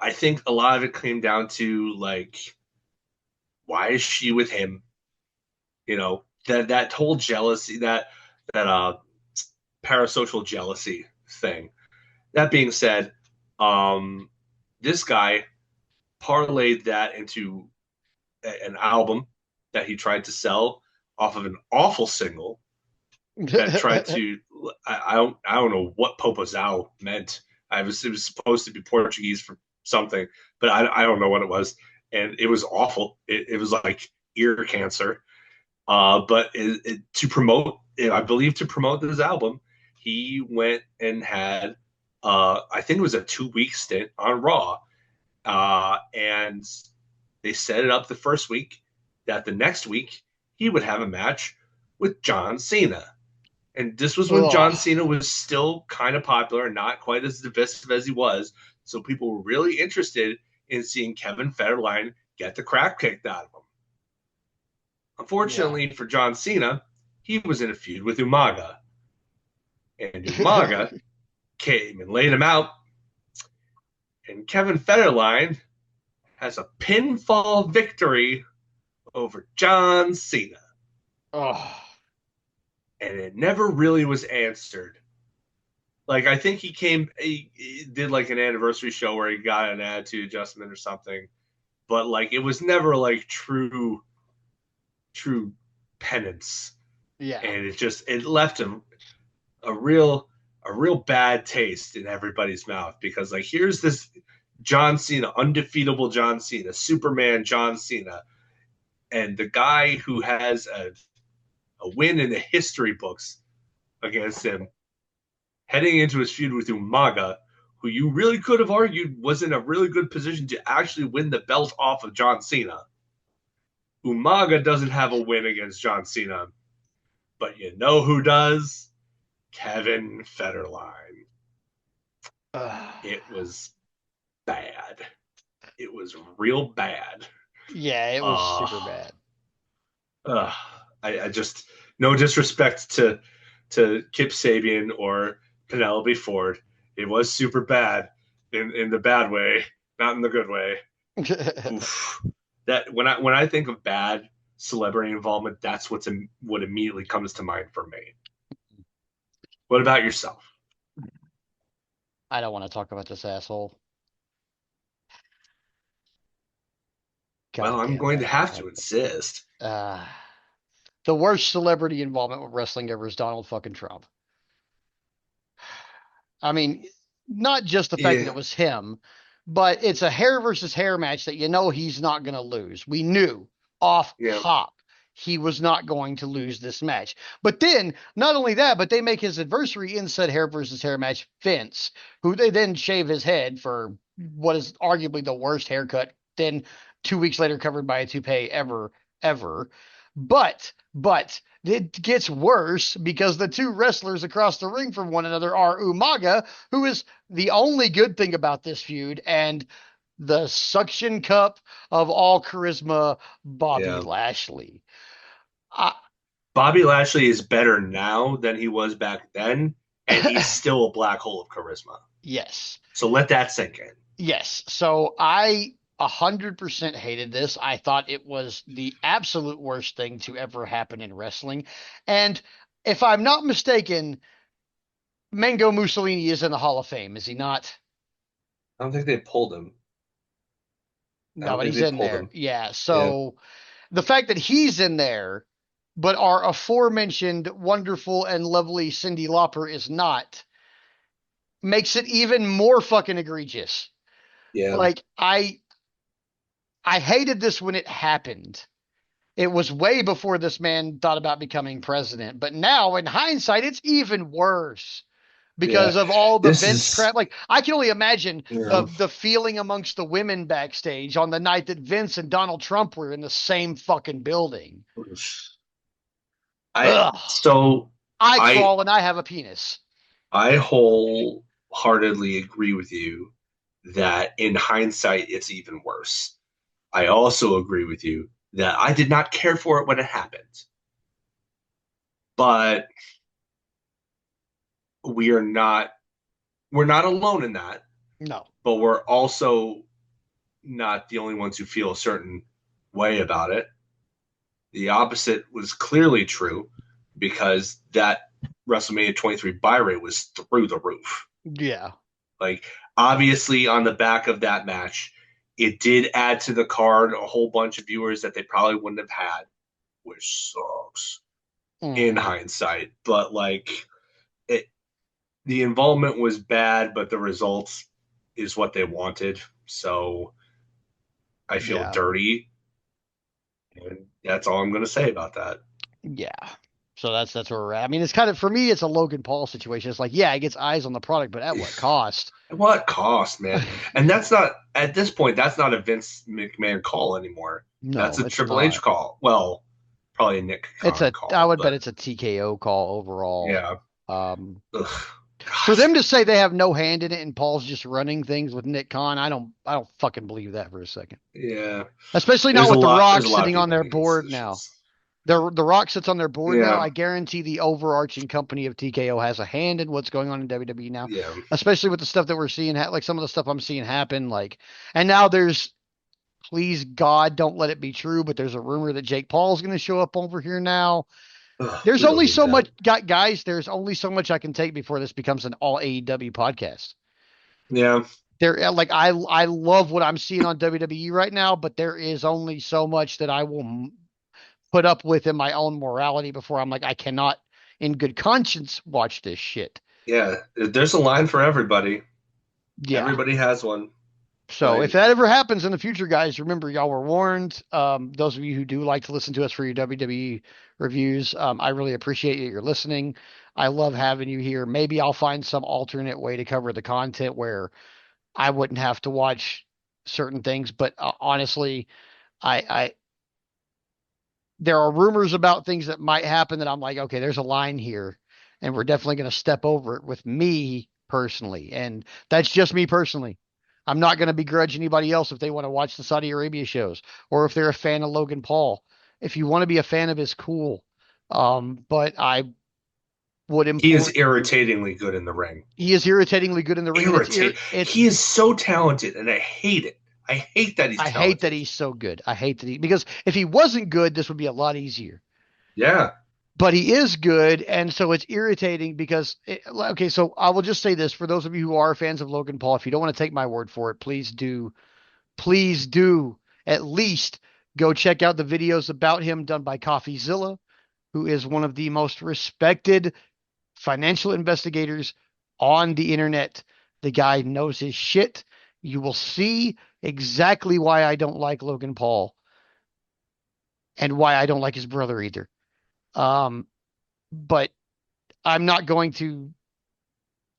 I think a lot of it came down to like, why is she with him? That whole jealousy, that parasocial jealousy thing. That being said, um, this guy parlayed that into an album that he tried to sell off of an awful single that tried to, I don't know what Popozão meant. It was supposed to be Portuguese for something, but I don't know what it was, and it was awful. It was like ear cancer. But to promote, I believe, to promote this album, he went and had, I think it was a 2 week stint on Raw, and they set it up the first week that the next week he would have a match with John Cena. And this was when Ugh. John Cena was still kind of popular and not quite as divisive as he was. So people were really interested in seeing Kevin Federline get the crap kicked out of him. Yeah. Unfortunately for John Cena, he was in a feud with Umaga. And Umaga came and laid him out. And Kevin Federline has a pinfall victory over John Cena. Oh. And it never really was answered. Like, I think he did like an anniversary show where he got an attitude adjustment or something, but like it was never like true penance, Yeah. and it left a real a real bad taste in everybody's mouth because like here's this John Cena, undefeatable John Cena, Superman John Cena, and the guy who has a win in the history books against him heading into his feud with Umaga, who you really could have argued was in a really good position to actually win the belt off of John Cena. Umaga doesn't have a win against John Cena, but you know who does? Kevin Federline. Ugh. It was bad. It was real bad. Yeah, it was Uh, super bad. uh I just, no disrespect to Kip Sabian or Penelope Ford. It was super bad in the bad way, not in the good way. Oof. That when I think of bad celebrity involvement, that's what immediately comes to mind for me. What about yourself? I don't want to talk about this asshole. Well, God I'm damn going to that. have to insist. Uh, the worst celebrity involvement with wrestling ever is Donald fucking Trump. I mean, not just the fact that Yeah, it was him, but it's a hair versus hair match that you know he's not going to lose. We knew off yeah, hop he was not going to lose this match. But then, not only that, but they make his adversary in said hair versus hair match Vince, who they then shave his head for what is arguably the worst haircut. Then 2 weeks later, covered by a toupee ever. But it gets worse because the two wrestlers across the ring from one another are Umaga, who is the only good thing about this feud, and the suction cup of all charisma, Bobby yeah. Lashley. I, Bobby Lashley is better now than he was back then, and he's still a black hole of charisma. yes. So let that sink in. Yes. So I 100% hated this. I thought it was the absolute worst thing to ever happen in wrestling. And if I'm not mistaken, Mango Mussolini is in the Hall of Fame, is he not? I don't think they pulled him. I No, don't but think he's they in pulled there. him. Yeah. Yeah, So the fact that he's in there, but our aforementioned wonderful and lovely Cyndi Lauper is not, makes it even more fucking egregious. yeah, Like I hated this when it happened. It was way before this man thought about becoming president. But now, in hindsight, it's even worse yeah. because of all the This Vince is, crap. Like I can only imagine you know, the feeling amongst the women backstage on the night that Vince and Donald Trump were in the same fucking building. I Ugh. so I I crawl and I have a penis. I wholeheartedly agree with you that in hindsight it's even worse. I also agree with you that I did not care for it when it happened, but we are not we're not alone in that, No. but we're also not the only ones who feel a certain way about it. The opposite was clearly true because that WrestleMania 23 buy rate was through the roof. Yeah. Like, obviously, on the back of that match, it did add to the card a whole bunch of viewers that they probably wouldn't have had, which sucks in Mm-hmm. hindsight. But, like, it, the involvement was bad, but the results is what they wanted. So I feel Yeah. dirty. And that's all I'm going to say about that. Yeah. So that's where we're at. I mean, it's kind of for me, it's a Logan Paul situation. It's like, yeah, it gets eyes on the product, but at what cost? What cost, man? And that's not at this point. That's not a Vince McMahon call anymore. That's No, a it's Triple H not. call. Well, probably a Nick It's Khan I call, would bet but it's a TKO call overall. yeah. Um, Ugh, for God. them to say they have no hand in it and Paul's just running things with Nick Khan, I don't fucking believe that for a second. Yeah. Especially not There's a with The lot. There's Rock a lot of sitting on people their making board now. decisions. The Rock sits on their board now. Yeah. I guarantee the overarching company of TKO has a hand in what's going on in WWE now, Yeah. especially with the stuff that we're seeing, like some of the stuff I'm seeing happen. Like, and now there's, please God, don't let it be true, but there's a rumor that Jake Paul's going to show up over here now. Ugh, There's we don't only need so that. much, guys. There's only so much I can take before this becomes an all AEW podcast. Yeah. There, like I love what I'm seeing on WWE right now, but there is only so much that I will put up with in my own morality before I'm like I cannot, in good conscience, watch this shit. Yeah. There's a line for everybody. Yeah. Everybody has one. So if Like, that ever happens in the future, guys, remember y'all were warned. Those of you who do like to listen to us for your WWE reviews, I really appreciate you're listening. I love having you here. Maybe I'll find some alternate way to cover the content where I wouldn't have to watch certain things. But honestly, I there are rumors about things that might happen that I'm like, okay, there's a line here, and we're definitely going to step over it with me personally, and that's just me personally. I'm not going to begrudge anybody else if they want to watch the Saudi Arabia shows or if they're a fan of Logan Paul. If you want to be a fan of his, cool. But I would he implore is irritatingly good in the ring. he is irritatingly good in the ring, and Irritate. it's He is so talented, and I hate it. I hate that he's I hate that talented. he's so good. I hate that because if he wasn't good, this would be a lot easier. Yeah. But he is good, and so it's irritating because okay, so I will just say this for those of you who are fans of Logan Paul, if you don't want to take my word for it, please do at least go check out the videos about him done by CoffeeZilla, who is one of the most respected financial investigators on the internet. The guy knows his shit. You will see exactly why I don't like Logan Paul and why I don't like his brother either. Um, but I'm not going to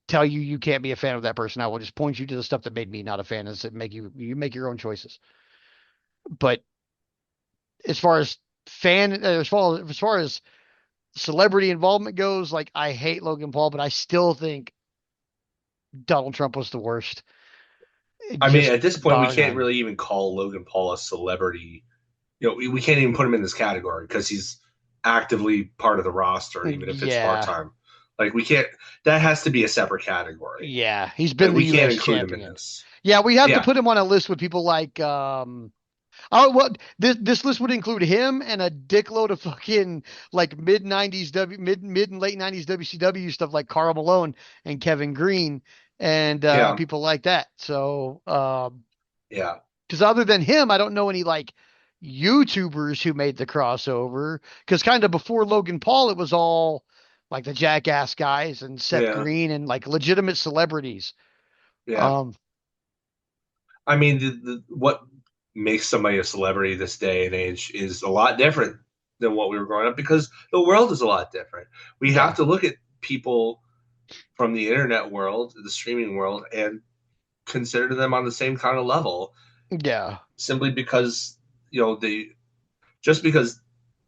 tell you you can't be a fan of that person. I will just point you to the stuff that made me not a fan and make you make your own choices. But as far as as far as celebrity involvement goes, like I hate Logan Paul, but I still think Donald Trump was the worst. I mean, Just at this point, we bar can't none. really even call Logan Paul a celebrity. We can't even put him in this category because he's actively part of the roster, even if it's part Yeah. time. Like we can't. That has to be a separate category. Yeah. He's Like been the we can't US include him in champion. this. Yeah, we have to Yeah, put him on a list with people like oh well this list would include him and a dickload of fucking like mid and late 90s WCW stuff like Carl Malone and Kevin Green and yeah, people like that. So yeah, because other than him, I don't know any like YouTubers who made the crossover. Because kind of before Logan Paul, it was all like the Jackass guys and Seth yeah, Green and like legitimate celebrities. yeah. Um, I mean, what makes somebody a celebrity this day and age is a lot different than what we were growing up because the world is a lot different. We have yeah, to look at people from the internet world, the streaming world, and consider them on the same kind of level yeah, simply because they just because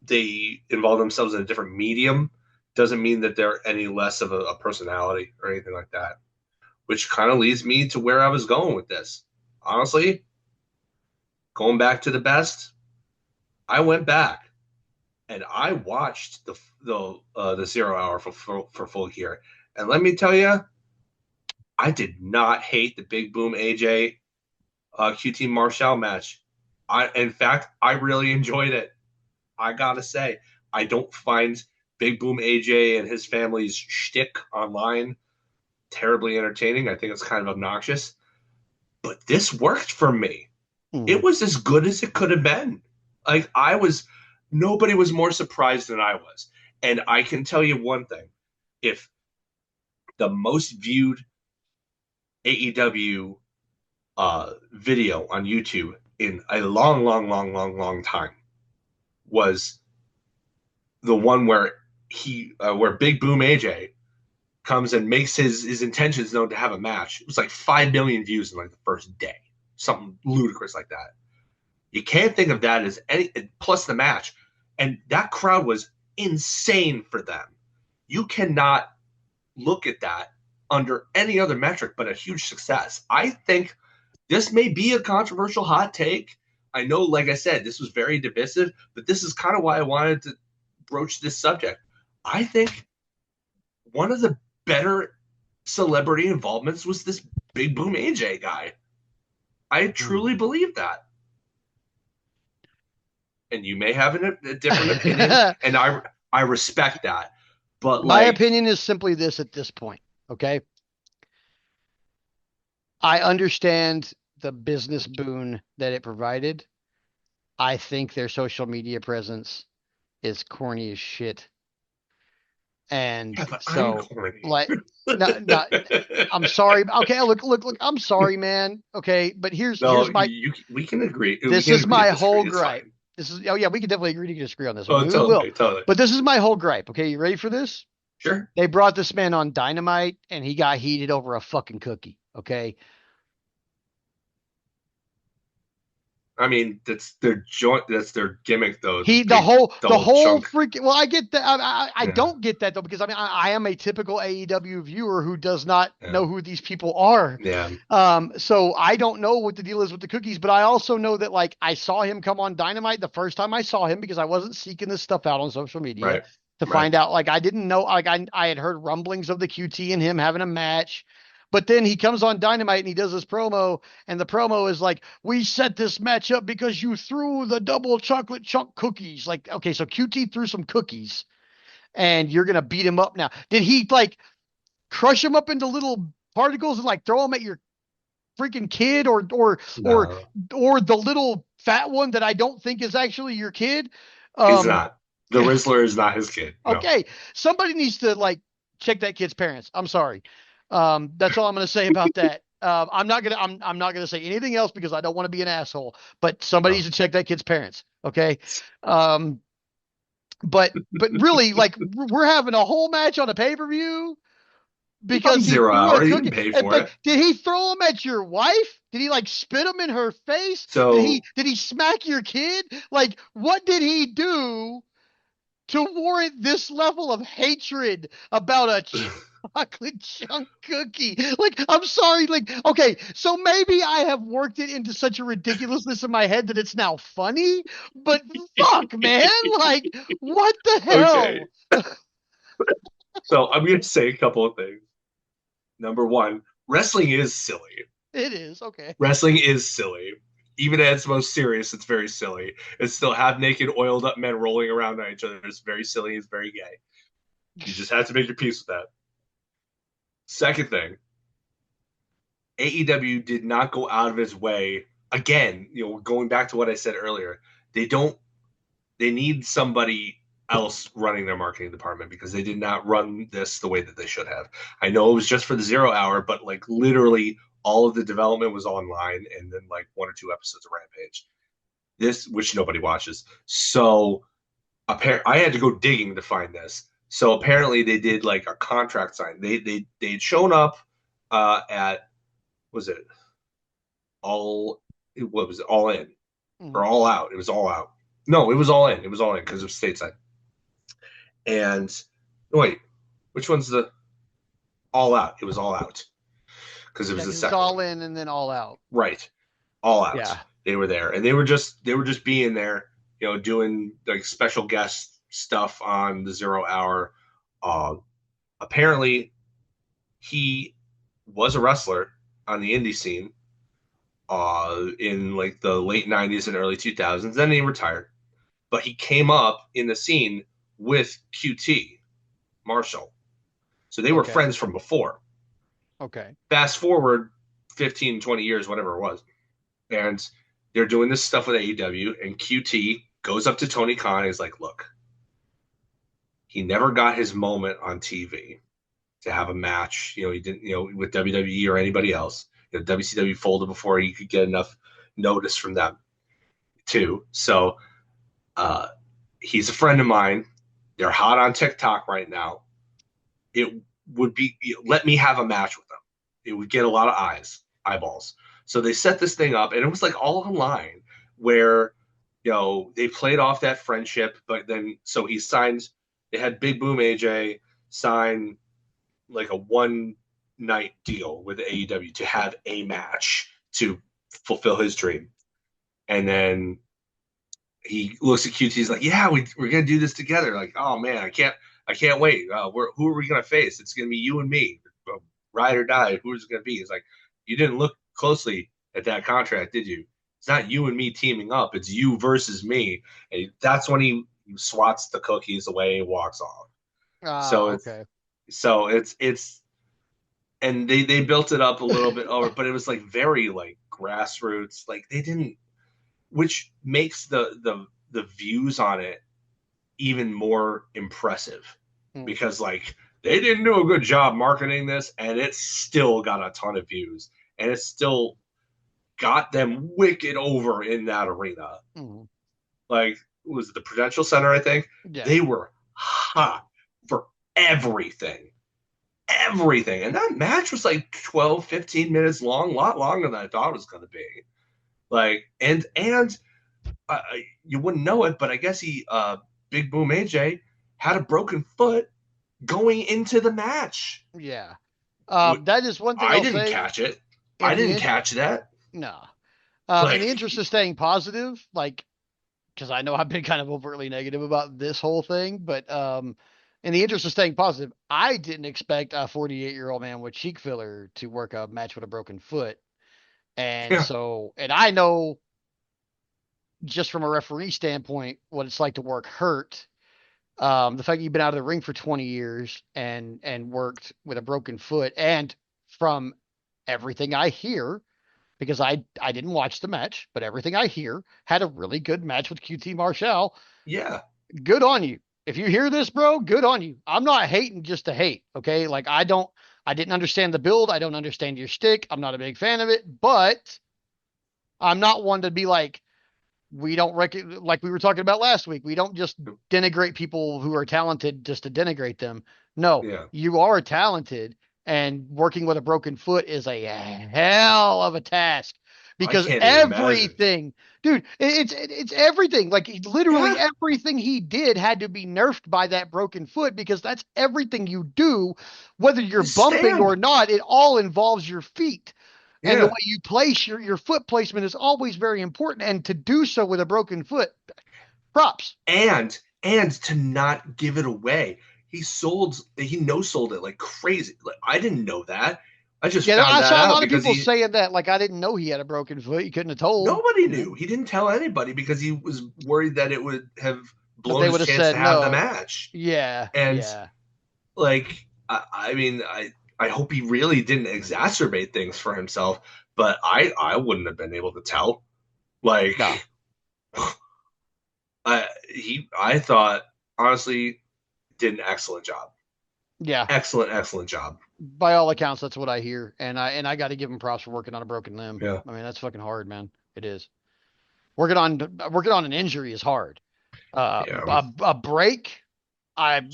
they involve themselves in a different medium doesn't mean that they're any less of a personality or anything like that, which kind of leads me to where I was going with this. Honestly, going back to the best, I went back and I watched the 0 hour for Full Gear, and let me tell you, I did not hate the Big Boom AJ QT Marshall match. In fact, I really enjoyed it. I gotta say, I don't find Big Boom AJ and his family's shtick online terribly entertaining. I think it's kind of obnoxious, but this worked for me. It mhm. was as good as it could have been. Like I was, nobody was more surprised than I was. And I can tell you one thing: if the most viewed AEW video on YouTube in a long, long, long, long, long time was the one where where Big Boom AJ comes and makes his intentions known to have a match. It was like 5 million views in like the first day, something ludicrous like that. You can't think of that as any plus the match, and that crowd was insane for them. You cannot look at that under any other metric but a huge success. I think this may be a controversial hot take. I know, like I said, this was very divisive, but this is kind of why I wanted to broach this subject. I think one of the better celebrity involvements was this Big Boom AJ guy. I truly believe that. And you may have a different opinion, and I respect that. But My like, opinion is simply this at this point. Okay. I understand the business boon that it provided. I think their social media presence is corny as shit. And yeah, but I'm so, corny. like, not, I'm sorry. Okay, look. I'm sorry, man. Okay, but No, we can agree. We this can is agree to my disagree. whole It's gripe. fine. This is, oh yeah, we can definitely agree to disagree on this one. Oh, We will. totally, totally. But this is my whole gripe. Okay, you ready for this? Sure. They brought this man on Dynamite and he got heated over a fucking cookie. Okay. I mean, that's their joint. That's their gimmick, though. The He the big whole the double whole chunk. freaking well, I get that. I Yeah, don't get that though because I mean I am a typical AEW viewer who does not yeah, know who these people are. yeah. So I don't know what the deal is with the cookies, but I also know that like I saw him come on Dynamite the first time I saw him because I wasn't seeking this stuff out on social media Right, to right. find out. Like I didn't know like I had heard rumblings of the QT and him having a match. But then he comes on Dynamite and he does this promo, and the promo is like, "We set this match up because you threw the double chocolate chunk cookies." Like, okay, so QT threw some cookies, and you're gonna beat him up now. Did he like crush him up into little particles and like throw them at your freaking kid or No, or the little fat one that I don't think is actually your kid. He's Um, not. The Rizzler is not his kid. No. okay, somebody needs to like check that kid's parents. I'm sorry. That's all I'm going to say about that. I'm not gonna say anything else because I don't want to be an asshole. But somebody No. needs to check that kid's parents. Okay. Um, but really, like we're having a whole match on a pay per view On because he Zero threw a Hour, he cookie. didn't pay for But it. did he throw them at your wife? Did he like spit them in her face? So Did he smack your kid? Like what did he do to warrant this level of hatred about a chocolate chunk cookie? Like I'm sorry, like okay, so maybe I have worked it into such a ridiculousness in my head that it's now funny, but fuck, man, like what the okay. hell? So I'm going to say a couple of things. Number one, wrestling is silly. It is okay. Wrestling is silly. Even at its most serious, it's very silly. It's still half naked, oiled up men rolling around on each other. It's very silly. It's very gay. You just have to make your peace with that. Second thing, AEW did not go out of its way. Again, going back to what I said earlier, they don't. They need somebody else running their marketing department because they did not run this the way that they should have. I know it was just for the 0 hour, but like literally all of the development was online, and then like 1 or 2 episodes of Rampage. This, which nobody watches. So I had to go digging to find this. So apparently they did like a contract sign. They'd shown up at, was it all, what was it, All In or Mhm. All Out? It was All Out. No, it was All In. It was All In because it was stateside. And wait, which one's the All Out? It was All Out because it Yeah, was the because it's second all one. in and then all out. Right. All Out. Yeah. They were there, and they were just being there, doing like special guest stuff on the 0 hour. Uh, Apparently, he was a wrestler on the indie scene in like the late '90s and early 2000s. Then he retired, but he came up in the scene with QT Marshall, so they were Okay. friends from before. Okay. Fast forward 15, 20 years, whatever it was, and they're doing this stuff with AEW, and QT goes up to Tony Khan and is like, look, he never got his moment on TV to have a match. He didn't, with WWE or anybody else. WCW folded before he could get enough notice from them, too. So uh, he's a friend of mine. They're hot on TikTok right now. It would be, let me have a match with them. It would get a lot of eyeballs. So they set this thing up, and it was like all online where, they played off that friendship, but then, so he signed, they had Big Boom AJ sign like a 1 night deal with AEW to have a match to fulfill his dream. And then he looks at QT. He's like, "Yeah, we're gonna do this together." Like, oh man, I can't wait. Who are we gonna face? It's gonna be you and me, ride or die. Who's it gonna be? He's like, you didn't look closely at that contract, did you? It's not you and me teaming up. It's you versus me. And that's when he swats the cookies away and walks off. So Ah, it's okay. so it's and they built it up a little bit over, but it was like very like grassroots. Like they didn't, which makes the views on it even more impressive Hmm. because like they didn't do a good job marketing this, and it still got a ton of views, and it still got them wicked over in that arena. Hmm. Like, was it the Prudential Center? I think Yeah. they were hot for everything everything. And that match was like 12, 15 minutes long, a lot longer than I thought it was going to be. Like, and you wouldn't know it, but I guess Big Boom AJ had a broken foot going into the match. Yeah. That is one thing I I'll didn't say catch it. I in the didn't int catch that. no. In Like, the interest of staying positive, like because I know I've been kind of overtly negative about this whole thing, but in the interest of staying positive, I didn't expect a 48-year-old man with cheek filler to work a match with a broken foot. And yeah, so, and I know just from a referee standpoint what it's like to work hurt. The fact that you've been out of the ring for 20 years and worked with a broken foot, and from everything I hear, because I didn't watch the match, but everything I hear had a really good match with QT Marshall. Yeah. Good on you. If you hear this, bro, good on you. I'm not hating just to hate, okay? Like I didn't understand the build. I don't understand your stick. I'm not a big fan of it, but I'm not one to be like, we don't like we were talking about last week. We don't just denigrate people who are talented just to denigrate them. No, Yeah. you are talented, and working with a broken foot is a hell of a task I because can't even imagine. everything, dude, it's everything. Like literally Yeah. everything he did had to be nerfed by that broken foot because that's everything you do, whether you're Just bumping or stand. not. It all involves your feet. And the way Yeah. you place your foot placement is always very important. And to do so with a broken foot, props. And to not give it away. He no sold it like crazy. Like, I didn't know that. I just Yeah, found I that saw a out lot of because people he saying that. Like, I didn't know he had a broken foot. You couldn't have told, nobody you know, knew. He didn't tell anybody because he was worried that it would have that blown they his would have chance to said have the no. match. Yeah, And yeah. like I mean I hope he really didn't exacerbate things for himself, but I wouldn't have been able to tell. No, Like I thought honestly did an excellent job. yeah. Excellent job. By all accounts, that's what I hear, and I got to give him props for working on a broken limb. Yeah. I mean, that's fucking hard, man. It is. Working on an injury is hard. Yeah. A break. I've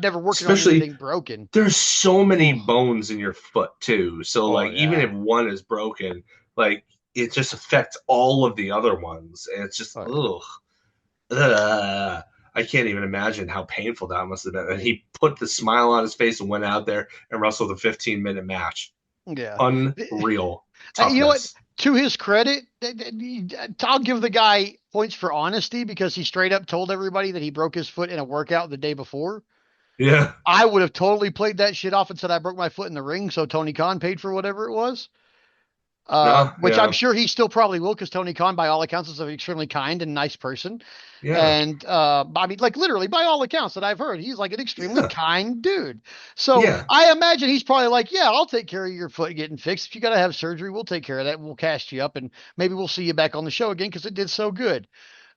never worked on Especially anything broken. there's so many Oh, bones in your foot too. So oh like even yeah. if one is broken, like it just affects all of the other ones. And it's just Oh yeah. ugh. I can't even imagine how painful that must have been. And he put the smile on his face and went out there and wrestled a 15-minute match. Yeah. Unreal You know what? toughness. To his credit, I'll give the guy points for honesty because he straight up told everybody that he broke his foot in a workout the day before. Yeah. I would have totally played that shit off and said I broke my foot in the ring, so Tony Khan paid for whatever it was. No, Which I'm yeah. sure he still probably will because Tony Khan, by all accounts, is an extremely kind and nice person. Yeah. And I mean, like literally, by all accounts that I've heard, he's like an extremely Yeah. kind dude. So Yeah. I imagine he's probably like, yeah, I'll take care of your foot getting fixed. If you got to have surgery, we'll take care of that. We'll cast you up, and maybe we'll see you back on the show again because it did so good.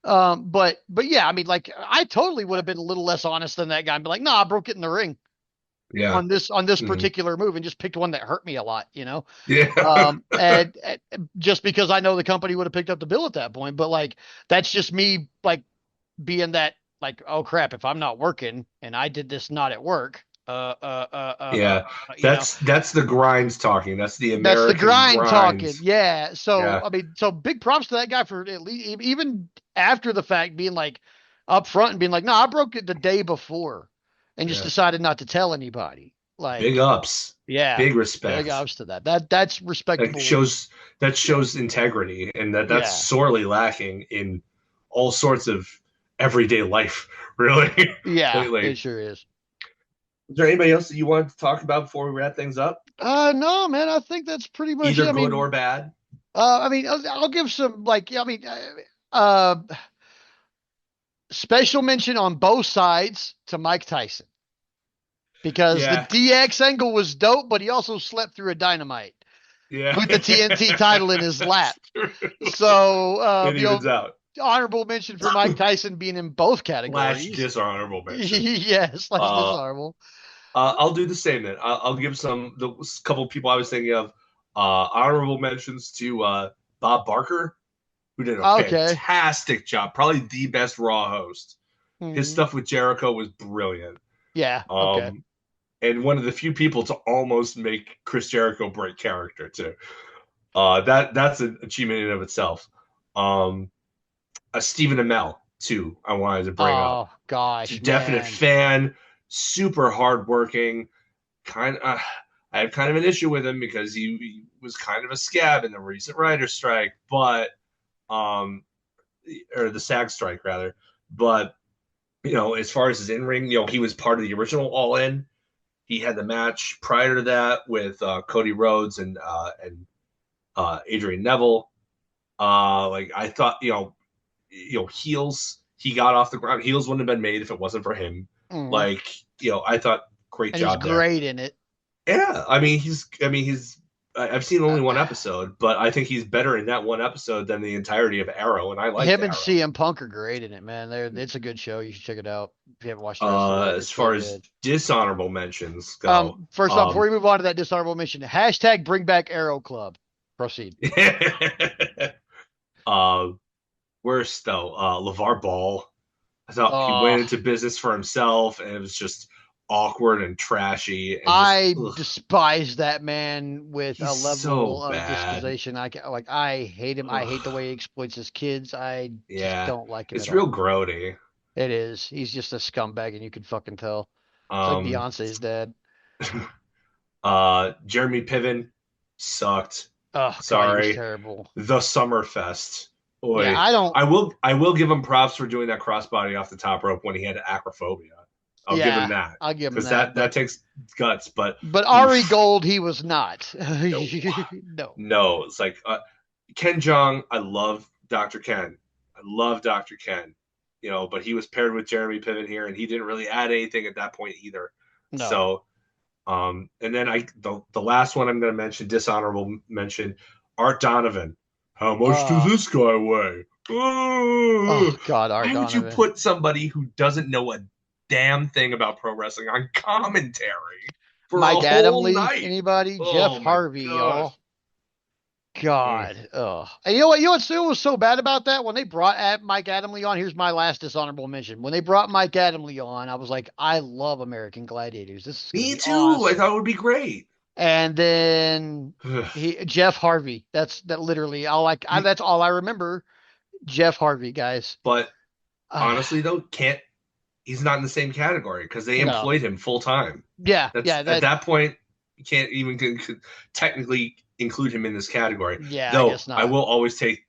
But yeah, I mean, like I totally would have been a little less honest than that guy and be like, nah, I broke it in the ring Yeah. on this Mhm. particular move and just picked one that hurt me a lot, you know. Yeah. And just because I know the company would have picked up the bill at that point, but like that's just me like being that like, oh crap, if I'm not working and I did this not at work, Yeah. you know, That's the grinds talking. That's the that's the American grind talking. grinds. Yeah. So Yeah. I mean, so big props to that guy for at least even after the fact being like up front and being like, no, I broke it the day before and just Yeah. decided not to tell anybody. Big Like, ups. yeah, Big big respect. ups to that. That's That respectable. shows that Yeah. shows integrity, and that's Yeah. sorely lacking in all sorts of everyday life, really, Yeah, it lately. sure is. Is there anybody else that you wanted to talk about before we wrap things up? No, man, I think that's pretty much Either it. good or bad? I mean, I'll give some like, yeah, I mean, special mention on both sides to Mike Tyson because the Yeah. DX angle was dope, but he also slept through a dynamite Yeah. with the TNT title in his lap. So, It evens out. honorable mention for Mike Tyson being in both Slash categories. dishonorable mention. Yes, slash Uh, dishonorable. I'll do the same then. I'll give the couple people I was thinking of honorable mentions to Bob Barker, who did a Okay. fantastic job. Probably the best Raw host. His Hmm. stuff with Jericho was brilliant. Yeah. Okay. Um, and one of the few people to almost make Chris Jericho break character too. That's an achievement in and of itself. Um, a Stephen Amell too. I wanted to bring up. Oh gosh, Definite man. fan, super hardworking. Kind of, I have kind of an issue with him because he was kind of a scab in the recent writer strike, but um, or the SAG strike rather. But as far as his in ring, he was part of the original All In. He had the match prior to that with Cody Rhodes and Adrian Neville. Like I thought, heels. He got off the ground. Heels wouldn't have been made if it wasn't for him. Mhm. Like I thought, great And he's job there. great in it. Yeah, I mean he's I've seen only one episode, but I think he's better in that one episode than the entirety of Arrow, and I like Him and Arrow. CM Punk are great in it, man. It's a good show. You should check it out if you haven't watched the rest of it. As It's so far as good. dishonorable mentions go, First off, before we move on to that dishonorable mention, hashtag bring back Arrow Club. Proceed. worse though, LeVar Ball. I thought he went into business for himself, and it was just awkward and trashy. And I despise that man with a level of bad. disposition. I hate him. I hate the way he exploits his kids. I just don't like him. It's real grody. It is. He's just a scumbag, and you can fucking tell. It's like Beyonce's dad. Jeremy Piven sucked. Oh, sorry, God, he was terrible. The Summerfest. Boy, yeah, I will give him props for doing that crossbody off the top rope when he had acrophobia. I'll give him that. I'll give him because that takes guts. But Ari Gold, he was not. No, it's like Ken Jeong. I love Dr. Ken. But he was paired with Jeremy Piven here, and he didn't really add anything at that point either. No. So, and then the last one I'm going to mention, dishonorable mention, Art Donovan. How much does this guy weigh? Oh God, Art Donovan. Why would you put somebody who doesn't know a damn thing about pro wrestling on commentary for Mike a Adamle, whole night? Anybody? Jeff Harvey, y'all. God. And you know what? It was so bad about that when they brought Mike Adamle on. Here's my last dishonorable mention. When they brought Mike Adamle on, I was like, I love American Gladiators. Me too. Awesome. I thought it would be great. And then Jeff Harvey. That's literally all that's all I remember. Jeff Harvey, guys. But honestly, though, he's not in the same category because they employed him full time. Yeah, at that point, you can't even technically include him in this category. Yeah, though, I guess not. I will always take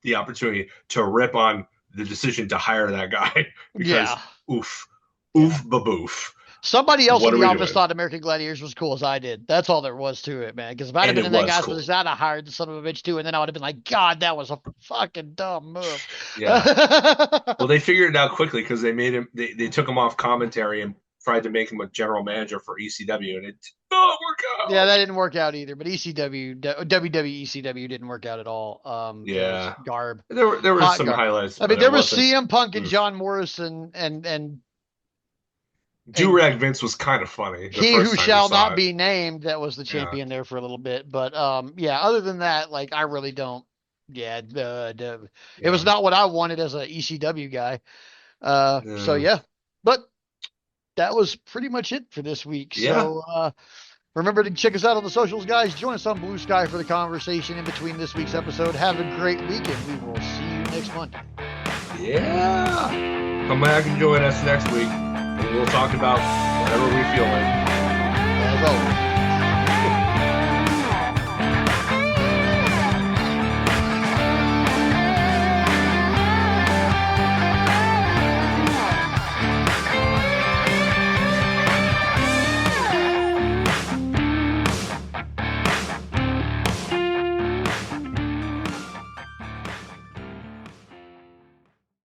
the opportunity to rip on the decision to hire that guy because oof baboof. Somebody else in the office thought American Gladiators was cool as I did. That's all there was to it, man. Because if I'd have been in that guy's position, I'd have hired the son of a bitch too, and then I would have been like, God, that was a fucking dumb move. Yeah. Well, they figured it out quickly because they made him. They took him off commentary and tried to make him a general manager for ECW, and it did not work out. Yeah, that didn't work out either. But WWE ECW didn't work out at all. Yeah, garb. There were some highlights. I mean, there was CM Punk and John Morrison and Do-Rag Vince was kind of funny. He who shall not be named, that was the champion there for a little bit. But other than that, like I really don't. Yeah, it was not what I wanted as a ECW guy. So yeah, but that was pretty much it for this week. Yeah. So remember to check us out on the socials, guys. Join us on Blue Sky for the conversation in between this week's episode. Have a great week, and we will see you next Monday. Yeah. Come back and join us next week. We'll talk about whatever we feel like. As always.